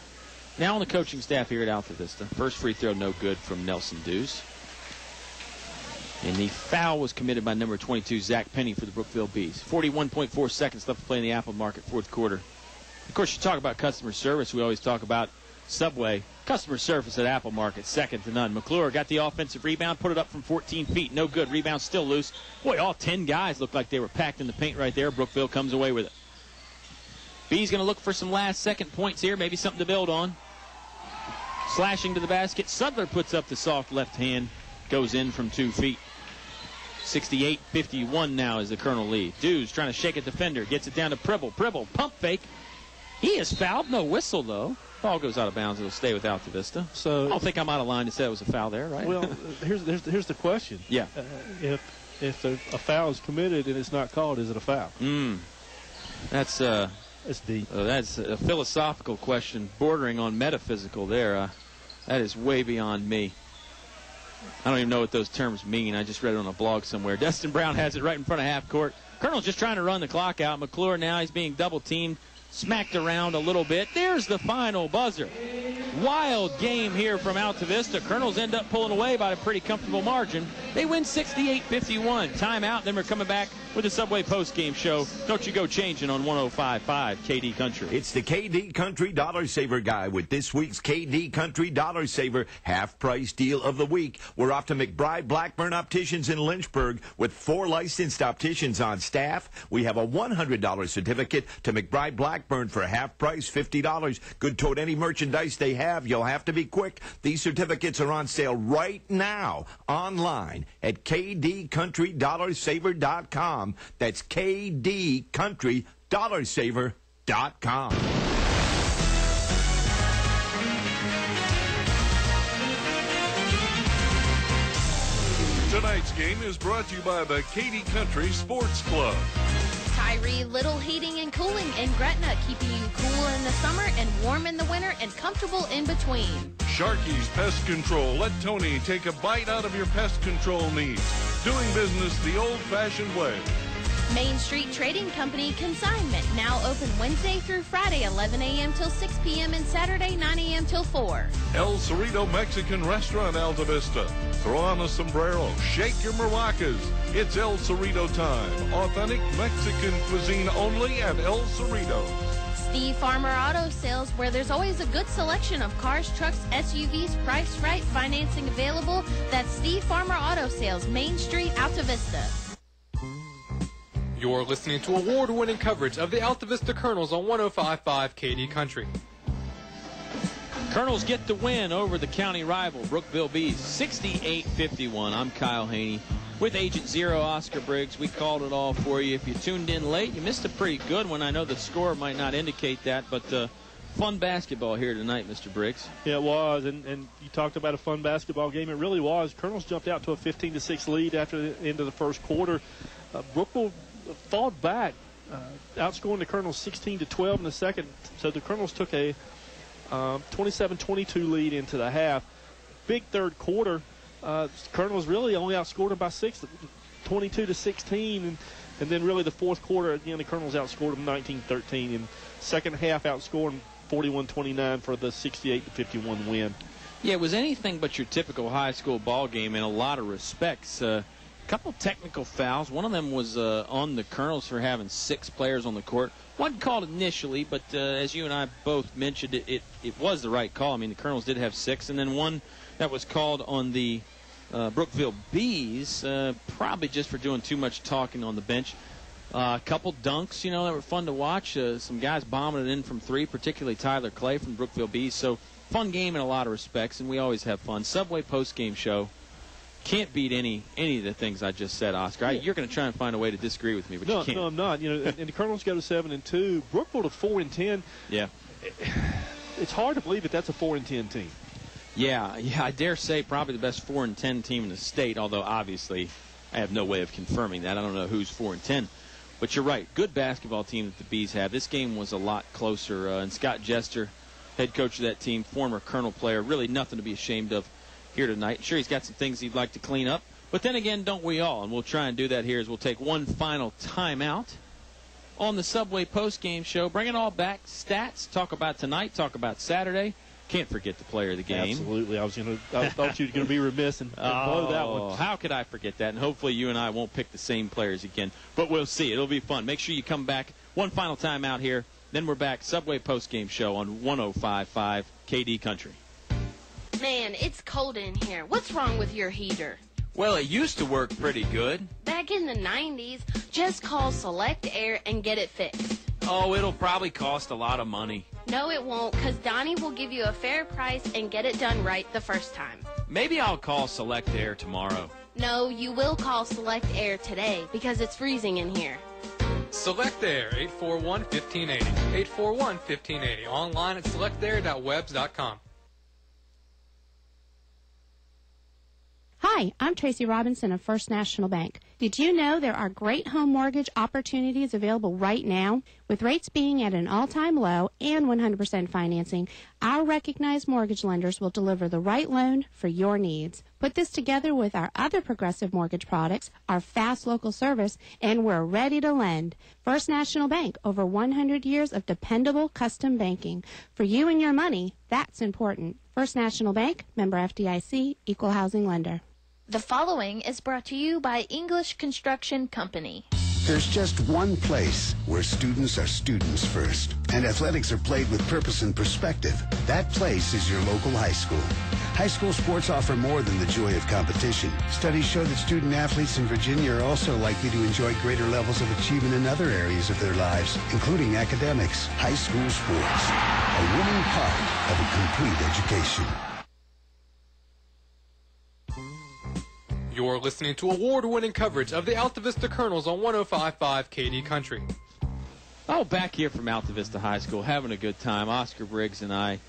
Speaker 5: Now on the coaching staff here at Altavista. First free throw, no good from Nelson Dews. And the foul was committed by number 22, Zach Penny, for the Brookville Bees. 41.4 seconds left to play in the Apple Market fourth quarter. Of course, you talk about customer service. We always talk about Subway. Customer service at Apple Market, second to none. McClure got the offensive rebound, put it up from 14 feet. No good. Rebound still loose. Boy, all 10 guys looked like they were packed in the paint right there. Brookville comes away with it. B's going to look for some last-second points here, maybe something to build on. Slashing to the basket. Sudler puts up the soft left hand. Goes in from 2 feet. 68-51 now is the Colonel lead. Dews trying to shake a defender. Gets it down to Pribble. Pribble, pump fake. He is fouled. No whistle, though. Ball goes out of bounds. It'll stay with Altavista. So I don't think I'm out of line to say it was a foul there, right?
Speaker 6: Well, here's the question.
Speaker 5: Yeah.
Speaker 6: If a foul is committed and it's not called, is it a foul?
Speaker 5: That's
Speaker 6: deep.
Speaker 5: That's a philosophical question bordering on metaphysical there. That is way beyond me. I don't even know what those terms mean. I just read it on a blog somewhere. Destin Brown has it right in front of half court. Colonel's just trying to run the clock out. McClure now, he's being double-teamed. Smacked around a little bit. There's the final buzzer. Wild game here from Altavista. Colonels end up pulling away by a pretty comfortable margin. They win 68-51. Timeout, then we're coming back with the Subway postgame show. Don't you go changing on 105.5 KD Country.
Speaker 20: It's the KD Country Dollar Saver Guy with this week's KD Country Dollar Saver half-price deal of the week. We're off to McBride Blackburn Opticians in Lynchburg with 4 licensed opticians on staff. We have a $100 certificate to McBride Blackburn for half price, $50. Good toward any merchandise they have. You'll have to be quick. These certificates are on sale right now online at kdcountrydollarsaver.com. That's kdcountrydollarsaver.com.
Speaker 13: Tonight's game is brought to you by the KD Country Sports Club.
Speaker 7: Tyree Little Heating and Cooling in Gretna, keeping you cool in the summer and warm in the winter and comfortable in between.
Speaker 13: Sharky's Pest Control. Let Tony take a bite out of your pest control needs. Doing business the old-fashioned way.
Speaker 7: Main Street Trading Company Consignment, now open Wednesday through Friday, 11 a.m. till 6 p.m. and Saturday, 9 a.m. till 4.
Speaker 13: El Cerrito Mexican Restaurant, Altavista. Throw on a sombrero, shake your maracas. It's El Cerrito time. Authentic Mexican cuisine only at El Cerrito.
Speaker 7: Steve Farmer Auto Sales, where there's always a good selection of cars, trucks, SUVs, priced right, financing available. That's Steve Farmer Auto Sales, Main Street, Altavista.
Speaker 8: You're listening to award-winning coverage of the Altavista Colonels on 105.5 KD Country.
Speaker 5: Colonels get the win over the county rival, Brookville Bees, 68-51. I'm Kyle Hoehne with Agent Zero, Oscar Briggs. We called it all for you. If you tuned in late, you missed a pretty good one. I know the score might not indicate that, but fun basketball here tonight, Mr. Briggs.
Speaker 6: Yeah, it was, and you talked about a fun basketball game. It really was. Colonels jumped out to a 15-6 lead after the end of the first quarter. Brookville fought back, outscoring the Colonels 16-12 in the second. So the Colonels took a 27-22 lead into the half. Big third quarter. Colonels really only outscored them by 6, 22-16, and then really the fourth quarter again the Colonels outscored them 19-13, and second half outscored them 41-29 for the 68-51 win.
Speaker 5: Yeah, it was anything but your typical high school ball game in a lot of respects. Couple technical fouls. One of them was on the Colonels for having 6 players on the court. Wasn't called initially, but as you and I both mentioned, it was the right call. I mean, the Colonels did have 6, and then one that was called on the Brookville Bees, probably just for doing too much talking on the bench. A couple dunks, that were fun to watch. Some guys bombing it in from 3, particularly Tyler Clay from Brookville Bees. So fun game in a lot of respects, and we always have fun. Subway postgame show. Can't beat any of the things I just said, Oscar. You're going to try and find a way to disagree with me, but you can't.
Speaker 6: No, I'm not. And the Colonels go to 7-2. Brookville to 4-10.
Speaker 5: Yeah.
Speaker 6: It's hard to believe that that's a 4-10 team.
Speaker 5: Yeah, I dare say probably the best 4-10 team in the state, although obviously I have no way of confirming that. I don't know who's 4-10. But you're right. Good basketball team that the Bees have. This game was a lot closer. And Scott Jester, head coach of that team, former Colonel player, really nothing to be ashamed of here tonight. Sure, he's got some things he'd like to clean up, But then again, don't we all? And we'll try and do that here as we'll take one final timeout on the Subway postgame show. Bring it all back. Stats. Talk about tonight. Talk about Saturday. Can't forget the player of the game.
Speaker 6: Absolutely. I thought you were going to be remiss and blow that one.
Speaker 5: How could I forget that? And hopefully you and I won't pick the same players again. But we'll see. It'll be fun. Make sure you come back. One final time out here. Then we're back. Subway postgame show on 105.5 KD Country.
Speaker 7: Man, it's cold in here. What's wrong with your heater?
Speaker 5: Well, it used to work pretty good.
Speaker 7: Back in the 90s, just call Select Air and get it fixed.
Speaker 5: Oh, it'll probably cost a lot of money.
Speaker 7: No, it won't, because Donnie will give you a fair price and get it done right the first time.
Speaker 5: Maybe I'll call Select Air tomorrow.
Speaker 7: No, you will call Select Air today, because it's freezing in here.
Speaker 8: Select Air, 841-1580. 841-1580. Online at selectair.webs.com.
Speaker 21: Hi, I'm Tracy Robinson of First National Bank. Did you know there are great home mortgage opportunities available right now? With rates being at an all-time low and 100% financing, our recognized mortgage lenders will deliver the right loan for your needs. Put this together with our other progressive mortgage products, our fast local service, and we're ready to lend. First National Bank, over 100 years of dependable custom banking. For you and your money, that's important. First National Bank, member FDIC, equal housing lender.
Speaker 10: The following is brought to you by English Construction Company.
Speaker 18: There's just one place where students are students first, and athletics are played with purpose and perspective. That place is your local high school. High school sports offer more than the joy of competition. Studies show that student athletes in Virginia are also likely to enjoy greater levels of achievement in other areas of their lives, including academics. High school sports, a winning part of a complete education.
Speaker 8: You're listening to award-winning coverage of the Altavista Colonels on 105.5 KD Country.
Speaker 5: Oh, back here from Altavista High School, having a good time. Oscar Briggs and I.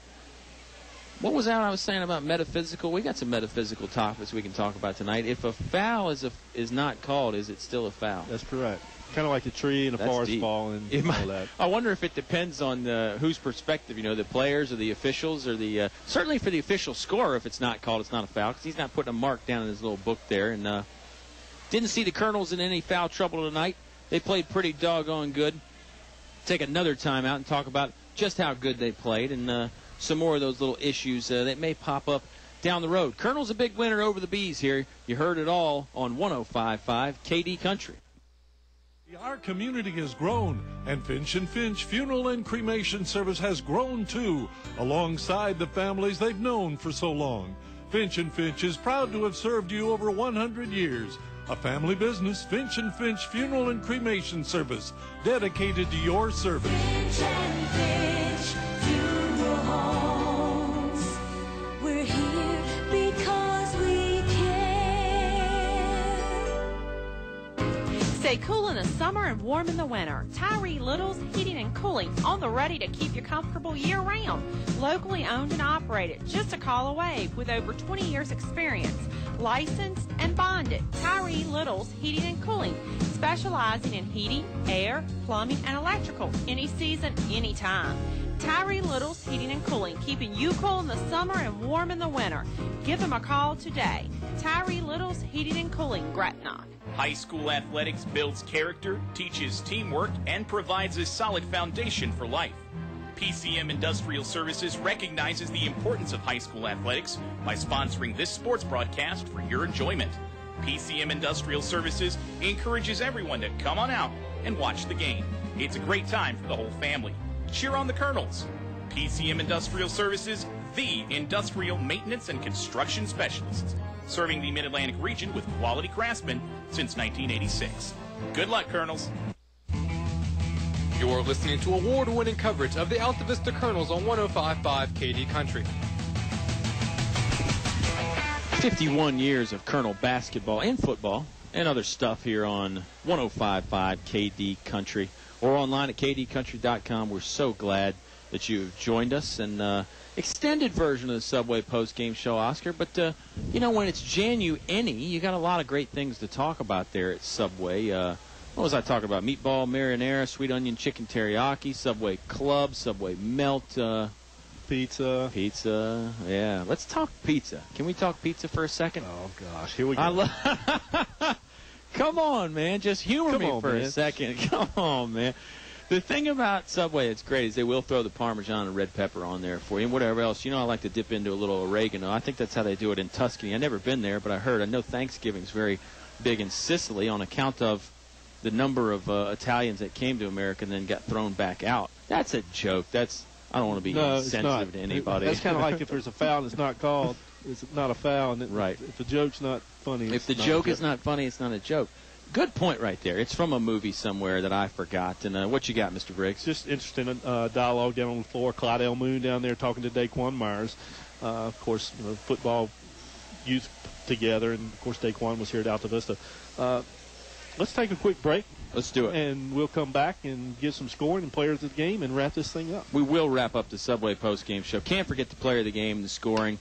Speaker 5: What was that I was saying about metaphysical? We got some metaphysical topics we can talk about tonight. If a foul is not called, is it still a foul?
Speaker 6: That's correct. Kind of like the tree and the forest falling and all that.
Speaker 5: I wonder if it depends on whose perspective, the players or the officials or the certainly for the official scorer, if it's not called, it's not a foul because he's not putting a mark down in his little book there. And didn't see the Colonels in any foul trouble tonight. They played pretty doggone good. Take another time out and talk about just how good they played and some more of those little issues that may pop up down the road. Colonel's a big winner over the Bees here. You heard it all on 105.5 KD Country.
Speaker 13: Our community has grown, and Finch & Finch Funeral and Cremation Service has grown too, alongside the families they've known for so long. Finch & Finch is proud to have served you over 100 years. A family business, Finch & Finch Funeral and Cremation Service, dedicated to your service.
Speaker 19: Finch & Finch Funeral Homes. We're here because we care.
Speaker 14: Stay cool in the summer and warm in the winter. Tyree Little's Heating and Cooling on the ready to keep you comfortable year-round. Locally owned and operated, just a call away with over 20 years experience. Licensed and bonded. Tyree Little's Heating and Cooling, specializing in heating, air, plumbing, and electrical. Any season, anytime. Tyree Little's Heating and Cooling, keeping you cool in the summer and warm in the winter. Give them a call today. Tyree Little's Heating and Cooling, Gretna.
Speaker 3: High school athletics builds character, teaches teamwork, and provides a solid foundation for life. PCM Industrial Services recognizes the importance of high school athletics by sponsoring this sports broadcast for your enjoyment. PCM Industrial Services encourages everyone to come on out and watch the game. It's a great time for the whole family. Cheer on the Colonels. PCM Industrial Services, the industrial maintenance and construction specialists, serving the Mid-Atlantic region with quality craftsmen since 1986. Good luck, Colonels.
Speaker 8: You're listening to award-winning coverage of the Altavista Colonels on 105.5 KD Country.
Speaker 5: 51 years of Colonel basketball and football and other stuff here on 105.5 KD Country or online at kdcountry.com. We're so glad that you've joined us. And extended version of the Subway post-game show, Oscar. But, when it's January, you got a lot of great things to talk about there at Subway. What was I talking about? Meatball marinara, sweet onion chicken teriyaki, Subway Club, Subway Melt.
Speaker 6: pizza.
Speaker 5: Pizza, yeah. Let's talk pizza. Can we talk pizza for a second?
Speaker 6: Oh, gosh. Here we go.
Speaker 5: Come on, man. Just humor me for
Speaker 6: man.
Speaker 5: a second. Come on, man. The thing about Subway that's great is they will throw the Parmesan and red pepper on there for you and whatever else. You know, I like to dip into a little oregano. I think that's how they do it in Tuscany. I've never been there, but I know Thanksgiving's very big in Sicily on account of the number of Italians that came to America and then got thrown back out. That's a joke. I don't want to be insensitive to anybody.
Speaker 6: That's kind of like if there's a foul and it's not called, it's not a foul. And
Speaker 5: right.
Speaker 6: If the joke's not funny,
Speaker 5: if the joke is not funny, it's not a joke. Good point right there. It's from a movie somewhere that I forgot. And what you got, Mr. Briggs?
Speaker 6: Just interesting dialogue down on the floor. Clyde L. Moon down there talking to Daquan Myers. Of course, football youth together, and of course Daquan was here at Altavista. Let's take a quick break.
Speaker 5: Let's do it.
Speaker 6: And we'll come back and give some scoring and players of the game and wrap this thing up.
Speaker 5: We will wrap up the Subway postgame show. Can't forget the player of the game, the scoring.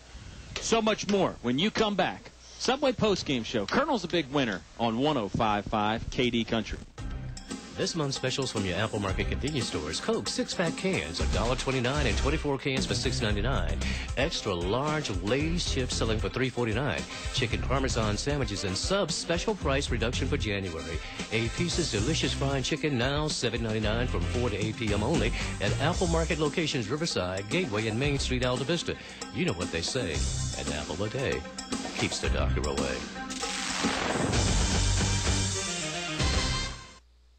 Speaker 5: So much more when you come back. Subway postgame show. Colonel's a big winner on 105.5 KD Country.
Speaker 15: This month's specials from your Apple Market convenience stores. Coke 6-pack cans, $1.29 and 24 cans for $6.99. Extra large Lay's chips selling for $3.49. Chicken Parmesan sandwiches and subs special price reduction for January. 8 pieces delicious fried chicken now $7.99 from 4 to 8 p.m. only at Apple Market locations Riverside, Gateway, and Main Street, Altavista. You know what they say, an apple a day keeps the doctor away.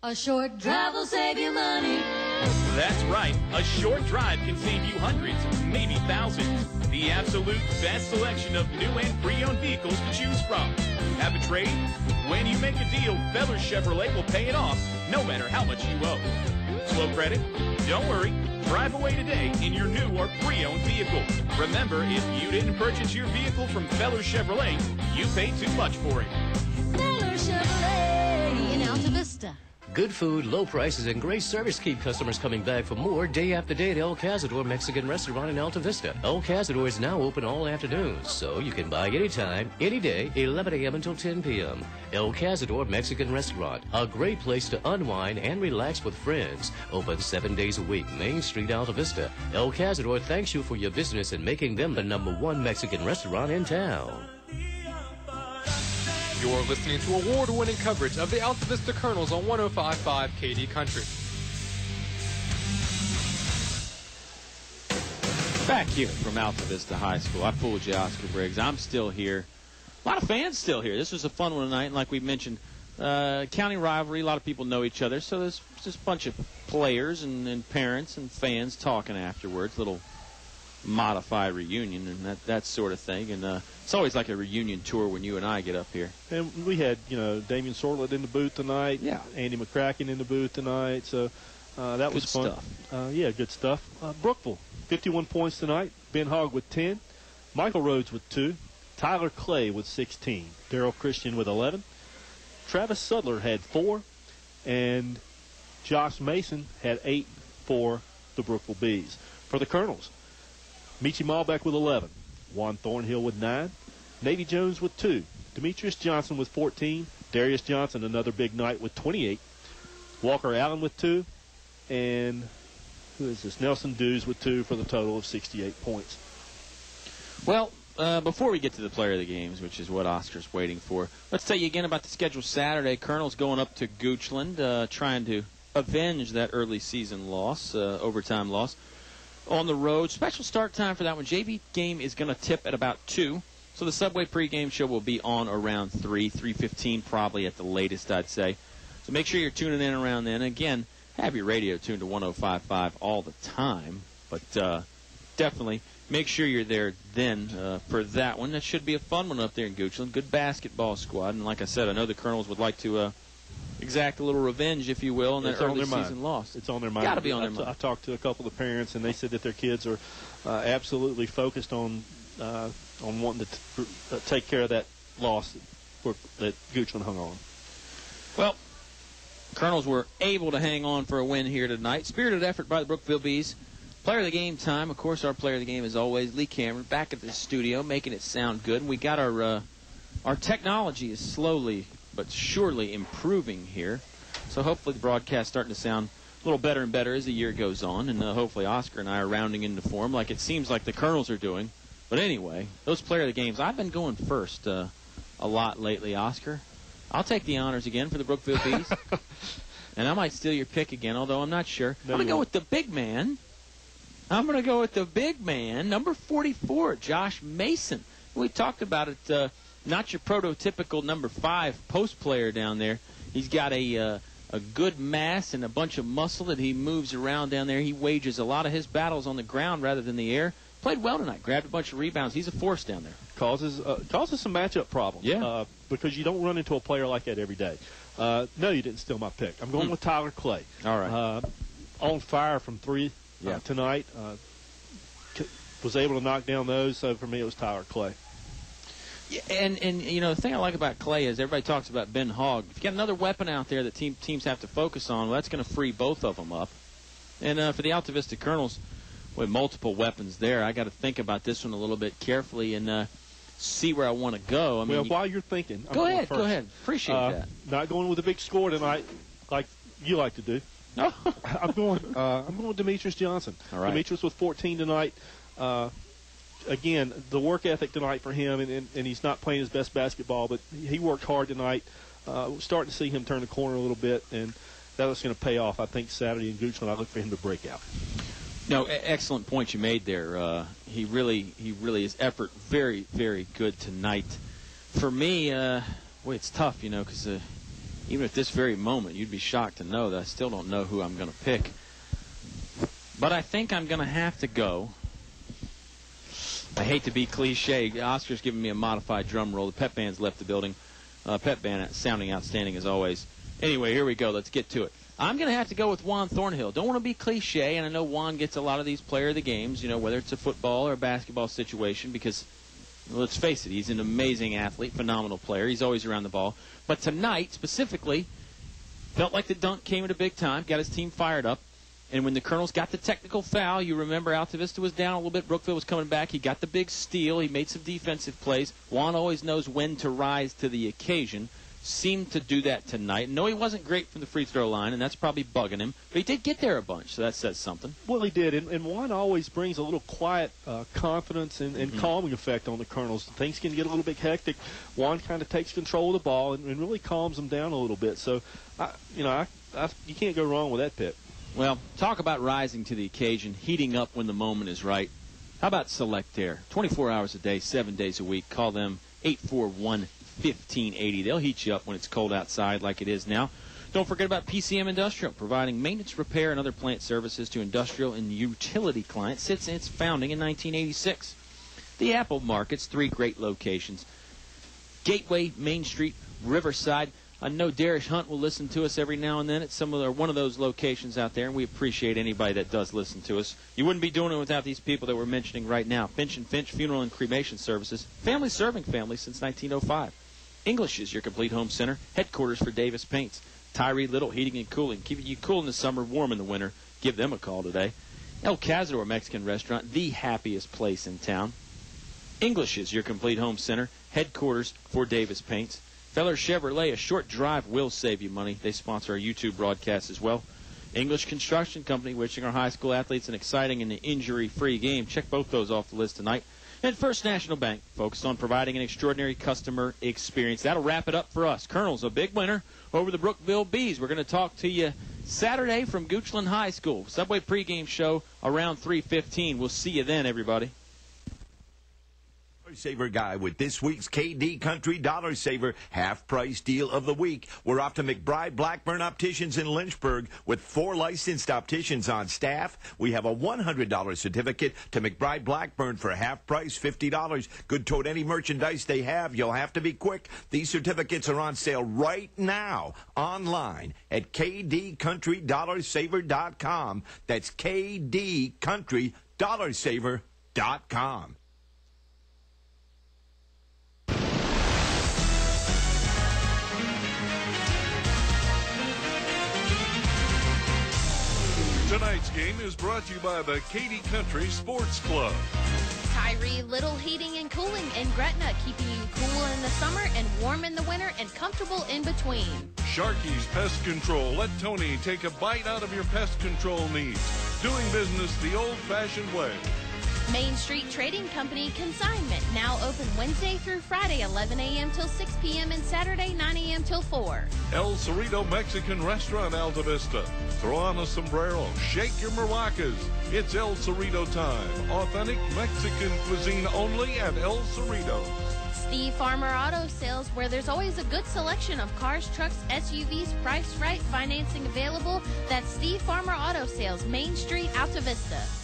Speaker 19: A short drive will save you money.
Speaker 3: That's right. A short drive can save you hundreds, maybe thousands. The absolute best selection of new and pre-owned vehicles to choose from. Have a trade? When you make a deal, Feller Chevrolet will pay it off, no matter how much you owe. Slow credit? Don't worry. Drive away today in your new or pre-owned vehicle. Remember, if you didn't purchase your vehicle from Feller Chevrolet, you paid too much for it.
Speaker 19: Feller Chevrolet
Speaker 7: in Altavista.
Speaker 15: Good food, low prices, and great service keep customers coming back for more day after day at El Cazador Mexican Restaurant in Altavista. El Cazador is now open all afternoons, so you can buy anytime, any day, 11 a.m. until 10 p.m. El Cazador Mexican Restaurant, a great place to unwind and relax with friends. Open 7 days a week, Main Street, Altavista. El Cazador thanks you for your business and making them the #1 Mexican restaurant in town.
Speaker 8: You're listening to award-winning coverage of the Altavista Colonels on 105.5 KD Country.
Speaker 5: Back here from Altavista High School. I fooled you, Oscar Briggs. I'm still here. A lot of fans still here. This was a fun one tonight, and like we mentioned, county rivalry. A lot of people know each other, so there's just a bunch of players and parents and fans talking afterwards. Little modified reunion and that sort of thing. And it's always like a reunion tour when you and I get up here.
Speaker 6: And we had, Damian Sorlett in the booth tonight.
Speaker 5: Yeah.
Speaker 6: Andy McCracken in the booth tonight. So that was fun.
Speaker 5: Stuff.
Speaker 6: Yeah, good stuff. Brookville, 51 points tonight. Ben Hogg with 10. Michael Rhodes with 2. Tyler Clay with 16. Darrell Christian with 11. Travis Sudler had 4. And Josh Mason had 8 for the Brookville Bees. For the Colonels, Michi Malbeck with 11. Juan Thornhill with 9. Navy Jones with 2. Demetrius Johnson with 14. Darius Johnson, another big night, with 28. Walker Allen with 2. And who is this? Nelson Dews with 2 for the total of 68 points.
Speaker 5: Well, before we get to the player of the games, which is what Oscar's waiting for, let's tell you again about the schedule Saturday. Colonel's going up to Goochland, trying to avenge that early season loss, overtime loss. On the road, special start time for that one. JV game is going to tip at about 2, so the Subway pregame show will be on around 3:15 probably at the latest, I'd say. So make sure you're tuning in around then. Again, have your radio tuned to 105.5 all the time, but definitely make sure you're there then for that one. That should be a fun one up there in Goochland. Good basketball squad, and like I said, I know the Colonels would like to exact a little revenge, if you will, on that early season loss.
Speaker 6: It's on their mind.
Speaker 5: Got to be on their mind.
Speaker 6: I talked to a couple of the parents, and they said that their kids are absolutely focused on wanting to take care of that loss that Goochland hung on.
Speaker 5: Well, Colonels were able to hang on for a win here tonight. Spirited effort by the Brookville Bees. Player of the game time. Of course, our player of the game is always Lee Cameron back at the studio, making it sound good. We got our technology is slowly but surely improving here. So hopefully the broadcast starting to sound little better and better as the year goes on, and hopefully Oscar and I are rounding into form like it seems like the Colonels are doing. But anyway, those player of the games, I've been going first a lot lately, Oscar. I'll take the honors again for the Brookville Bees. And I might steal your pick again, although I'm not sure. I'm going to go with the big man. Number 44, Josh Mason. We talked about it, not your prototypical number 5 post player down there. He's got a good mass and a bunch of muscle that he moves around down there. He wages a lot of his battles on the ground rather than the air. Played well tonight. Grabbed a bunch of rebounds. He's a force down there. Causes
Speaker 6: some matchup problems.
Speaker 5: Yeah.
Speaker 6: Because you don't run into a player like that every day. No, you didn't steal my pick. I'm going with Tyler Clay.
Speaker 5: All right.
Speaker 6: On fire from 3 tonight. Was able to knock down those. So for me, it was Tyler Clay.
Speaker 5: Yeah, and the thing I like about Clay is everybody talks about Ben Hogg. If you got another weapon out there that teams have to focus on, well, that's going to free both of them up. And for the Altavista Colonels, with multiple weapons there, I got to think about this one a little bit carefully and see where I want to go. I mean,
Speaker 6: while you're thinking,
Speaker 5: go ahead. Appreciate that.
Speaker 6: Not going with a big score tonight, like you like to do.
Speaker 5: No,
Speaker 6: I'm going with Demetrius Johnson.
Speaker 5: All right.
Speaker 6: Demetrius with 14 tonight. Again, the work ethic tonight for him, and he's not playing his best basketball, but he worked hard tonight. We're starting to see him turn the corner a little bit, and that was going to pay off, I think, Saturday in Goochland. I look for him to break out.
Speaker 5: No, excellent point you made there. He really is effort very, very good tonight. For me, it's tough, because even at this very moment, you'd be shocked to know that I still don't know who I'm going to pick. But I think I'm going to have to go. I hate to be cliche. Oscar's giving me a modified drum roll. The pep band's left the building. Pep band sounding outstanding as always. Anyway, here we go. Let's get to it. I'm going to have to go with Juan Thornhill. Don't want to be cliche, and I know Juan gets a lot of these player of the games, whether it's a football or a basketball situation, because, let's face it, he's an amazing athlete, phenomenal player. He's always around the ball. But tonight, specifically, felt like the dunk came at a big time, got his team fired up. And when the Colonels got the technical foul, you remember Altavista was down a little bit. Brookville was coming back. He got the big steal. He made some defensive plays. Juan always knows when to rise to the occasion. Seemed to do that tonight. No, he wasn't great from the free throw line, and that's probably bugging him. But he did get there a bunch, so that says something.
Speaker 6: Well, he did. And Juan always brings a little quiet confidence and calming effect on the Colonels. Things can get a little bit hectic. Juan kind of takes control of the ball and really calms them down a little bit. So, you can't go wrong with that pick.
Speaker 5: Well, talk about rising to the occasion, heating up when the moment is right. How about Select Air? 24 hours a day, 7 days a week. Call them 841-1580. They'll heat you up when it's cold outside like it is now. Don't forget about PCM Industrial, providing maintenance, repair, and other plant services to industrial and utility clients since its founding in 1986. The Apple Market's 3 great locations. Gateway, Main Street, Riverside. I know Darish Hunt will listen to us every now and then at one of those locations out there, and we appreciate anybody that does listen to us. You wouldn't be doing it without these people that we're mentioning right now. Finch & Finch Funeral and Cremation Services, family serving families since 1905. English is your complete home center, headquarters for Davis Paints. Tyree Little Heating and Cooling, keeping you cool in the summer, warm in the winter. Give them a call today. El Cazador Mexican Restaurant, the happiest place in town. English is your complete home center, headquarters for Davis Paints. Feller Chevrolet, a short drive will save you money. They sponsor our YouTube broadcast as well. English Construction Company, wishing our high school athletes an exciting and injury-free game. Check both those off the list tonight. And First National Bank, focused on providing an extraordinary customer experience. That'll wrap it up for us. Colonels, a big winner over the Brookville Bees. We're going to talk to you Saturday from Goochland High School. Subway pregame show around 3:15. We'll see you then, everybody.
Speaker 20: Saver guy with this week's KD Country Dollar Saver half-price deal of the week. We're off to McBride Blackburn Opticians in Lynchburg with 4 licensed opticians on staff. We have a $100 certificate to McBride Blackburn for half price, $50. Good toward any merchandise they have. You'll have to be quick. These certificates are on sale right now online at kdcountrydollarsaver.com. That's kdcountrydollarsaver.com.
Speaker 13: Tonight's game is brought to you by the Katy Country Sports Club.
Speaker 7: Tyree Little Heating and Cooling in Gretna, keeping you cool in the summer and warm in the winter and comfortable in between.
Speaker 13: Sharky's Pest Control. Let Tony take a bite out of your pest control needs. Doing business the old-fashioned way.
Speaker 7: Main Street Trading Company Consignment, now open Wednesday through Friday, 11 a.m. till 6 p.m. and Saturday, 9 a.m. till 4.
Speaker 13: El Cerrito Mexican Restaurant, Altavista. Throw on a sombrero, shake your maracas. It's El Cerrito time. Authentic Mexican cuisine only at El Cerrito.
Speaker 7: Steve Farmer Auto Sales, where there's always a good selection of cars, trucks, SUVs, priced right, financing available. That's Steve Farmer Auto Sales, Main Street, Altavista.